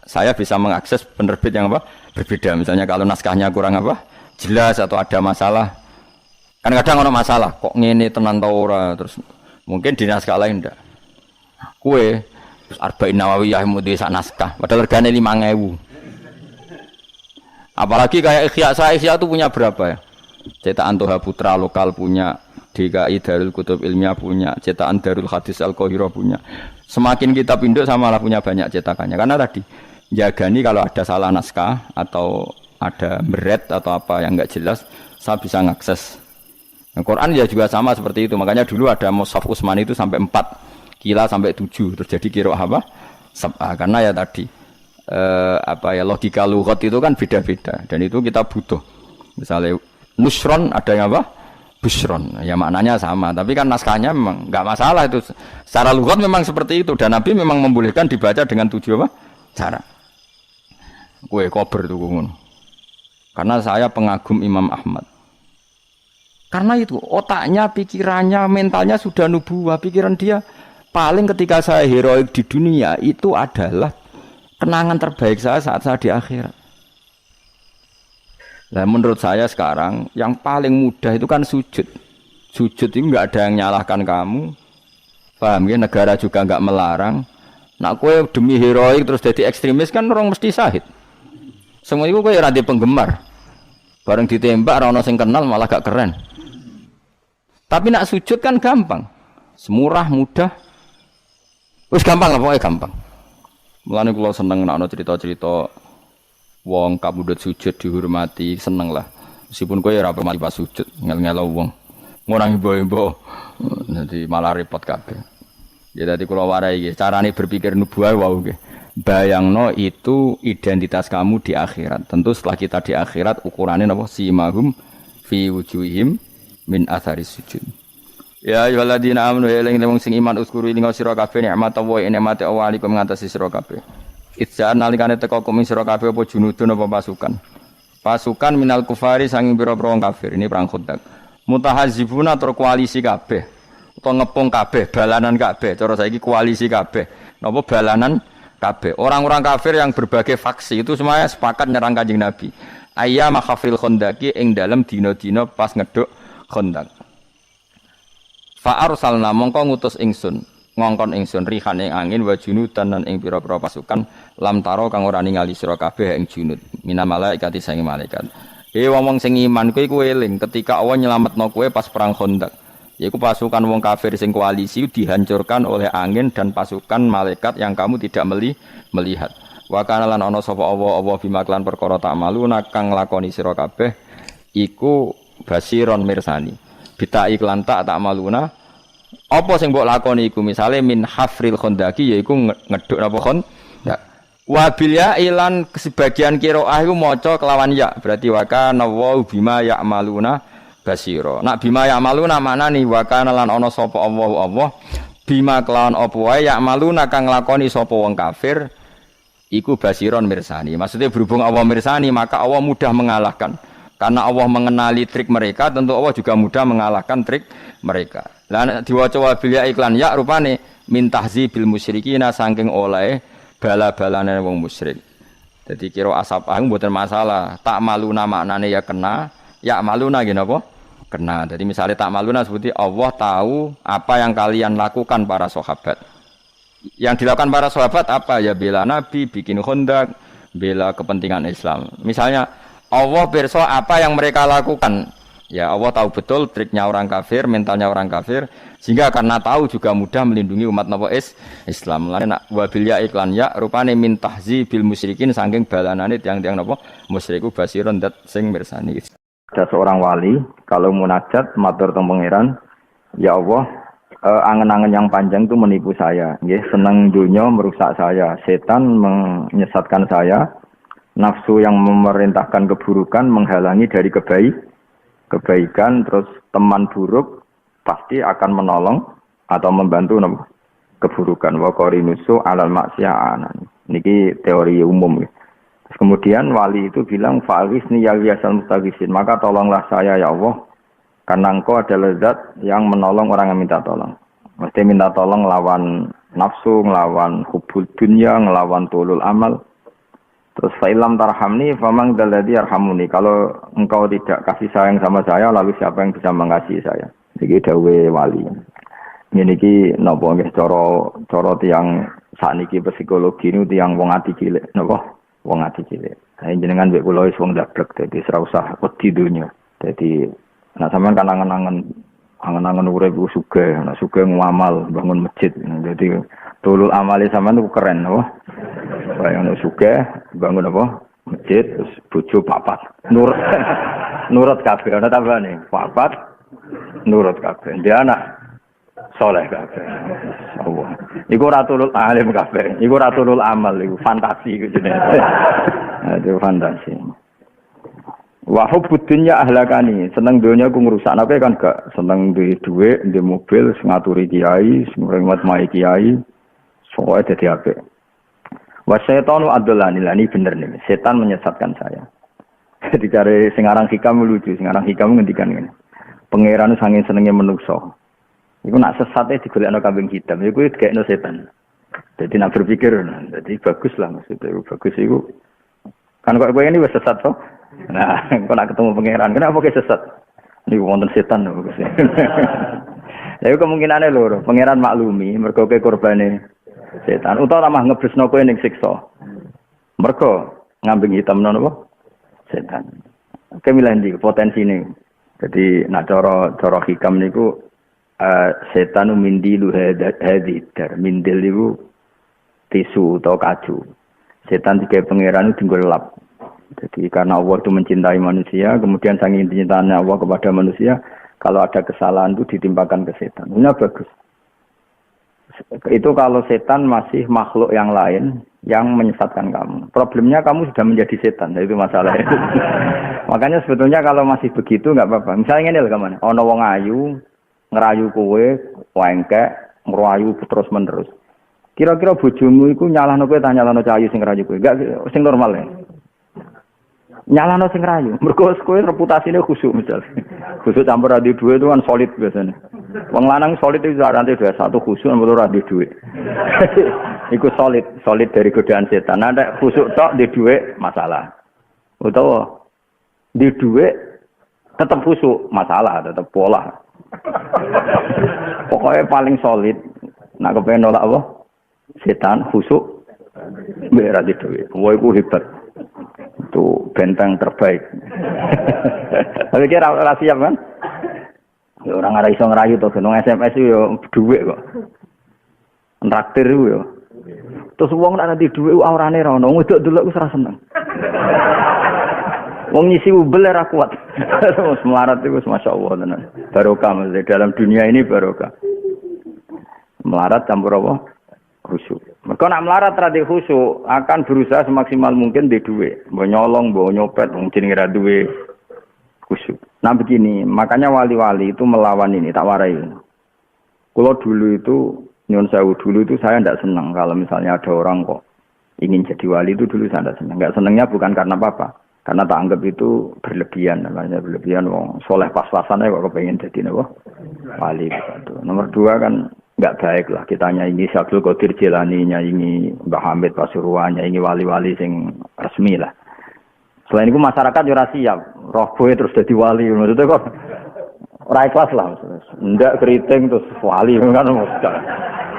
saya bisa mengakses penerbit yang apa? Berbeda. Misalnya kalau naskahnya kurang apa? Jelas atau ada masalah. Kan kadang ono masalah, kok ngene tenan ta ora, terus mungkin di naskah lain ndak. Kue terus Arba'in Nawawiyah mudi sak naskah, padahal regane 5.000. Apalagi kayak Ihya itu punya berapa ya? Cetakan Toha Putra lokal punya, DKI Darul Kutub Ilmiah punya, cetakan Darul Hadis Al-Qahirah punya. Semakin kita pinduk samalah punya banyak cetakannya. Karena tadi jagani kalau ada salah naskah atau ada beret atau apa yang enggak jelas, saya bisa ngakses. Nah, Quran ya juga sama seperti itu. Makanya dulu ada Mushaf Utsman itu sampai 4, Kila sampai 7. Terjadi qiraah apa? Sab'ah. Karena ya tadi logika lughat itu kan beda-beda dan itu kita butuh. Misalnya nusron ada yang apa? Busron. Ya maknanya sama, tapi kan naskahnya memang enggak masalah itu. Secara lughat memang seperti itu dan Nabi memang membolehkan dibaca dengan 7 apa? Cara. Kue kober itu ngono. Karena saya pengagum Imam Ahmad. Karena itu otaknya, pikirannya, mentalnya sudah nubuwah. Pikiran dia paling ketika saya heroik di dunia itu adalah kenangan terbaik saya saat saya di akhirat. Nah, menurut saya sekarang yang paling mudah itu kan sujud. Sujud itu enggak ada yang nyalahkan kamu. Paham ya? Negara juga enggak melarang. Nak kowe demi heroik terus jadi ekstremis kan orang mesti sahid. Semua itu kowe ora di penggemar. Bareng ditembak ora ono sing kenal malah gak keren. Tapi nak sujud kan gampang. Semurah, mudah. Wis gampang lah pokoknya gampang. Mulane kula seneng nek ana cerita-cerita wong kabudut sujud dihormati, seneng lah. Meskipun kowe ora pernah pas sujud, ngel-ngelo wong. Ngono imbo-imbo. Dadi malah repot kabeh. Ya dadi kula warai iki, carane berpikir nubuwah wau nggih. Bayangno itu identitas kamu di akhirat. Tentu setelah kita di akhirat ukurane napa simahum fi wujuhihim min athari sujud. Ya ayyuhalladzina amanu eling wong sing iman uskuru ing sira kabeh nikmat Allah nikmate Allah alaikum ngatasi sira kabeh. Idzan nalikane teka kum sira kabeh apa junudun apa pasukan. Pasukan minal kufari sanging pira-pira wong kafir. Ini perang Khandaq. Mutahazibuna tur koalisi kabeh. Utawa ngepung kabeh, balanan kabeh. Cara saiki koalisi kabeh. Napa balanan kabeh. Orang-orang kafir yang berbagai faksi itu semuanya sepakat nyerang Kanjeng Nabi. Ayyama khafril Khandaqi ing dalem dina-dina pas ngeduk Khandaq. Fa arsalna mongko ngutus ingsun ngongkon ingsun rihan ing angin wa junudan lan ing pira-pira pasukan lam taro kang ora ningali sira kabeh ing junud mina malaikati sange malaikat. Wong sing iman kowe iku eling ketika Allah nyelametno kowe pas perang Khandaq. Yaiku pasukan wong kafir sing koalisi dihancurkan oleh angin dan pasukan malaikat yang kamu tidak melihat. Wa kana lan ana sapa Allah bima klan perkara ta'maluna kang lakoni sira kabeh iku basiron mirsani. Bita iklan tak maluna apa sing mbok lakoni iku misale min hafril Khandaqi yaiku ngeduk napa Khandaq wa bil ya ilan sebagian qiraah iku maca kelawan ya berarti wa kana wa bima ya'maluna basira nak bima ya'maluna maknane wa kana lan ana sapa Allah bima kelawan apa wae ya'maluna kang lakoni sapa wong kafir iku basiron mirsani maksudnya berhubung Allah mirsani maka Allah mudah mengalahkan. Karena Allah mengenali trik mereka, tentu Allah juga mudah mengalahkan trik mereka. Lah diwaca wabil ya iklan ya rupane min tahzibil musyrikina saking oleh bala-balane wong musyrik. Jadi kira asap ang mboten masalah. Tak maluna maknane ya kena, ya maluna gini apa? Kena. Jadi misalnya tak maluna seperti Allah tahu apa yang kalian lakukan para sahabat. Yang dilakukan para sahabat apa? Ya bela Nabi, bikin khandaq, bela kepentingan Islam. Misalnya Allah pirsa apa yang mereka lakukan. Ya Allah tahu betul triknya orang kafir, mentalnya orang kafir, sehingga karena tahu juga mudah melindungi umat napa Islam. Lan wabil ya iklan ya rupane min tahzi bil musyrikin saking balanane tiang-tiang napa musyriku basiron dat sing mirsani. Ada seorang wali kalau munajat matur teng pangeran, ya Allah, angen-angen yang panjang itu menipu saya, nggih, seneng dunia merusak saya, setan menyesatkan saya, nafsu yang memerintahkan keburukan menghalangi dari kebaikan, terus teman buruk pasti akan menolong atau membantu keburukan. Wa qarinusu alal maksiyah anan. Niki teori umum. Terus kemudian wali itu bilang fa'alisni ya yasal mustagisin, maka tolonglah saya ya Allah karena engkau adalah zat yang menolong orang yang minta tolong. Mesti minta tolong lawan nafsu, ngelawan hubul dunya, ngelawan tulul amal. Terus fa'ilam tarhamni famang dalladzi yarhamuni. Kalau engkau tidak kasih sayang sama saya, lalu siapa yang bisa mengasihi saya? Iki dawuhe wali. Ngene iki napa nggih cara tiyang sakniki psikologi niku tiyang wong ati cilik napa? Wong ati cilik. Jenengan mbek kula wis wong dablek dadi ora usah wedi donya. Dadi nek sampean kan angen-angen urip sugih, nek sugih ngamal bangun masjid. Dadi tulul amale sampean itu keren napa? Kaya ono sugih bangun apa? Masjid terus bojo papat. Nurut kabeh ana tambane. Papat nurut kabeh. Dia anak soleh kabeh. Allah. Iku ora tulul alim kabeh. Iku ora tulul amal iku fantasi iku jenenge. Itu fantasi. Wa hubbud dunya ahlakani. Seneng donya ku ngrusakno kan gak seneng duwe dhuwit, duwe mobil, ngaturi kiai, ngurmat mai kiai. Soale dadi apik. Wa syaitanu adolani lani bener nih. Setan menyesatkan saya. Jadi cari sing aran hikam lucu, sing aran hikam ngendikan ngene. Pangeran saking senenge menungso. Iku nak sesate digolekno kambing hitam, iku digekno setan. Jadi nak berpikir, jadi bagus lah maksudnya. Bagus iku. Kan kok kowe ini wis sesat to? Nah, kok nak ketemu pangeran, kenapa kowe sesat? Niku wonten setan lho bagus. Ya kemungkinane loro, pangeran maklumi mergo kowe korbane setan utawa mah ngebresno kowe ning siksa. Mergo ngambing hitam napa? Setan. Kemilan iki potensine. Jadi nak cara hikam niku setan mindilu hadidar mindil niku tisu atau kacu. Setan tiga pangeran itu tinggal lap. Jadi karena Allah itu mencintai manusia, kemudian saking cintanya Allah kepada manusia, kalau ada kesalahan itu ditimpakan ke setan. Ini bagus. Itu kalau setan masih makhluk yang lain yang menyesatkan kamu. Problemnya kamu sudah menjadi setan, itu masalahnya. Makanya sebetulnya kalau masih begitu nggak apa-apa. Misalnya ini lah kemana? Ono wong ayu ngerayu kowe, wengkek, ngerayu terus menerus. Kira-kira bojomu iku nyalahno kowe ta nyalahno cahayu sing ngerayu kowe? Enggak sing normal ya. Nyalahno sing ngerayu. Mergo kowe reputasine khusuk misal. Khusuk campur adi duwe itu kan solid biasanya. Wong lanang solid itu nanti dua satu khusuk nomor adi duwe. Iku solid dari godaan setan. Ada khusuk tok di duwe masalah. Utawa di duwe tetap khusuk masalah, tetap pola. Pokoknya paling solid. Nak kepengen nolak apa? Setan khusuk berat di duwe. Wah iku hebat. Itu benteng terbaik. Tapi kira ora siap kan? Ya orang ora iso ngerayu to, nang SMS yo dhuwit kok. Traktir yo. Terus wong nek nanti dhuwit aurane ra ono, wedok delok wis ora seneng. Wong nyisi ubel ora kuat. Wis melarat iku masyaallah tenan. Barokah mesti dalam dunia ini barokah. Melarat campur apa? Khusyuk. Mereka nak melarat rada khusyuk akan berusaha semaksimal mungkin di duit, mbok nyolong, mbok nyopet, wong jenenge ra duwe khusyuk. Nah begini, makanya wali-wali itu melawan ini, tak warai. Kalau dulu itu nyun sewu dulu itu saya tidak senang kalau misalnya ada orang kok ingin jadi wali itu dulu saya tidak senang. Enggak senangnya bukan karena apa-apa, karena tak anggap itu berlebihan, namanya berlebihan wong soleh pas-pasannya kok kepengen jadi wali gitu. Nomor dua kan enggak baik lah kita nyanyi Abdul Qadir Jilani, nyanyi Mbah Hamid Pasuruan, nyanyi wali-wali sing resmi lah. Selain itu masyarakat juga siap. roh boe terus dadi wali. Maksudnya kok ora ikhlas lah. Ndak keriting terus wali kan.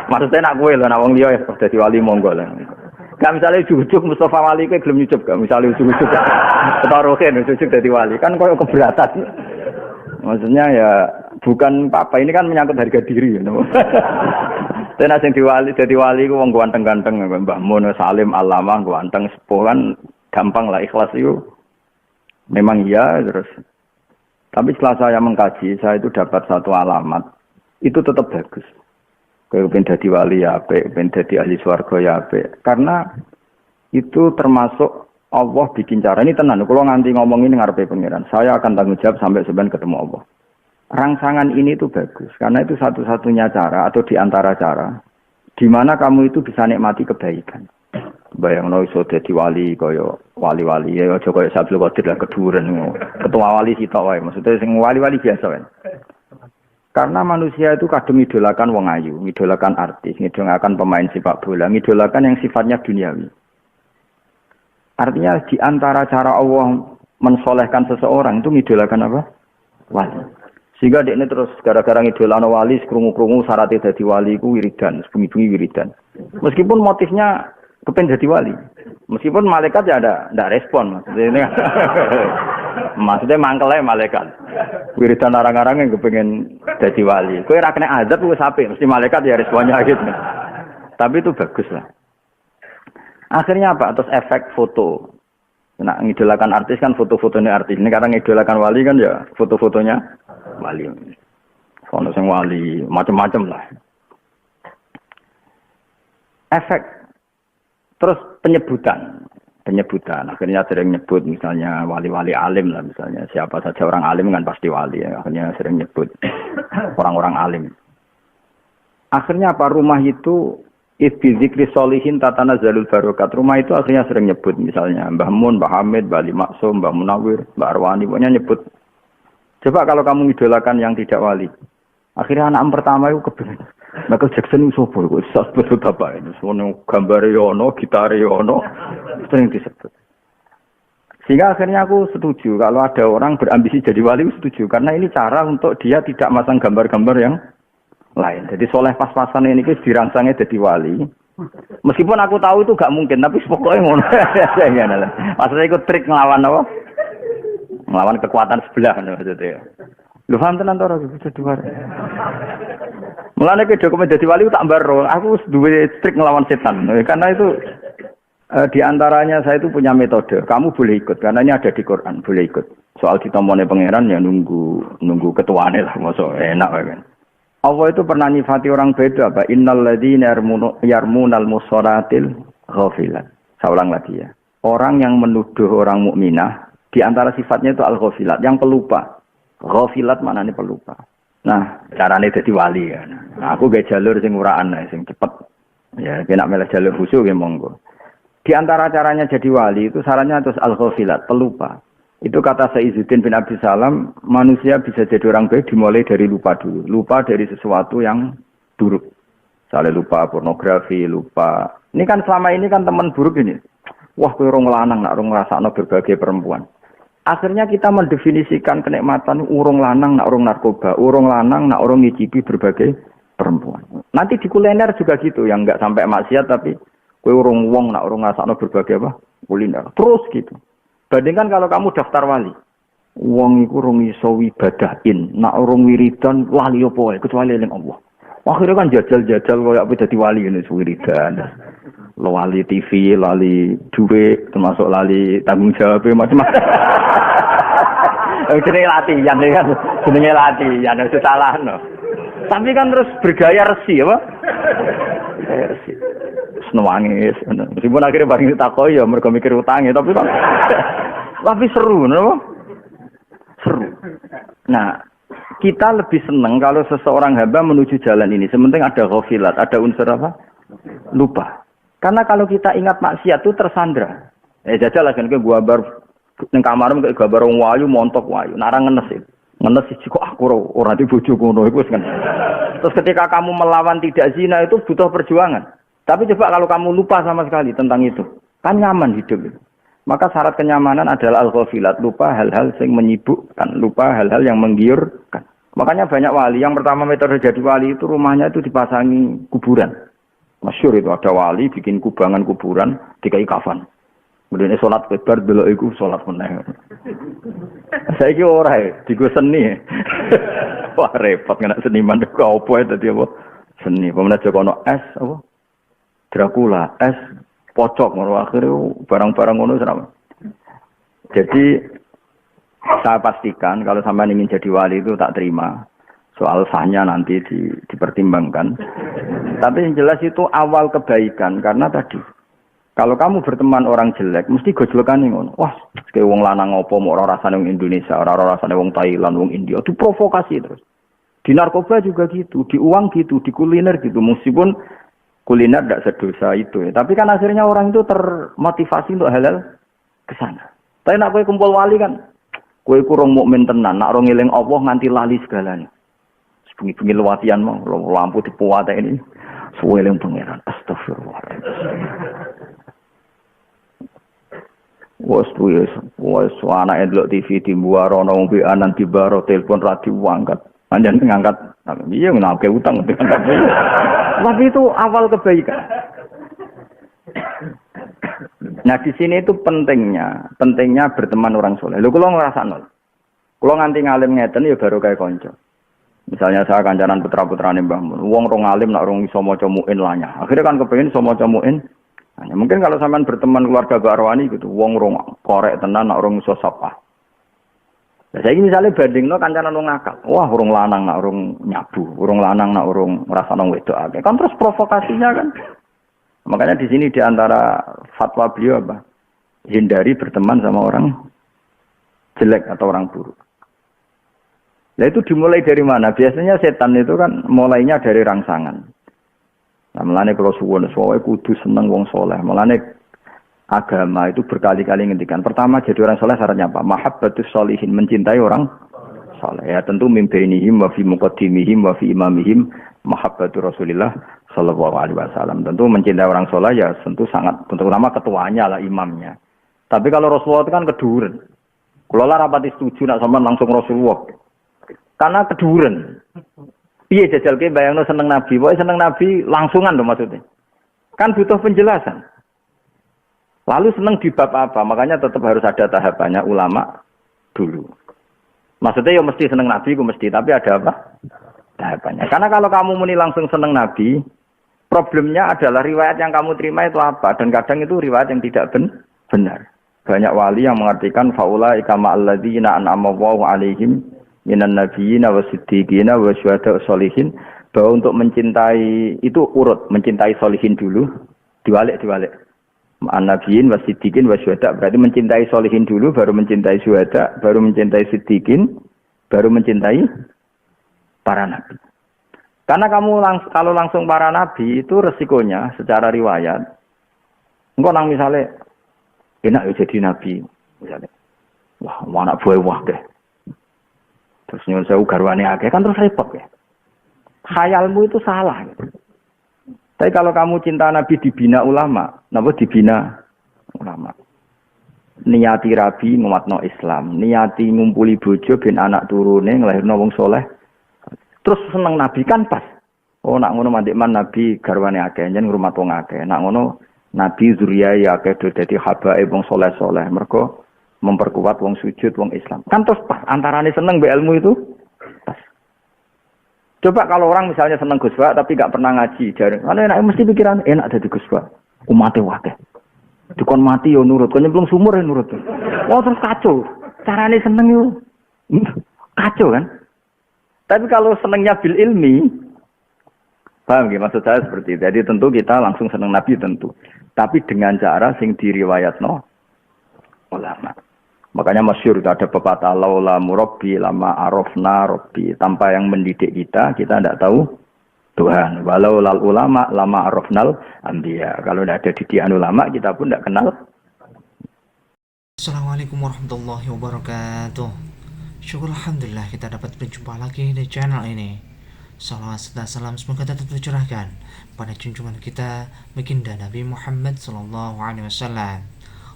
Maksudnya nak kowe lho nak wong liya dadi wali monggo lah. Gak misalnya ujuk Mustafa Wali kowe gelem nyucup gak misalnya ujuk taruhin ujuk dadi wali kan koyo keberatan. Maksudnya ya bukan apa ini kan menyangkut harga diri you know? Tenan sing dadi wali ku wong ganteng-ganteng Mbah Mun Salim Alamah ganteng sepuh kan gampang lah ikhlas itu. Memang iya terus. Tapi setelah saya mengkaji saya itu dapat satu alamat itu tetap bagus. Kowe ben dadi wali ya apik, ben dadi ahli swarga ya apik. Karena itu termasuk Allah bikin cara ini tenan. Kalau nganti ngomong ini ngarepe pangeran, saya akan tanggung jawab sampai sebenarnya ketemu Allah. Rangsangan ini itu bagus karena itu satu-satunya cara atau di antara cara di mana kamu itu bisa nikmati kebaikan. Bayangno iso dadi wali kaya wali-wali ya aja kaya Abdul Qadir lah keduren. Ketua wali sitok wae. Maksudnya sing wali-wali biasa wae. Karena manusia itu kadang idolakan wong ayu, idolakan artis, idolakan pemain sepak bola, idolakan yang sifatnya duniawi. Artinya di antara cara Allah mensolehkan seseorang itu idolakan apa? Wali. Sehingga dia ini terus gara-gara idolano wali, krungu-krungu syaratnya jadi wali ku wiridan, bengi-bengi wiridan. Meskipun motifnya kepen jadi wali. Meskipun malaikat ya ada respon maksudnya. Maksudnya mangkelnya malaikat. Wiridan arang-arang yang kepengen jadi wali. Kowe ra kena azab wis apik, mesti malaikat ya responnya gitu. Tapi itu bagus lah. Akhirnya apa? Terus efek foto. Nah, ngidolakan artis kan foto-fotonya artis. Ini karena ngidolakan wali kan ya foto-fotonya wali. Foto sing wali, macam-macam lah. Efek. Terus penyebutan. Akhirnya sering nyebut misalnya wali-wali alim lah misalnya. Siapa saja orang alim kan pasti wali ya. Akhirnya sering nyebut orang-orang alim. Akhirnya apa? Rumah itu Ibbi zikri solihin tatana zalul barokat. Rumah itu akhirnya sering nyebut misalnya Mbah Mun, Mbah Hamid, Mbah Ali Maksum, Mbah Munawir, Mbah Arwani. Pokoknya nyebut. Coba kalau kamu idolakan yang tidak wali. Akhirnya anak pertama itu kebenaran. Michael Jackson itu sopo, itu betul apa ini? Semua gambar yono, gitar yono, sering disebut. Sehingga akhirnya aku setuju kalau ada orang berambisi jadi wali, setuju karena ini cara untuk dia tidak masang gambar-gambar yang lain. Jadi soleh pas-pasan ini dirangsangnya jadi wali. Meskipun aku tahu itu gak mungkin, tapi pokoknya ngono. Maksudnya ikut trik ngelawan apa? Ngelawan kekuatan sebelah maksudnya. Lu paham tenan to ora bisa dua. Mulane ke dokumen dadi wali tak mbaro, aku duwe trik ngelawan setan. Karena itu di antaranya saya itu punya metode. Kamu boleh ikut karena ini ada di Quran, boleh ikut. Soal ditomone pangeran ya nunggu ketuane lah, mosok enak kan. Allah itu pernah nyifati orang beda apa? Innal ladzina yarmunal musaratil ghafilat. Saya ulang lagi ya. Orang yang menuduh orang mukminah di antara sifatnya itu al-ghafilat, yang pelupa. Ghafilat maknanya pelupa. Nah, carane dadi wali ya. Nah, aku gak jalur sing uraan sing cepet. Ya, kena meleh jalur khusyuk ya monggo. Di antara caranya jadi wali itu sarannya terus al-ghafilat, pelupa. Itu kata Sayyiduddin bin Abdus Salam, manusia bisa jadi orang baik dimulai dari lupa dulu. Lupa dari sesuatu yang buruk. Misalnya lupa pornografi, lupa. Ini kan selama ini kan teman buruk ini. Wah, kowe urung lanang nak urung ngrasakno berbagai perempuan. Akhirnya kita mendefinisikan kenikmatan urung lanang nak urung narkoba, urung lanang nak urung ngicipi berbagai perempuan. Nanti di kuliner juga gitu, yang enggak sampai maksiat tapi kowe urung wong nak urung ngrasakno berbagai apa? Kuliner. Terus gitu. Bandingkan kalau kamu daftar wali. Wong iku urung iso ibadahin, nak urung wiridan lali apa wae kecuali eling Allah. Akhirnya kan jajal-jajal koyo apa dadi wali ngene wiridan. Lali TV, lali duit, termasuk lali tanggung jawab macam-macam. Jenenge latihan kan, jenenge latihan itu salah no. Tapi kan terus bergaya resi apa? Resi. Senwangis. Meskipun akhirnya bareng ditakoi ya mergo mikir utangnya, tapi seru no. Seru. Nah, kita lebih senang kalau seseorang hamba menuju jalan ini. Sementing ada ghafilat, ada unsur apa? Lupa. Karena kalau kita ingat maksiat itu tersandra. Jajal lah kan ke gua bar ning kamar ke gambar wong wayu montok wayu. Narang ngenes. Ngenes siji kok aku ora di bojoku ngono iku wis kan. Terus ketika kamu melawan tidak zina itu butuh perjuangan. Tapi coba kalau kamu lupa sama sekali tentang itu, kan nyaman hidup itu. Maka syarat kenyamanan adalah al-ghafilat, lupa hal-hal yang menyibukkan, lupa hal-hal yang menggiurkan. Makanya banyak wali, yang pertama metode jadi wali itu rumahnya itu dipasangi kuburan. Masyhur itu ada wali bikin kubangan kuburan, dikai kafan. Kemudian sholat kebar delok iku sholat meneh. Saiki ora digo seni. Wah repot kena seniman kok opo dadi apa? Seni. Pemenang Joko ono es apa? Dracula, es pocok ngono akhire barang-barang ngono serama. Jadi saya pastikan kalau sampean ingin jadi wali itu tak terima. Soal sahnya nanti dipertimbangkan. Tapi yang jelas itu awal kebaikan karena tadi kalau kamu berteman orang jelek, mesti gojlokan ngono. Wah, kayak wong lanang opo mau ora rasane wong Indonesia, ora rasane wong Thailand, wong India. Itu provokasi terus. Di narkoba juga gitu, di uang gitu, di kuliner gitu. Meskipun kuliner tidak sedosa itu ya. Tapi kan akhirnya orang itu termotivasi untuk halal ke sana. Tapi nak kowe kumpul wali kan, kowe kurang mukmin tenan, nak ora ngeling Allah nganti lali segalanya. Bengi-bengi lewatian mau lampu dipuwate ini. Suwe eling pangeran. Astagfirullah. Wes anak delok TV dimbuar ana wong BA nang dibaro telepon ra diangkat. Panjen ngangkat. Iya ngenake utang diangkat. Tapi itu awal kebaikan. Nah di sini itu pentingnya berteman orang soleh. Lho kula ngrasakno. Kula nganti ngalim ngeten ya baru kayak kanca. Misalnya saya kancanan putra-putrane Mbah Mun. Wong rong alim nak rong iso maca muin lanyah. Akhirnya kan kepengin iso maca muin. Nah, mungkin kalau sampean berteman keluarga Barwani gitu, wong rong korek tenan nak rong iso sapa. Lah saiki misale bandingno kancanan wong akal. Wah, urung lanang nak urung nyabu, urung lanang nak urung ngrasakno wedok akeh. Kan terus provokasinya kan. Makanya di sini di antara fatwa beliau apa? Hindari berteman sama orang jelek atau orang buruk. Nah itu dimulai dari mana? Biasanya setan itu kan mulainya dari rangsangan. Nah melane kalau suwun kudu seneng wong soleh. Melane agama itu berkali-kali ngendikan. Pertama jadi orang soleh syaratnya apa? Mahabbatus sholihin, mencintai orang soleh. Ya tentu mimbainihim wa fi muqaddimihim wa fi imamihim mahabbatu Rasulillah sallallahu alaihi wasallam. Tentu mencintai orang soleh ya tentu sangat, terutama ketuanya lah, imamnya. Tapi kalau Rasulullah itu kan keduren. Kalau lah rapati setuju nak sampean langsung Rasulullah. Karena keduren. Piye jajal ke bayangno seneng Nabi, pokoke seneng Nabi langsungan lho maksudnya. Kan butuh penjelasan. Lalu seneng di bab apa? Makanya tetap harus ada tahapannya ulama dulu. Maksudnya ya mesti seneng Nabi ku mesti, tapi ada apa? Tahapannya. Karena kalau kamu muni langsung seneng Nabi, problemnya adalah riwayat yang kamu terima itu apa? Dan kadang itu riwayat yang tidak benar. Banyak wali yang mengartikan faulaika ma'alladzina an'ama Allahu 'alaihim minan nabiyina wasiddiqina wasyuhada'i sholihin, bahwa untuk mencintai itu urut, mencintai sholihin dulu, diwalik. An-nabiyyin wasiddiqin wasyuhada, berarti mencintai sholihin dulu, baru mencintai syuhada, baru mencintai siddiqin, baru mencintai para nabi. Karena kamu kalau langsung para nabi itu resikonya secara riwayat, engkau nang misalnya enak ya jadi nabi, misalnya, wah anak buah deh. Terus nyuwun sewu garwane akeh kan terus repot ya. Khayalmu itu salah gitu. Tapi kalau kamu cinta Nabi dibina ulama, napa dibina ulama. Niati rabi nguatno Islam, niati ngumpuli bojo ben anak turune nglahirno wong soleh. Terus seneng Nabi kan pas. Oh nak ngono mandekman Nabi garwane akeh njen ngrumat wong akeh. Nak ngono Nabi zuriyae akeh dadi habae wong soleh-soleh. Mergo memperkuat wong sujud, wong Islam. Kan terus pas antarane seneng be ilmu itu pas. Coba kalau orang misalnya seneng Gus Ba tapi gak pernah ngaji, jarang. Kan enak mesti pikiran enak dadi Gus Ba. Umate wae. Dikon mati yo nurut, kon nyemplung sumur yo nurut. Oh terus kacau. Carane seneng yo kacau kan? Tapi kalau senengnya bil ilmi, paham nggih maksud saya seperti itu. Jadi tentu kita langsung seneng Nabi tentu. Tapi dengan cara sing diriwayatno ulama. Makanya masyhur itu ada pepatah laula murabbi lama arafna rabbi. Tanpa yang mendidik kita tidak tahu Tuhan. Walau lal ulama lama arafnal anbiya. Kalau tidak ada didikan ulama kita pun tidak kenal. Assalamualaikum warahmatullahi wabarakatuh. Syukur alhamdulillah kita dapat berjumpa lagi di channel ini. Salawat serta salam semoga tetap tercurahkan pada junjungan kita baginda Nabi Muhammad sallallahu alaihi wasallam.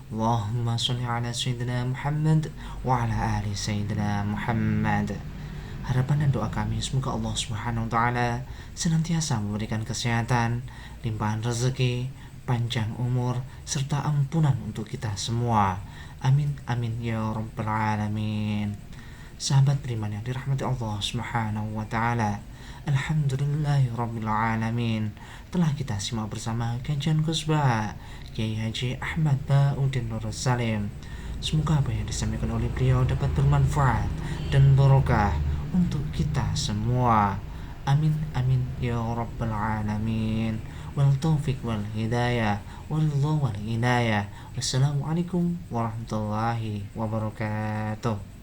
Allahumma sholli ala sayyidina Muhammad wa ala ali sayyidina Muhammad. Harapan dan doa kami semoga Allah Subhanahu wa taala senantiasa memberikan kesehatan, limpahan rezeki, panjang umur serta ampunan untuk kita semua. Amin amin ya rabbal alamin. Sahabat beriman yang dirahmati Allah Subhanahu wa taala, alhamdulillahirabbil alamin. Telah kita simak bersama kajian khutbah Kiai Haji Ahmad Ba'udin Nur Salim. Semoga apa yang disampaikan oleh beliau dapat bermanfaat dan barokah untuk kita semua. Amin amin ya rabbal alamin. Wal taufiq wal hidayah wal inayah. Wassalamualaikum warahmatullahi wabarakatuh.